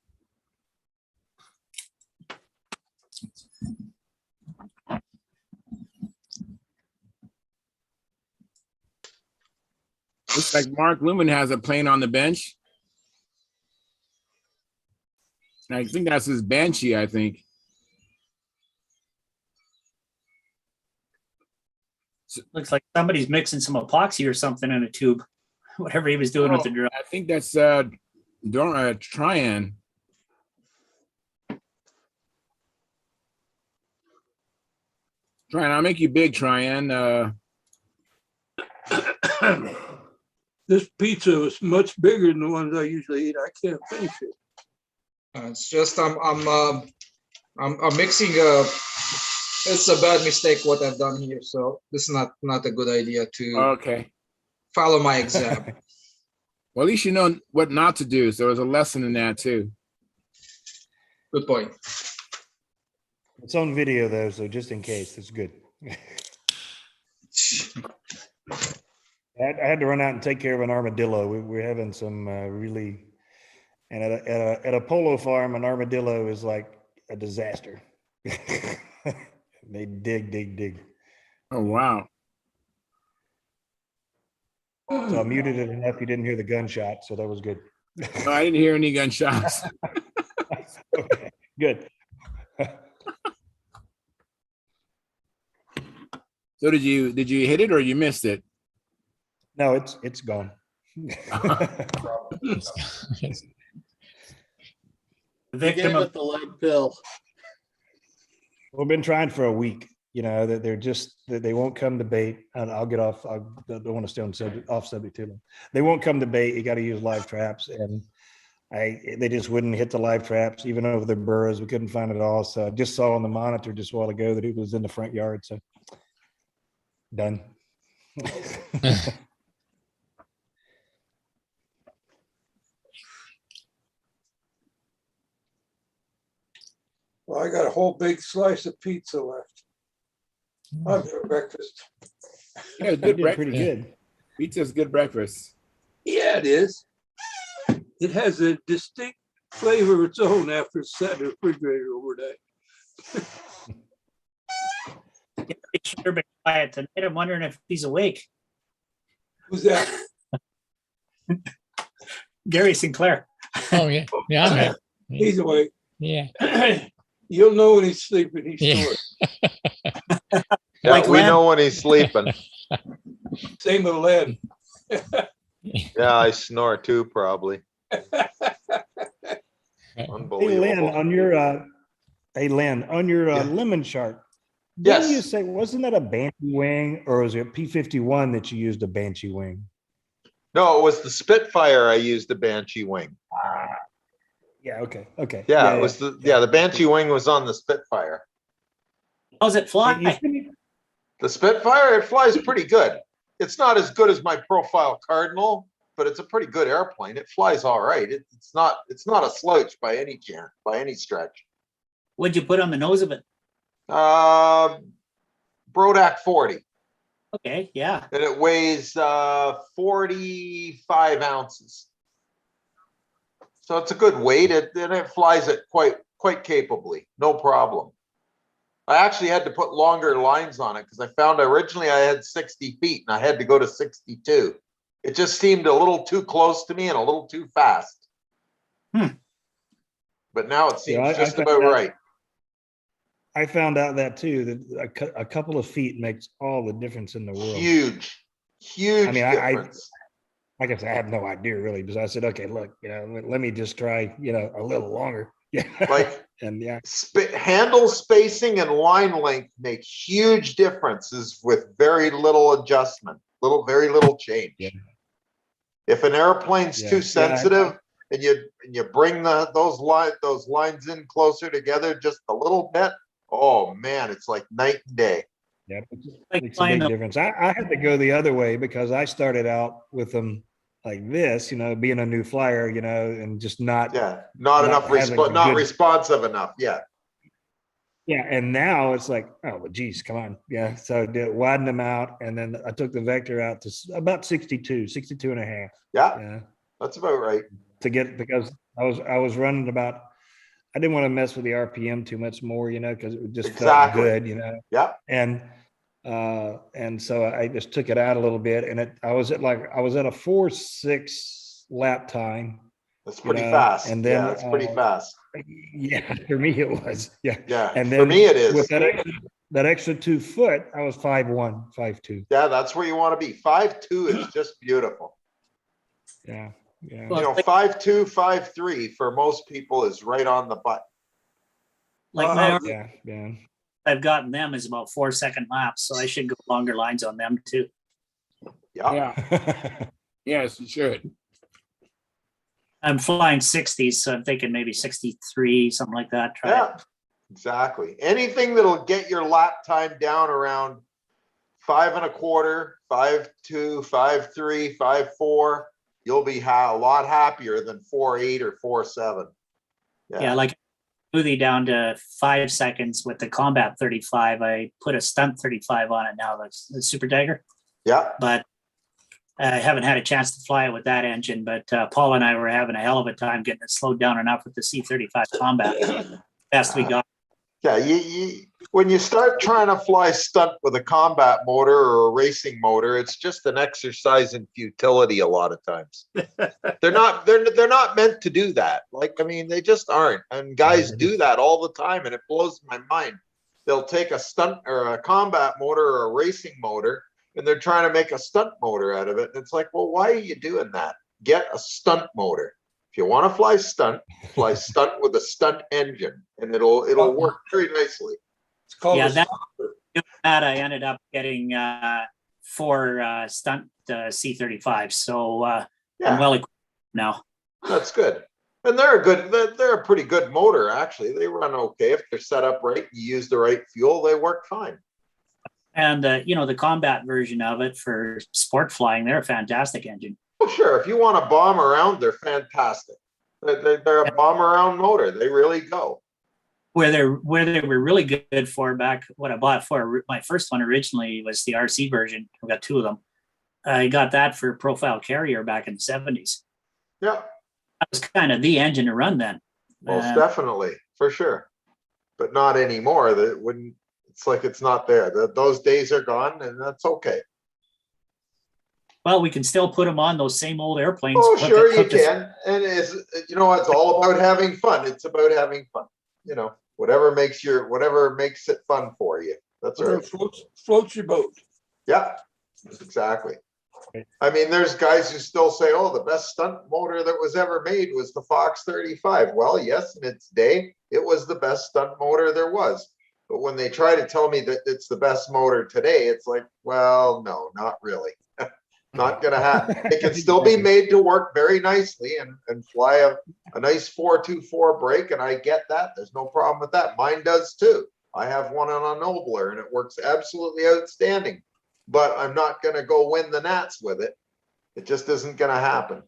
[SPEAKER 1] Looks like Mark Lumen has a plane on the bench. I think that's his Banshee, I think.
[SPEAKER 4] Looks like somebody's mixing some epoxy or something in a tube. Whatever he was doing with the drill.
[SPEAKER 1] I think that's Tryon. Tryon, I'll make you big, Tryon.
[SPEAKER 5] This pizza was much bigger than the ones I usually eat. I can't finish it.
[SPEAKER 12] It's just I'm mixing. It's a bad mistake what I've done here. So this is not a good idea to follow my example.
[SPEAKER 1] Well, at least you know what not to do. So there's a lesson in that too.
[SPEAKER 12] Good point.
[SPEAKER 6] It's on video though, so just in case, it's good. I had to run out and take care of an armadillo. We're having some really, and at a polo farm, an armadillo is like a disaster. They dig.
[SPEAKER 1] Oh, wow.
[SPEAKER 6] So I muted it enough you didn't hear the gunshot, so that was good.
[SPEAKER 1] No, I didn't hear any gunshots.
[SPEAKER 6] Okay, good.
[SPEAKER 1] So did you hit it or you missed it?
[SPEAKER 6] No, it's gone.
[SPEAKER 3] Victim with the lead pill.
[SPEAKER 6] We've been trying for a week. You know that they won't come to bait. And I'll get off. I don't want to stay on off subject too long. They won't come to bait. You got to use live traps, and they just wouldn't hit the live traps even over their burrows. We couldn't find it all. So I just saw on the monitor just a while ago that it was in the front yard. So done.
[SPEAKER 5] Well, I got a whole big slice of pizza left. I'll have for breakfast.
[SPEAKER 1] Yeah, good breakfast.
[SPEAKER 6] Pretty good.
[SPEAKER 1] Pizza's good breakfast.
[SPEAKER 5] Yeah, it is. It has a distinct flavor of its own after it's sat in the refrigerator overnight.
[SPEAKER 4] Sure been quiet tonight. I'm wondering if he's awake.
[SPEAKER 5] Who's that?
[SPEAKER 4] Gary Sinclair.
[SPEAKER 13] Oh yeah, yeah, I'm here.
[SPEAKER 5] He's awake.
[SPEAKER 13] Yeah.
[SPEAKER 5] You'll know when he's sleeping. He's snoring.
[SPEAKER 14] Yeah,
[SPEAKER 4] Like
[SPEAKER 14] we
[SPEAKER 4] Len.
[SPEAKER 14] know when he's sleeping.
[SPEAKER 5] Same with Len.
[SPEAKER 14] Yeah, I snore too, probably.
[SPEAKER 6] Hey Lynn,
[SPEAKER 14] Unbelievable.
[SPEAKER 6] on your lemon shark. Didn't you
[SPEAKER 14] Yes.
[SPEAKER 6] say wasn't that a Banshee wing or was it a P-51 that you used a Banshee wing?
[SPEAKER 14] No, it was the Spitfire I used the Banshee wing.
[SPEAKER 6] Yeah. Okay.
[SPEAKER 14] Yeah, it was the Banshee wing was on the Spitfire.
[SPEAKER 4] How's it fly?
[SPEAKER 14] The Spitfire, it flies pretty good. It's not as good as my profile Cardinal, but it's a pretty good airplane. It flies all right. It's not a slouch by any stretch.
[SPEAKER 4] What'd you put on the nose of it?
[SPEAKER 14] Brodak 40.
[SPEAKER 4] Okay, yeah.
[SPEAKER 14] And it weighs 45 ounces. So it's a good weight. And it flies at quite quite capably, no problem. I actually had to put longer lines on it because I found originally I had 60 feet and I had to go to 62. It just seemed a little too close to me and a little too fast. But now it seems just about right.
[SPEAKER 6] I found out that too, that a couple of feet makes all the difference in the world.
[SPEAKER 14] Huge difference.
[SPEAKER 6] Like I said, I have no idea really, because I said, okay, look, let me just try, a little longer. Yeah.
[SPEAKER 14] Like,
[SPEAKER 6] and yeah.
[SPEAKER 14] Handle spacing and line length make huge differences with very little adjustment, very little change.
[SPEAKER 6] Yeah.
[SPEAKER 14] If an airplane's too sensitive and you bring those lines in closer together just a little bit, oh man, it's like night and day.
[SPEAKER 6] Yeah, it's a big difference. I had to go the other way because I started out with them like this, being a new flyer, and just not
[SPEAKER 14] responsive enough. Yeah.
[SPEAKER 6] Yeah. And now it's like, oh, well, geez, come on. Yeah. So I widened them out. And then I took the vector out to about 62 and a half.
[SPEAKER 14] Yeah. That's about right.
[SPEAKER 6] Because I was running about, I didn't want to mess with the RPM too much more, because it just felt good,
[SPEAKER 14] Yeah.
[SPEAKER 6] And so I just took it out a little bit, and I was at a 4.6 lap time.
[SPEAKER 14] That's pretty fast.
[SPEAKER 6] And then
[SPEAKER 14] it's pretty fast.
[SPEAKER 6] Yeah, for me it was. Yeah.
[SPEAKER 14] Yeah.
[SPEAKER 6] And then
[SPEAKER 14] for me it is.
[SPEAKER 6] With that extra 2 foot, I was 5'1", 5'2".
[SPEAKER 14] Yeah, that's where you want to be. 5'2" is just beautiful.
[SPEAKER 6] Yeah. Yeah.
[SPEAKER 14] 5'2", 5'3" for most people is right on the button.
[SPEAKER 4] Like
[SPEAKER 6] yeah.
[SPEAKER 4] I've gotten them is about 4-second laps, so I should go longer lines on them too.
[SPEAKER 14] Yeah.
[SPEAKER 1] Yes, you should.
[SPEAKER 4] I'm flying 60s, so I'm thinking maybe 63, something like that.
[SPEAKER 14] Exactly. Anything that'll get your lap time down around 5 1/4, 5'2", 5'3", 5'4", you'll be a lot happier than 4.8 or 4.7.
[SPEAKER 4] Yeah, like smoothie down to 5 seconds with the Combat 35. I put a Stunt 35 on it now. That's the Super Dagger.
[SPEAKER 14] Yeah.
[SPEAKER 4] But I haven't had a chance to fly it with that engine. But Paul and I were having a hell of a time getting it slowed down enough with the C-35 Combat. Best we got.
[SPEAKER 14] Yeah, when you start trying to fly stunt with a combat motor or a racing motor, it's just an exercise in futility a lot of times. They're not meant to do that. They just aren't. And guys do that all the time, and it blows my mind. They'll take a stunt or a combat motor or a racing motor, and they're trying to make a stunt motor out of it. And it's like, well, why are you doing that? Get a stunt motor. If you want to fly stunt with a stunt engine, and it'll work very nicely.
[SPEAKER 5] It's called
[SPEAKER 4] that I ended up getting 4 stunt C-35. So I'm well equipped now.
[SPEAKER 14] That's good. And they're a pretty good motor, actually. They run okay if they're set up right. You use the right fuel, they work fine.
[SPEAKER 4] And the combat version of it for sport flying, they're a fantastic engine.
[SPEAKER 14] Well, sure. If you want to bomb around, they're fantastic. They're a bomb around motor. They really go.
[SPEAKER 4] Where they were really good for back what I bought for my first one originally was the RC version. I've got 2 of them. I got that for Profile Carrier back in the 70s.
[SPEAKER 14] Yeah.
[SPEAKER 4] That was kind of the engine to run then.
[SPEAKER 14] Most definitely, for sure. But not anymore. It's like it's not there. Those days are gone, and that's okay.
[SPEAKER 4] Well, we can still put them on those same old airplanes.
[SPEAKER 14] Oh, sure you can. And it's all about having fun. It's about having fun. Whatever makes it fun for you. That's right.
[SPEAKER 5] Floats your boat.
[SPEAKER 14] Yeah, exactly. There's guys who still say, oh, the best stunt motor that was ever made was the Fox 35. Well, yes, in its day, it was the best stunt motor there was. But when they try to tell me that it's the best motor today, it's like, well, no, not really. Not going to happen. It can still be made to work very nicely and fly a nice 4.24 brake, and I get that. There's no problem with that. Mine does too. I have one on a Nobler, and it works absolutely outstanding. But I'm not going to go win the Nats with it. It just isn't going to happen.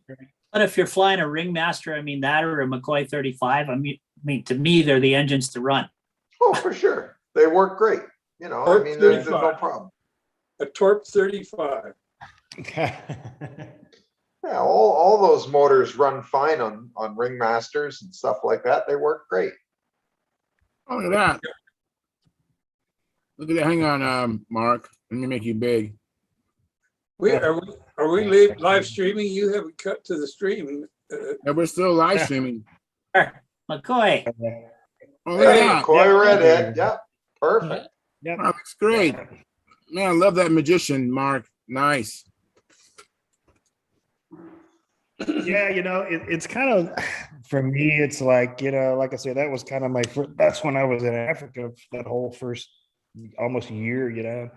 [SPEAKER 4] But if you're flying a Ringmaster, that or a McCoy 35, to me, they're the engines to run.
[SPEAKER 14] Oh, for sure. They work great. There's no problem.
[SPEAKER 5] A Torp 35.
[SPEAKER 14] Yeah, all those motors run fine on Ringmasters and stuff like that. They work great.
[SPEAKER 1] Oh, look at that. Look at that. Hang on, Mark. Let me make you big.
[SPEAKER 5] Are we live streaming? You haven't cut to the stream.
[SPEAKER 1] Yeah, we're still live streaming.
[SPEAKER 4] McCoy.
[SPEAKER 1] Oh, look at
[SPEAKER 14] Hey,
[SPEAKER 1] that.
[SPEAKER 14] McCoy Redhead. Yep. Perfect.
[SPEAKER 6] Yep.
[SPEAKER 1] Oh, that's great. Man, I love that magician, Mark. Nice.
[SPEAKER 6] Yeah, it's kind of, for me, it's like, like I said, that was kind of my first, that's when I was in Africa, that whole first almost year.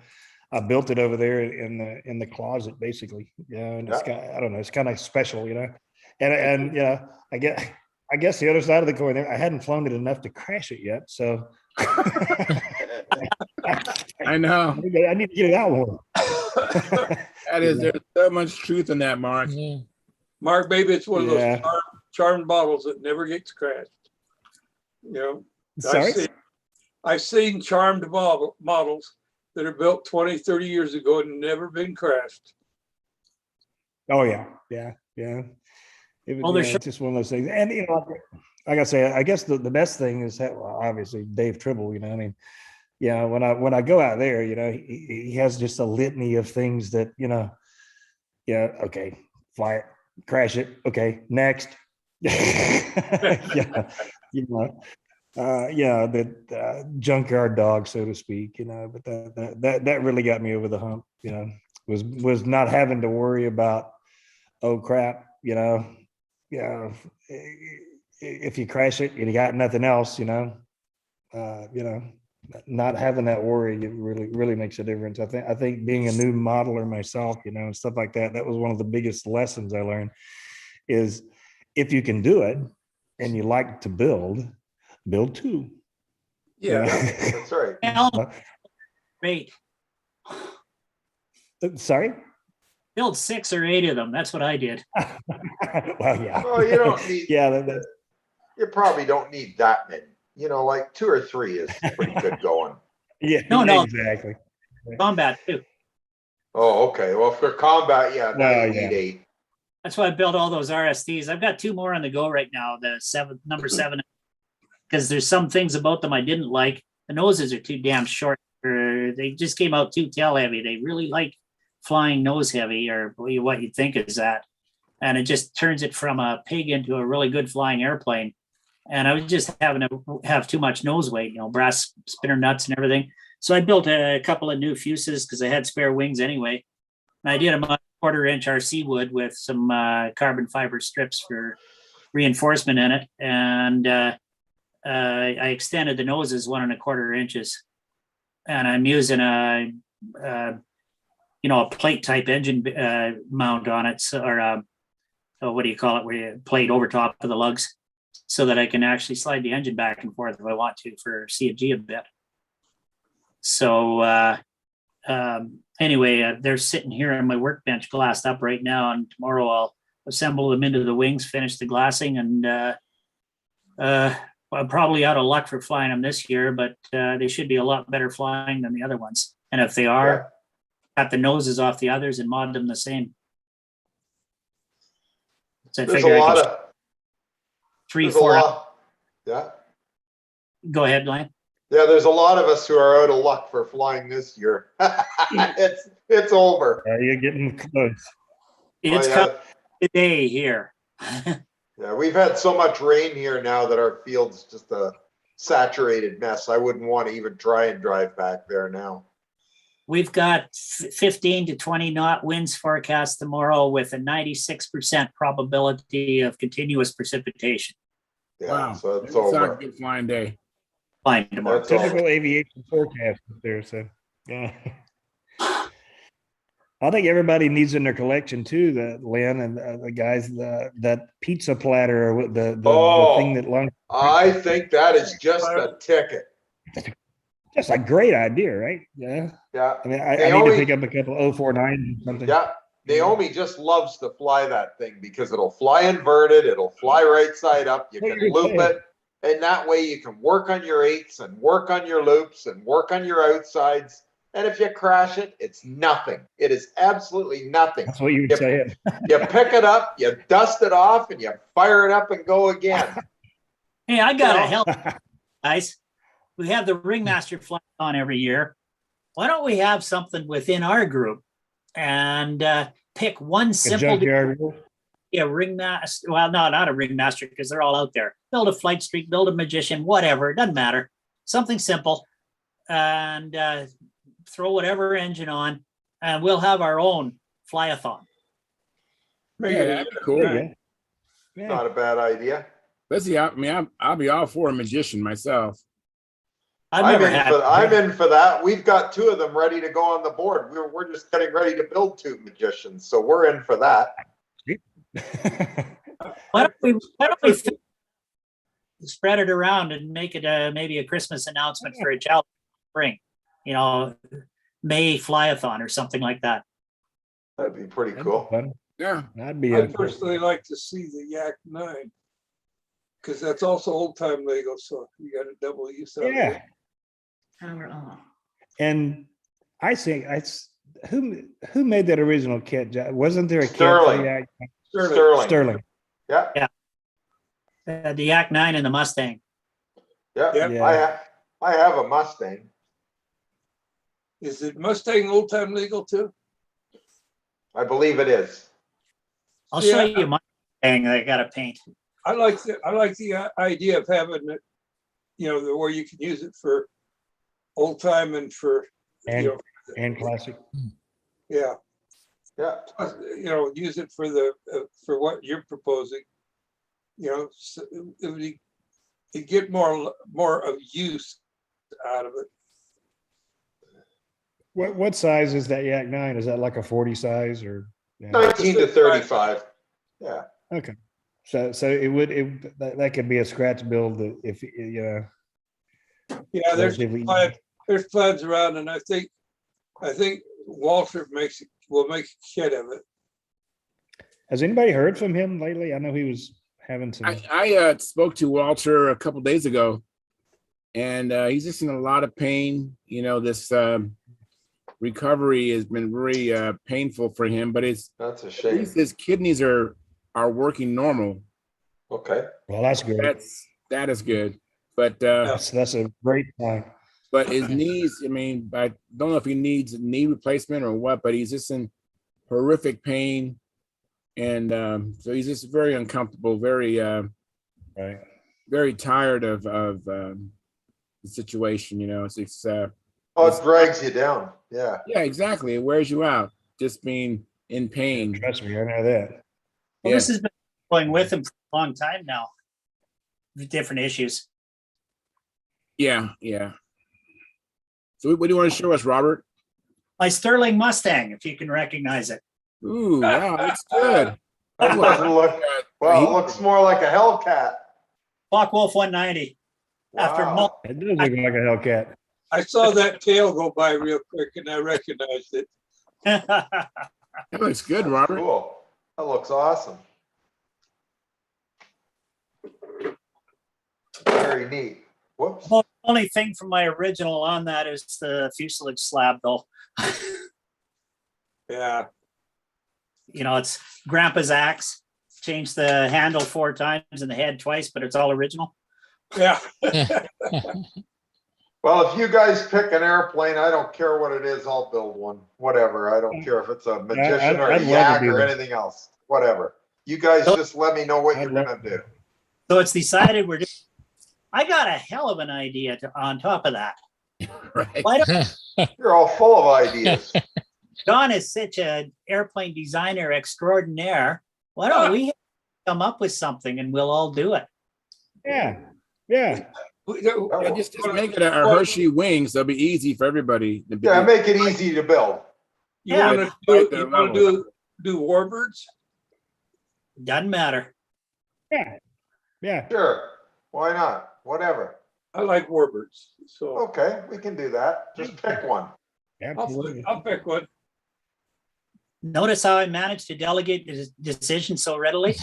[SPEAKER 6] I built it over there in the closet, basically. And it's kind of, I don't know, it's kind of special, and I guess the other side of the coin there, I hadn't flown it enough to crash it yet. So
[SPEAKER 1] I know.
[SPEAKER 6] I need to get it out more.
[SPEAKER 1] There's so much truth in that, Mark.
[SPEAKER 5] Mark, maybe it's one of those charmed bottles that never gets crashed.
[SPEAKER 6] Sorry?
[SPEAKER 5] I've seen charmed models that are built 20, 30 years ago and never been crashed.
[SPEAKER 6] Oh, yeah. It's just one of those things. And, like I say, I guess the best thing is that, well, obviously Dave Tribble, I mean, when I go out there, he has just a litany of things that, okay, fly it, crash it, okay, next. That junkyard dog, so to speak, but that really got me over the hump, was not having to worry about, oh crap, if you crash it and you got nothing else, not having that worry, it really makes a difference. I think being a new modeler myself, and stuff like that, that was one of the biggest lessons I learned is if you can do it and you like to build two.
[SPEAKER 5] Yeah,
[SPEAKER 14] that's right.
[SPEAKER 4] Great.
[SPEAKER 6] Sorry?
[SPEAKER 4] Build 6 or 8 of them. That's what I did.
[SPEAKER 6] Well, yeah.
[SPEAKER 14] Oh, you don't need.
[SPEAKER 6] Yeah,
[SPEAKER 14] you probably don't need that many. Like 2 or 3 is pretty good going.
[SPEAKER 6] Yeah,
[SPEAKER 4] no,
[SPEAKER 6] exactly.
[SPEAKER 4] Combat too.
[SPEAKER 14] Oh, okay. Well, for combat, now you need 8.
[SPEAKER 4] That's why I built all those RSTs. I've got 2 more on the go right now. The number 7, because there's some things about them I didn't like. The noses are too damn short. They just came out too tail heavy. They really like flying nose heavy, or what you think is that, and it just turns it from a pig into a really good flying airplane. And I was just having to have too much nose weight, brass spinner nuts and everything. So I built a couple of new fuses because I had spare wings anyway. And I did them on 1/4-inch RC wood with some carbon fiber strips for reinforcement in it. And I extended the noses 1 1/4 inches. And I'm using a plate type engine mount on it, or what do you call it, where you plate over top of the lugs, so that I can actually slide the engine back and forth if I want to for CFG a bit. So anyway, they're sitting here on my workbench glassed up right now, and tomorrow I'll assemble them into the wings, finish the glassing, and I'm probably out of luck for flying them this year, but they should be a lot better flying than the other ones. And if they are, cut the noses off the others and mod them the same. So I figure I can 3, 4.
[SPEAKER 14] Yeah.
[SPEAKER 4] Go ahead, Glenn.
[SPEAKER 14] Yeah, there's a lot of us who are out of luck for flying this year. It's over.
[SPEAKER 6] You're getting close.
[SPEAKER 4] It's coming today here.
[SPEAKER 14] Yeah, we've had so much rain here now that our field's just a saturated mess. I wouldn't want to even try and drive back there now.
[SPEAKER 4] We've got 15 to 20 knot winds forecast tomorrow with a 96% probability of continuous precipitation.
[SPEAKER 14] Yeah,
[SPEAKER 1] Wow.
[SPEAKER 14] so it's
[SPEAKER 1] It's
[SPEAKER 14] over.
[SPEAKER 1] not a good flying day.
[SPEAKER 4] Fine tomorrow.
[SPEAKER 6] Typical aviation forecast up there. So yeah. I think everybody needs in their collection too, Lynn and the guys, that pizza platter, or the thing that launched.
[SPEAKER 14] I think that is just a ticket.
[SPEAKER 6] That's a great idea, right? Yeah.
[SPEAKER 14] Yeah.
[SPEAKER 6] I mean, I need to pick up a couple 049s or something.
[SPEAKER 14] Yeah. Naomi just loves to fly that thing because it'll fly inverted, it'll fly right side up, you can loop it, and that way you can work on your 8s and work on your loops and work on your outsides. And if you crash it, it's nothing. It is absolutely nothing.
[SPEAKER 6] That's what you were saying.
[SPEAKER 14] You pick it up, you dust it off, and you fire it up and go again.
[SPEAKER 4] Hey, I got to help, guys. we have the ringmaster fly on every year. Why don't we have something within our group and pick one
[SPEAKER 6] A
[SPEAKER 4] simple
[SPEAKER 6] junkyard.
[SPEAKER 4] ringmaster? Well, no, not a ringmaster because they're all out there. Build a flight streak, build a magician, whatever. It doesn't matter. Something simple, and throw whatever engine on, and we'll have our own flyathon.
[SPEAKER 1] Yeah, that'd be cool.
[SPEAKER 6] There you go.
[SPEAKER 14] Not a bad idea.
[SPEAKER 1] Let's see. I mean, I'll be all for a magician myself.
[SPEAKER 4] I've never had.
[SPEAKER 14] I'm in for that. We've got 2 of them ready to go on the board. We're just getting ready to build 2 magicians, so we're in for that.
[SPEAKER 4] Why don't we spread it around and make it maybe a Christmas announcement for a child spring, you know, May flyathon or something like that.
[SPEAKER 14] That'd be pretty cool.
[SPEAKER 1] Yeah,
[SPEAKER 6] That'd be
[SPEAKER 5] I'd personally like to see the Yak 9 because that's also old time Lego, so you got a double use out of
[SPEAKER 6] yeah.
[SPEAKER 5] it.
[SPEAKER 10] Power on.
[SPEAKER 6] And I think who made that original kit? Wasn't there a kit?
[SPEAKER 14] Sterling.
[SPEAKER 6] For
[SPEAKER 14] Sterling.
[SPEAKER 6] Sterling.
[SPEAKER 14] Yeah.
[SPEAKER 4] The Yak 9 and the Mustang.
[SPEAKER 14] Yeah.
[SPEAKER 6] Yeah.
[SPEAKER 14] I have a Mustang.
[SPEAKER 5] Is it Mustang old time Lego too?
[SPEAKER 14] I believe it is.
[SPEAKER 4] I'll show you my Mustang that I got to paint.
[SPEAKER 5] I like the idea of having it, you know, where you can use it for old time and for
[SPEAKER 6] And classic.
[SPEAKER 5] yeah.
[SPEAKER 14] Yeah.
[SPEAKER 5] You know, use it for the for what you're proposing. You know, so you get more of use out of it.
[SPEAKER 6] What size is that Yak 9? Is that like a 40 size or? Yeah.
[SPEAKER 14] 19 to 35. Yeah.
[SPEAKER 6] Okay. So that could be a scratch build if you know.
[SPEAKER 5] Yeah, there's
[SPEAKER 6] relatively-
[SPEAKER 5] plans around, and I think Walter will make a kit of it.
[SPEAKER 6] Has anybody heard from him lately? I know he was having some.
[SPEAKER 1] I spoke to Walter a couple days ago, and he's just in a lot of pain. You know, this recovery has been very painful for him, but
[SPEAKER 14] That's a
[SPEAKER 1] at
[SPEAKER 14] shame.
[SPEAKER 1] least his kidneys are working normal.
[SPEAKER 14] Okay.
[SPEAKER 6] Well, that's good.
[SPEAKER 1] That is good. But
[SPEAKER 6] That's a great sign.
[SPEAKER 1] but his knees, I mean, I don't know if he needs knee replacement or what, but he's just in horrific pain. And so he's just very uncomfortable, very
[SPEAKER 6] Right.
[SPEAKER 1] very tired of the situation, you know. It's
[SPEAKER 14] It drags you down. Yeah.
[SPEAKER 1] yeah, exactly. It wears you out, just being in pain.
[SPEAKER 6] Trust me, I know that.
[SPEAKER 4] Well,
[SPEAKER 1] Yeah.
[SPEAKER 4] this has been going with him for a long time now. With different issues.
[SPEAKER 1] Yeah, yeah. So what do you want to show us, Robert?
[SPEAKER 4] My Sterling Mustang, if you can recognize it.
[SPEAKER 1] Ooh, wow, that's good.
[SPEAKER 14] That doesn't look, well, it looks more like a Hellcat.
[SPEAKER 4] Wolf 190. After
[SPEAKER 14] Wow.
[SPEAKER 6] It does look like a Hellcat.
[SPEAKER 5] I saw that tail go by real quick, and I recognized it.
[SPEAKER 1] That looks good, Robert.
[SPEAKER 14] Cool. That looks awesome. Very neat. Whoops.
[SPEAKER 4] The only thing from my original on that is the fuselage slab, though.
[SPEAKER 5] Yeah.
[SPEAKER 4] You know, it's Grandpa's axe. Changed the handle 4 times and the head twice, but it's all original.
[SPEAKER 5] Yeah.
[SPEAKER 14] Well, if you guys pick an airplane, I don't care what it is, I'll build one. Whatever. I don't care if it's a magician or a
[SPEAKER 6] I'd love to
[SPEAKER 14] yak
[SPEAKER 6] do
[SPEAKER 14] or
[SPEAKER 6] that.
[SPEAKER 14] anything else. Whatever. You guys just let me know what
[SPEAKER 6] I'd
[SPEAKER 14] you're
[SPEAKER 6] love
[SPEAKER 14] gonna do.
[SPEAKER 4] So it's decided we're doing. I got a hell of an idea on top of that.
[SPEAKER 1] Right.
[SPEAKER 4] Why don't
[SPEAKER 14] You're all full of ideas.
[SPEAKER 4] Don is such an airplane designer extraordinaire. Why don't we come up with something and we'll all do it?
[SPEAKER 6] Yeah. Yeah.
[SPEAKER 1] Yeah, just make it a Hershey wings. That'll be easy for everybody.
[SPEAKER 14] Yeah, make it easy to build.
[SPEAKER 5] You
[SPEAKER 4] Yeah.
[SPEAKER 5] want to do warbirds?
[SPEAKER 4] Doesn't matter.
[SPEAKER 6] Yeah. Yeah.
[SPEAKER 14] Sure. Why not? Whatever.
[SPEAKER 5] I like warbirds, so
[SPEAKER 14] Okay, we can do that. Just pick one.
[SPEAKER 6] Absolutely.
[SPEAKER 5] I'll pick one.
[SPEAKER 4] Notice how I managed to delegate the decision so readily?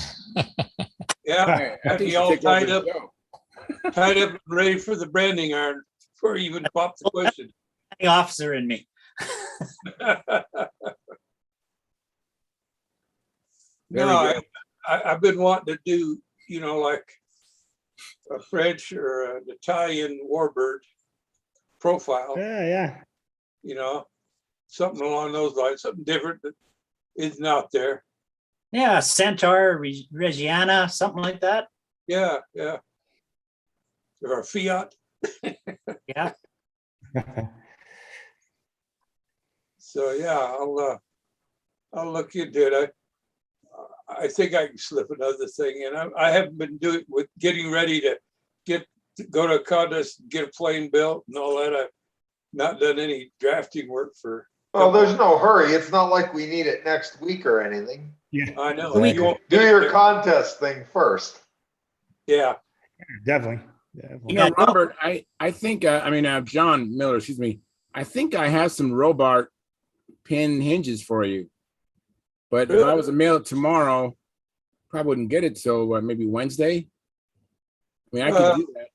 [SPEAKER 5] Yeah,
[SPEAKER 1] I
[SPEAKER 5] I'd
[SPEAKER 1] think
[SPEAKER 5] be
[SPEAKER 1] you
[SPEAKER 5] all
[SPEAKER 1] take over
[SPEAKER 5] tied
[SPEAKER 1] the
[SPEAKER 5] up,
[SPEAKER 1] show.
[SPEAKER 5] tied up, and ready for the branding iron before you even pop the question.
[SPEAKER 4] The officer in me.
[SPEAKER 5] No, I've been wanting to do, you know, like a French or an Italian warbird, profile,
[SPEAKER 6] Yeah.
[SPEAKER 5] you know, something along those lines, something different that isn't out there.
[SPEAKER 4] Yeah, Centaur, Reggiana, something like that.
[SPEAKER 5] Yeah. Or a Fiat.
[SPEAKER 4] Yeah.
[SPEAKER 5] So yeah, I'll look into it. I think I can slip another thing in. I haven't been doing with getting ready to go to a contest, get a plane built and all that. I've not done any drafting work for.
[SPEAKER 14] Well, there's no hurry. It's not like we need it next week or anything.
[SPEAKER 6] Yeah.
[SPEAKER 5] I know.
[SPEAKER 6] Exactly.
[SPEAKER 5] You won't
[SPEAKER 14] Do
[SPEAKER 5] get
[SPEAKER 14] your
[SPEAKER 5] there.
[SPEAKER 14] contest thing first.
[SPEAKER 5] Yeah.
[SPEAKER 6] Definitely.
[SPEAKER 1] You know, Robert, I think, John Miller, excuse me. I think I have some Robart pin hinges for you. But if I was to mail it tomorrow, probably wouldn't get it till maybe Wednesday. I mean, I could do that.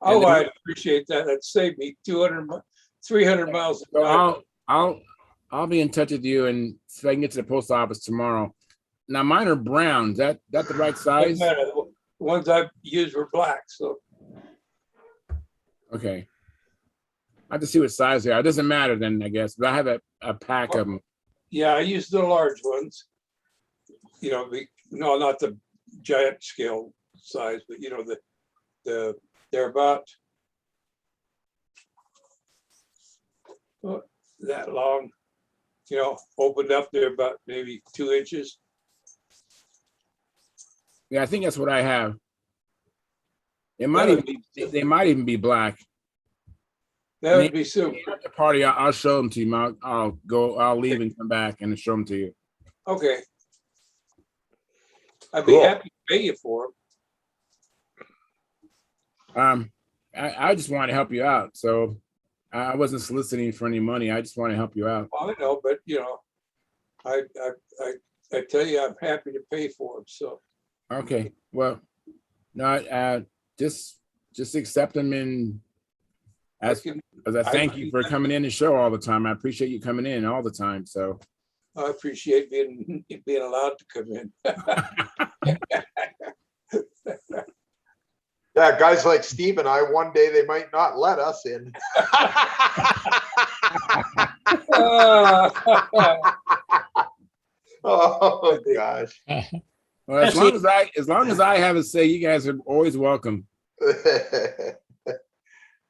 [SPEAKER 5] Oh, I appreciate that. That saved me 300 miles.
[SPEAKER 1] So I'll be in touch with you and so I can get to the post office tomorrow. Now mine are brown. Is that the right size?
[SPEAKER 5] The ones I've used were black. So
[SPEAKER 1] okay. I have to see what size they are. It doesn't matter then, I guess. But I have a pack of them.
[SPEAKER 5] yeah, I use the large ones. You know, no, not the giant scale size, but you know they're about that long. You know, opened up, they're about maybe 2 inches.
[SPEAKER 1] Yeah, I think that's what I have. It might they might even be black.
[SPEAKER 5] That would be super.
[SPEAKER 1] At the party, I'll show them to you. I'll leave and come back and show them to you.
[SPEAKER 5] Okay. I'd be happy to pay you for
[SPEAKER 1] them. I just want to help you out. So I wasn't soliciting for any money. I just want to help you out.
[SPEAKER 5] Well, I know, but you know, I tell you, I'm happy to pay for them. So.
[SPEAKER 1] Okay. Well, no, just accept them and as I thank you for coming in the show all the time. I appreciate you coming in all the time. So
[SPEAKER 5] I appreciate being allowed to come in.
[SPEAKER 14] Yeah, guys like Steve and I, one day they might not let us in. Oh gosh.
[SPEAKER 1] Well, as long as I have a say, you guys are always welcome.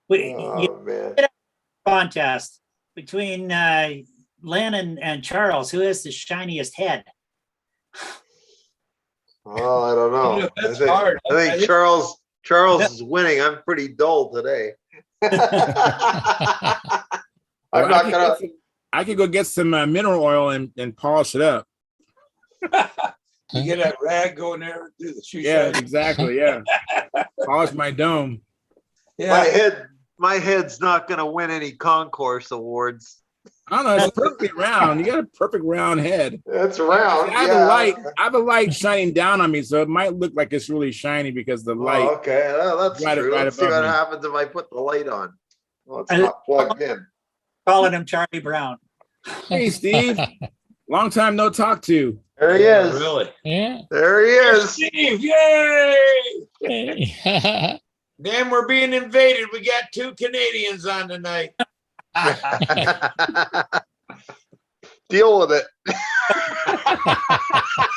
[SPEAKER 14] Man.
[SPEAKER 4] Contest between Len and Charles. Who has the shiniest head?
[SPEAKER 14] Oh, I don't know.
[SPEAKER 5] You know, that's
[SPEAKER 14] I
[SPEAKER 5] hard.
[SPEAKER 14] think Charles is winning. I'm pretty dull today.
[SPEAKER 1] I could go get some mineral oil and polish it up.
[SPEAKER 5] You get that rag going there, do the shoe
[SPEAKER 1] Yeah,
[SPEAKER 5] shine.
[SPEAKER 1] exactly. Yeah, polish my dome.
[SPEAKER 5] Yeah,
[SPEAKER 14] my head's not gonna win any concourse awards.
[SPEAKER 1] I don't know. It's perfectly round. You got a perfect round head.
[SPEAKER 14] It's round.
[SPEAKER 1] I have a light shining down on me, so it might look like it's really shiny because the light.
[SPEAKER 14] Oh, okay, that's true. Let's see what
[SPEAKER 1] me.
[SPEAKER 14] happens if I put the light on. Well, it's not plugged in.
[SPEAKER 4] Calling him Charlie Brown.
[SPEAKER 1] Hey, Steve. Long time no talk to.
[SPEAKER 14] There he is.
[SPEAKER 8] Really?
[SPEAKER 13] Yeah.
[SPEAKER 14] There he is.
[SPEAKER 5] Steve, yay!
[SPEAKER 13] Hey.
[SPEAKER 8] Damn, we're being invaded. We got 2 Canadians on tonight.
[SPEAKER 14] Deal with it.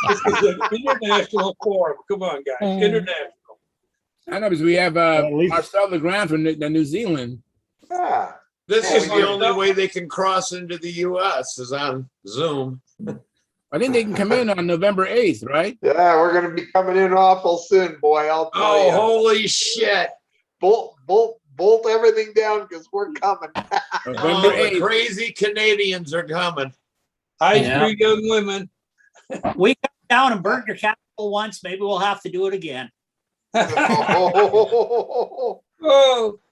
[SPEAKER 5] This is an international forum. Come on, guys. International.
[SPEAKER 1] I know because we have Marcel Legrand from New Zealand.
[SPEAKER 14] Yeah.
[SPEAKER 8] This is the only way they can cross into the U.S. is on Zoom.
[SPEAKER 1] I think they can come in on November 8th, right?
[SPEAKER 14] Yeah, we're gonna be coming in awful soon, boy. I'll tell you.
[SPEAKER 8] Holy shit.
[SPEAKER 14] Bolt everything down because we're coming.
[SPEAKER 1] November
[SPEAKER 8] The
[SPEAKER 1] 8th.
[SPEAKER 8] crazy Canadians are coming.
[SPEAKER 5] Hi, 3 young women.
[SPEAKER 4] We come down and burnt your capital once. Maybe we'll have to do it again.
[SPEAKER 5] Oh,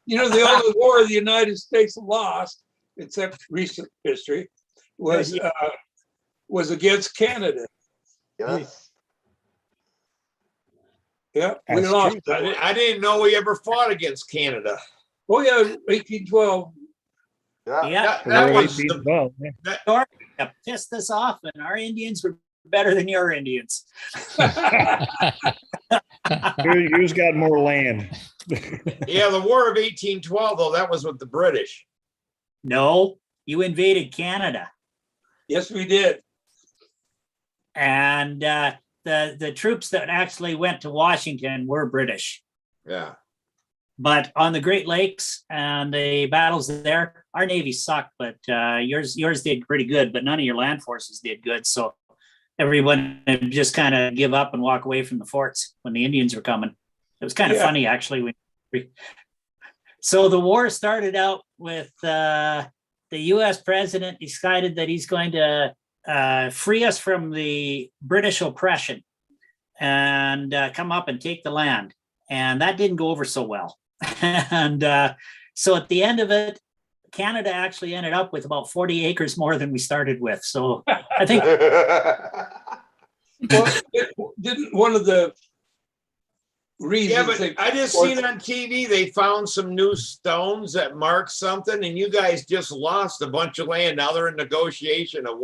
[SPEAKER 5] you know, the only war the United States lost, except recent history, was against Canada.
[SPEAKER 14] Yes.
[SPEAKER 5] Yeah, we
[SPEAKER 6] That's
[SPEAKER 5] lost.
[SPEAKER 6] true.
[SPEAKER 8] I didn't know we ever fought against Canada.
[SPEAKER 5] Oh yeah, 1812.
[SPEAKER 4] Yeah.
[SPEAKER 8] That was
[SPEAKER 4] That pissed us off, and our Indians were better than your Indians.
[SPEAKER 6] Yours got more land.
[SPEAKER 8] Yeah, the War of 1812, though, that was with the British.
[SPEAKER 4] No, you invaded Canada.
[SPEAKER 5] Yes, we did.
[SPEAKER 4] And the troops that actually went to Washington were British.
[SPEAKER 8] Yeah.
[SPEAKER 4] But on the Great Lakes and the battles there, our Navy sucked, but yours did pretty good, but none of your land forces did good. So everyone would just kind of give up and walk away from the forts when the Indians were coming. It was kind of funny, actually. So the war started out with the U.S. president decided that he's going to free us from the British oppression and come up and take the land. And that didn't go over so well. And so at the end of it, Canada actually ended up with about 40 acres more than we started with. So I think.
[SPEAKER 5] Well, didn't one of the reasons?
[SPEAKER 8] Yeah, but I just seen on TV they found some new stones that mark something, and you guys just lost a bunch of land. Now they're in negotiation of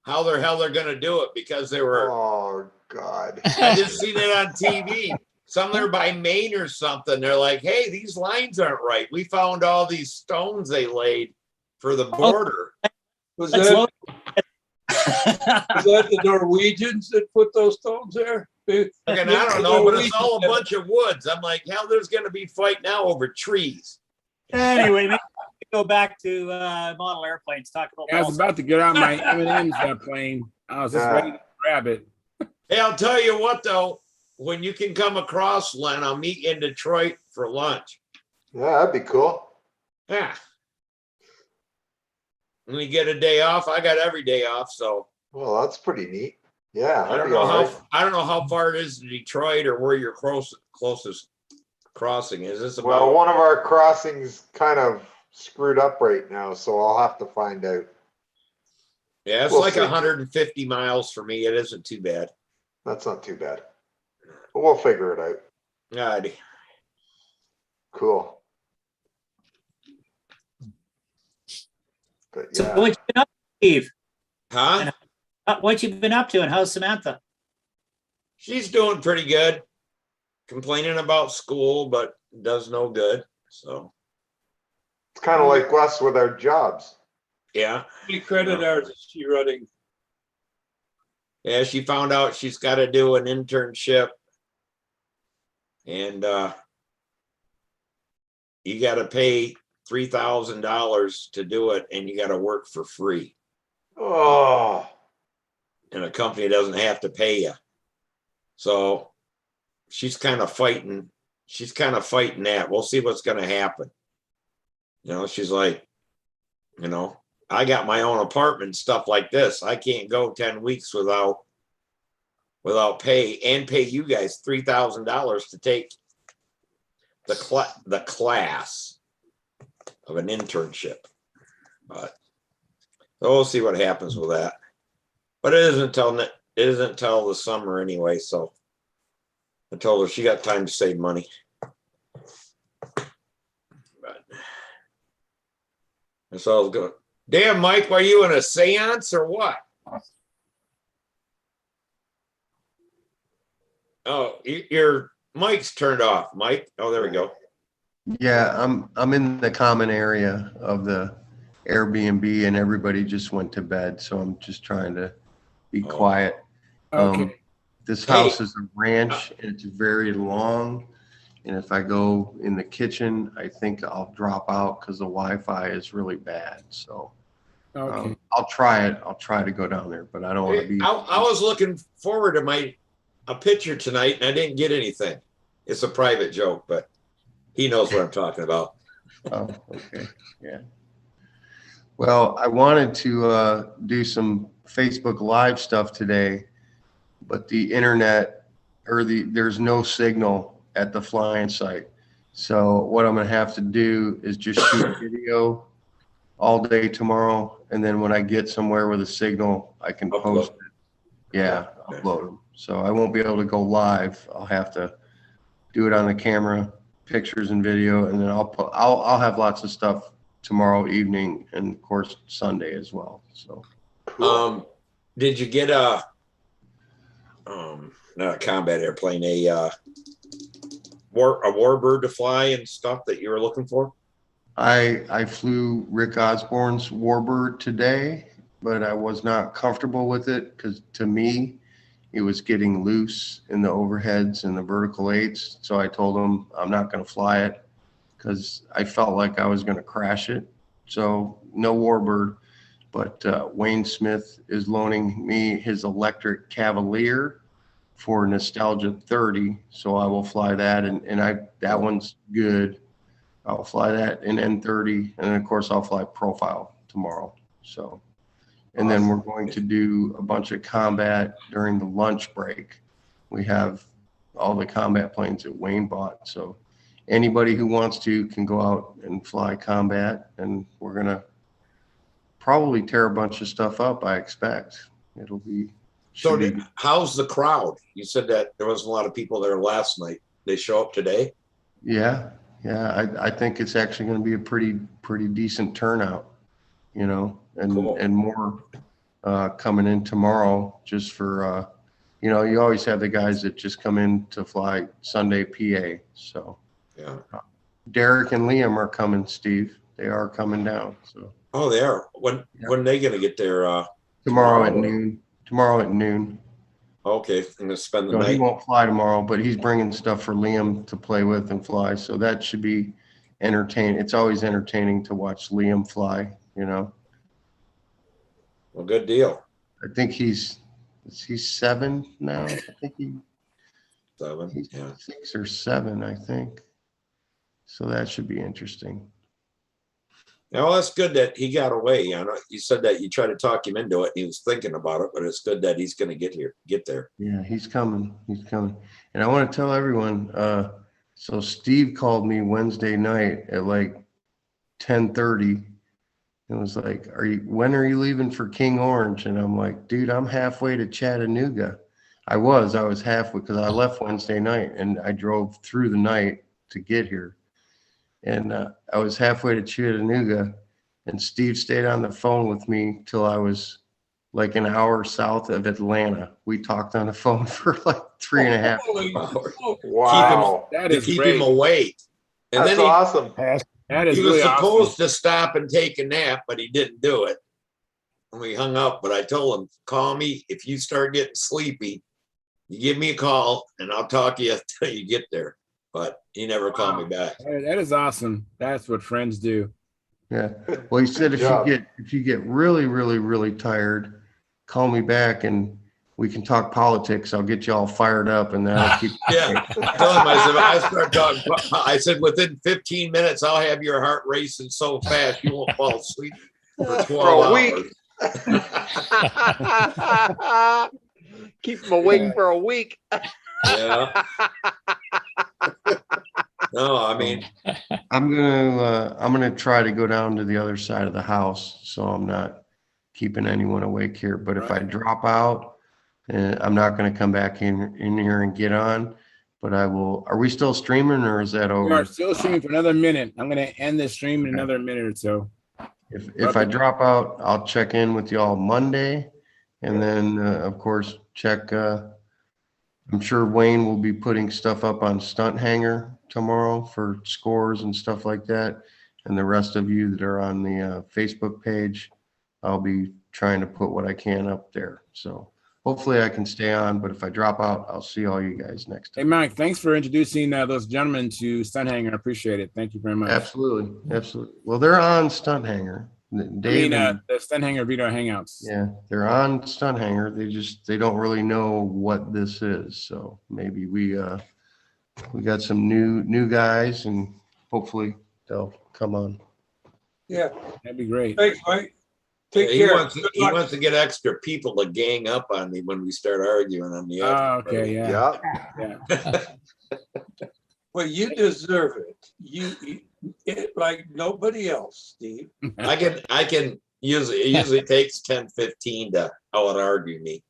[SPEAKER 8] how the hell they're going to do it because they were.
[SPEAKER 14] Oh God!
[SPEAKER 8] I just seen it on TV. Somewhere by Maine or something. They're like, hey, these lines aren't right. We found all these stones they laid for the border.
[SPEAKER 5] Was that the Norwegians that put those stones there?
[SPEAKER 8] And I don't know, but it's all a bunch of woods. I'm like, hell, there's going to be fight now over trees.
[SPEAKER 4] Anyway, maybe go back to model airplanes. Talk about.
[SPEAKER 1] I was about to get out my M&M's plane. I was just ready to grab it.
[SPEAKER 8] Hey, I'll tell you what, though. When you can come across, Len, I'll meet you in Detroit for lunch.
[SPEAKER 14] Yeah, that'd be cool.
[SPEAKER 8] Yeah. When we get a day off, I got every day off, so.
[SPEAKER 14] Well, that's pretty neat. Yeah,
[SPEAKER 8] I don't know how far it is to Detroit or where your closest crossing is. This about?
[SPEAKER 14] Well, one of our crossings kind of screwed up right now, so I'll have to find out.
[SPEAKER 8] Yeah, it's like 150 miles for me. It isn't too bad.
[SPEAKER 14] That's not too bad. But we'll figure it out.
[SPEAKER 8] Alrighty.
[SPEAKER 14] Cool. But
[SPEAKER 4] So
[SPEAKER 14] yeah.
[SPEAKER 4] what you been up to, Steve?
[SPEAKER 8] Huh?
[SPEAKER 4] What you been up to, and how's Samantha?
[SPEAKER 8] She's doing pretty good. Complaining about school, but does no good. So
[SPEAKER 14] it's kind of like us with our jobs.
[SPEAKER 8] Yeah.
[SPEAKER 5] How many credit hours is she running?
[SPEAKER 8] Yeah, she found out she's got to do an internship. And you got to pay $3,000 to do it, and you got to work for free.
[SPEAKER 14] Oh.
[SPEAKER 8] And a company doesn't have to pay you. So she's kind of fighting. She's kind of fighting that. We'll see what's going to happen. You know, she's like, you know, I got my own apartment, stuff like this. I can't go 10 weeks without pay and pay you guys $3,000 to take the class of an internship. But so we'll see what happens with that. But it isn't until the summer anyway. So I told her she got time to save money. But that's all I was going. Damn, Mike, were you in a seance or what? Oh, your mic's turned off, Mike. Oh, there we go.
[SPEAKER 7] Yeah, I'm in the common area of the Airbnb, and everybody just went to bed, so I'm just trying to be quiet.
[SPEAKER 1] Okay.
[SPEAKER 7] This house is a ranch, and it's very long. And if I go in the kitchen, I think I'll drop out because the Wi-Fi is really bad. So I'll try it. I'll try to go down there, but I don't want to be.
[SPEAKER 8] I was looking forward to a picture tonight, and I didn't get anything. It's a private joke, but he knows what I'm talking about.
[SPEAKER 7] Oh, okay. Yeah. Well, I wanted to do some Facebook Live stuff today, but the internet there's no signal at the flying site. So what I'm going to have to do is just shoot video all day tomorrow. And then when I get somewhere with a signal, I can post it. Yeah, upload them. So I won't be able to go live. I'll have to do it on the camera, pictures and video, and then I'll have lots of stuff tomorrow evening and of course Sunday as well. So
[SPEAKER 8] did you get not a combat airplane, warbird to fly and stuff that you were looking for?
[SPEAKER 7] I flew Rick Osborne's Warbird today, but I was not comfortable with it because to me, it was getting loose in the overheads and the vertical eights. So I told him I'm not going to fly it because I felt like I was going to crash it. So no Warbird, but Wayne Smith is loaning me his electric Cavalier for Nostalgia 30. So I will fly that, and that one's good. I'll fly that in N30, and then of course I'll fly Profile tomorrow. So, and then we're going to do a bunch of combat during the lunch break. We have all the combat planes that Wayne bought. So anybody who wants to can go out and fly combat, and we're gonna probably tear a bunch of stuff up. I expect it'll be.
[SPEAKER 8] So how's the crowd? You said that there wasn't a lot of people there last night. They show up today?
[SPEAKER 7] Yeah. I think it's actually going to be a pretty decent turnout, you know, and
[SPEAKER 8] Cool.
[SPEAKER 7] and more coming in tomorrow just for you know, you always have the guys that just come in to fly Sunday PA. So
[SPEAKER 8] yeah,
[SPEAKER 7] Derek and Liam are coming, Steve. They are coming down. So
[SPEAKER 8] they are. When are they going to get there?
[SPEAKER 7] tomorrow at noon. Tomorrow at noon.
[SPEAKER 8] Okay, I'm going to spend the
[SPEAKER 7] So
[SPEAKER 8] night.
[SPEAKER 7] he won't fly tomorrow, but he's bringing stuff for Liam to play with and fly. So that should be entertaining. It's always entertaining to watch Liam fly, you know.
[SPEAKER 8] Well, good deal.
[SPEAKER 7] I think he's 7 now. I think he's 6 or 7, I think. So that should be interesting.
[SPEAKER 8] Now, that's good that he got away. I know you said that you tried to talk him into it. He was thinking about it, but it's good that he's going to get there.
[SPEAKER 7] Yeah, he's coming. He's coming. And I want to tell everyone, so Steve called me Wednesday night at like 10:30. It was like, when are you leaving for King Orange? And I'm like, dude, I'm halfway to Chattanooga. I was halfway because I left Wednesday night and I drove through the night to get here. And I was halfway to Chattanooga, and Steve stayed on the phone with me till I was like an hour south of Atlanta. We talked on the phone for like 3.5 hours.
[SPEAKER 14] Wow.
[SPEAKER 8] Keep him awake. And
[SPEAKER 14] That's
[SPEAKER 8] then
[SPEAKER 14] awesome.
[SPEAKER 1] That is
[SPEAKER 8] he was
[SPEAKER 1] really
[SPEAKER 8] supposed
[SPEAKER 1] awesome.
[SPEAKER 8] to stop and take a nap, but he didn't do it. And we hung up, but I told him, call me if you start getting sleepy. You give me a call and I'll talk to you until you get there. But he never called me back.
[SPEAKER 1] That is awesome. That's what friends do.
[SPEAKER 7] Yeah. Well, he said if you get really, really, really tired, call me back and we can talk politics. I'll get you all fired up and that'll keep.
[SPEAKER 8] Yeah. Tell him, I start talking. I said within 15 minutes I'll have your heart racing so fast you won't fall asleep for 12
[SPEAKER 14] hours. Keep them awake for a week.
[SPEAKER 8] Yeah. No, I mean,
[SPEAKER 7] I'm gonna try to go down to the other side of the house, so I'm not keeping anyone awake here. But if I drop out, I'm not gonna come back in here and get on. But I will. Are we still streaming, or is that over?
[SPEAKER 1] We are still streaming for another minute. I'm gonna end this stream in another minute or so.
[SPEAKER 7] If I drop out, I'll check in with y'all Monday, and then of course check. I'm sure Wayne will be putting stuff up on Stunthangar tomorrow for scores and stuff like that. And the rest of you that are on the Facebook page, I'll be trying to put what I can up there. So hopefully I can stay on, but if I drop out, I'll see all you guys next time.
[SPEAKER 1] Hey, Mike, thanks for introducing those gentlemen to Stunthangar. I appreciate it. Thank you very much.
[SPEAKER 7] Absolutely. Absolutely. Well, they're on Stunthangar. Dave
[SPEAKER 1] the Stunthangar video hangouts.
[SPEAKER 7] Yeah, they're on Stunthangar. They don't really know what this is. So maybe we got some new guys and hopefully they'll come on.
[SPEAKER 5] Yeah.
[SPEAKER 1] That'd be great.
[SPEAKER 5] Thanks, Mike. Take
[SPEAKER 8] he
[SPEAKER 5] care.
[SPEAKER 8] He wants to get extra people to gang up on me when we start arguing on the
[SPEAKER 1] okay, yeah.
[SPEAKER 5] Well, you deserve it. It, like nobody else, Steve.
[SPEAKER 8] I can usually, it usually takes 10-15 to out argue me.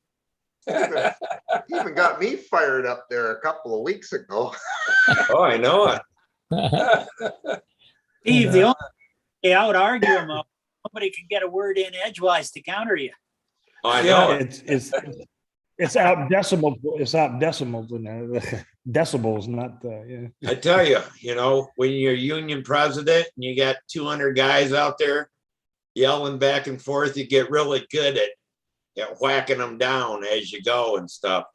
[SPEAKER 14] Even got me fired up there a couple of weeks ago.
[SPEAKER 8] Oh, I know
[SPEAKER 4] it. Steve, the only way out argue him, nobody can get a word in edgewise to counter you.
[SPEAKER 8] Oh, I know.
[SPEAKER 6] It's out decimal. It's out decimals, decibels, not yeah.
[SPEAKER 8] I tell you, when you're union president and you got 200 guys out there yelling back and forth, you get really good at whacking them down as you go and stuff.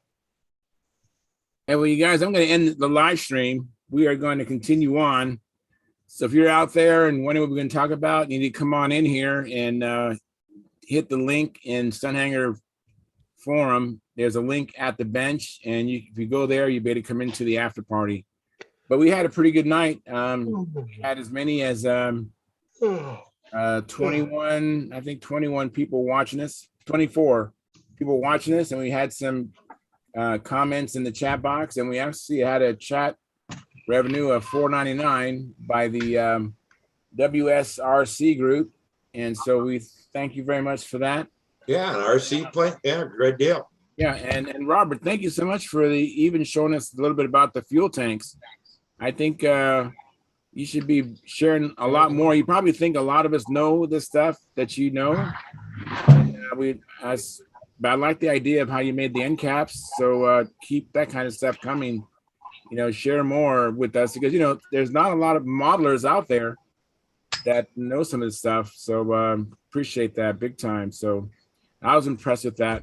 [SPEAKER 1] And well, you guys, I'm going to end the live stream. We are going to continue on. So if you're out there and wondering what we're going to talk about, you need to come on in here and hit the link in Stunthangar forum. There's a link at the bench, and if you go there, you better come into the after party. But we had a pretty good night. Had as many as 21, I think 21 people watching us, 24 people watching us, and we had some comments in the chat box, and we actually had a chat revenue of $4.99 by the WSRC group, and so we thank you very much for that.
[SPEAKER 8] Yeah, an RC plane, yeah, great deal.
[SPEAKER 1] Yeah, and Robert, thank you so much for even showing us a little bit about the fuel tanks. I think you should be sharing a lot more. You probably think a lot of us know the stuff that you know. And, but I like the idea of how you made the end caps. So keep that kind of stuff coming. Share more with us because there's not a lot of modelers out there that know some of this stuff. So appreciate that big time. So I was impressed with that.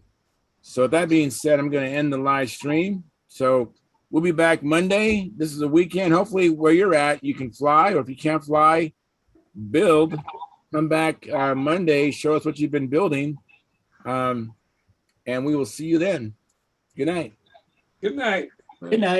[SPEAKER 1] So that being said, I'm going to end the live stream. So we'll be back Monday. This is a weekend. Hopefully where you're at, you can fly, or if you can't fly, build. Come back Monday, show us what you've been building. And we will see you then. Good night.
[SPEAKER 5] Good night.
[SPEAKER 4] Good night.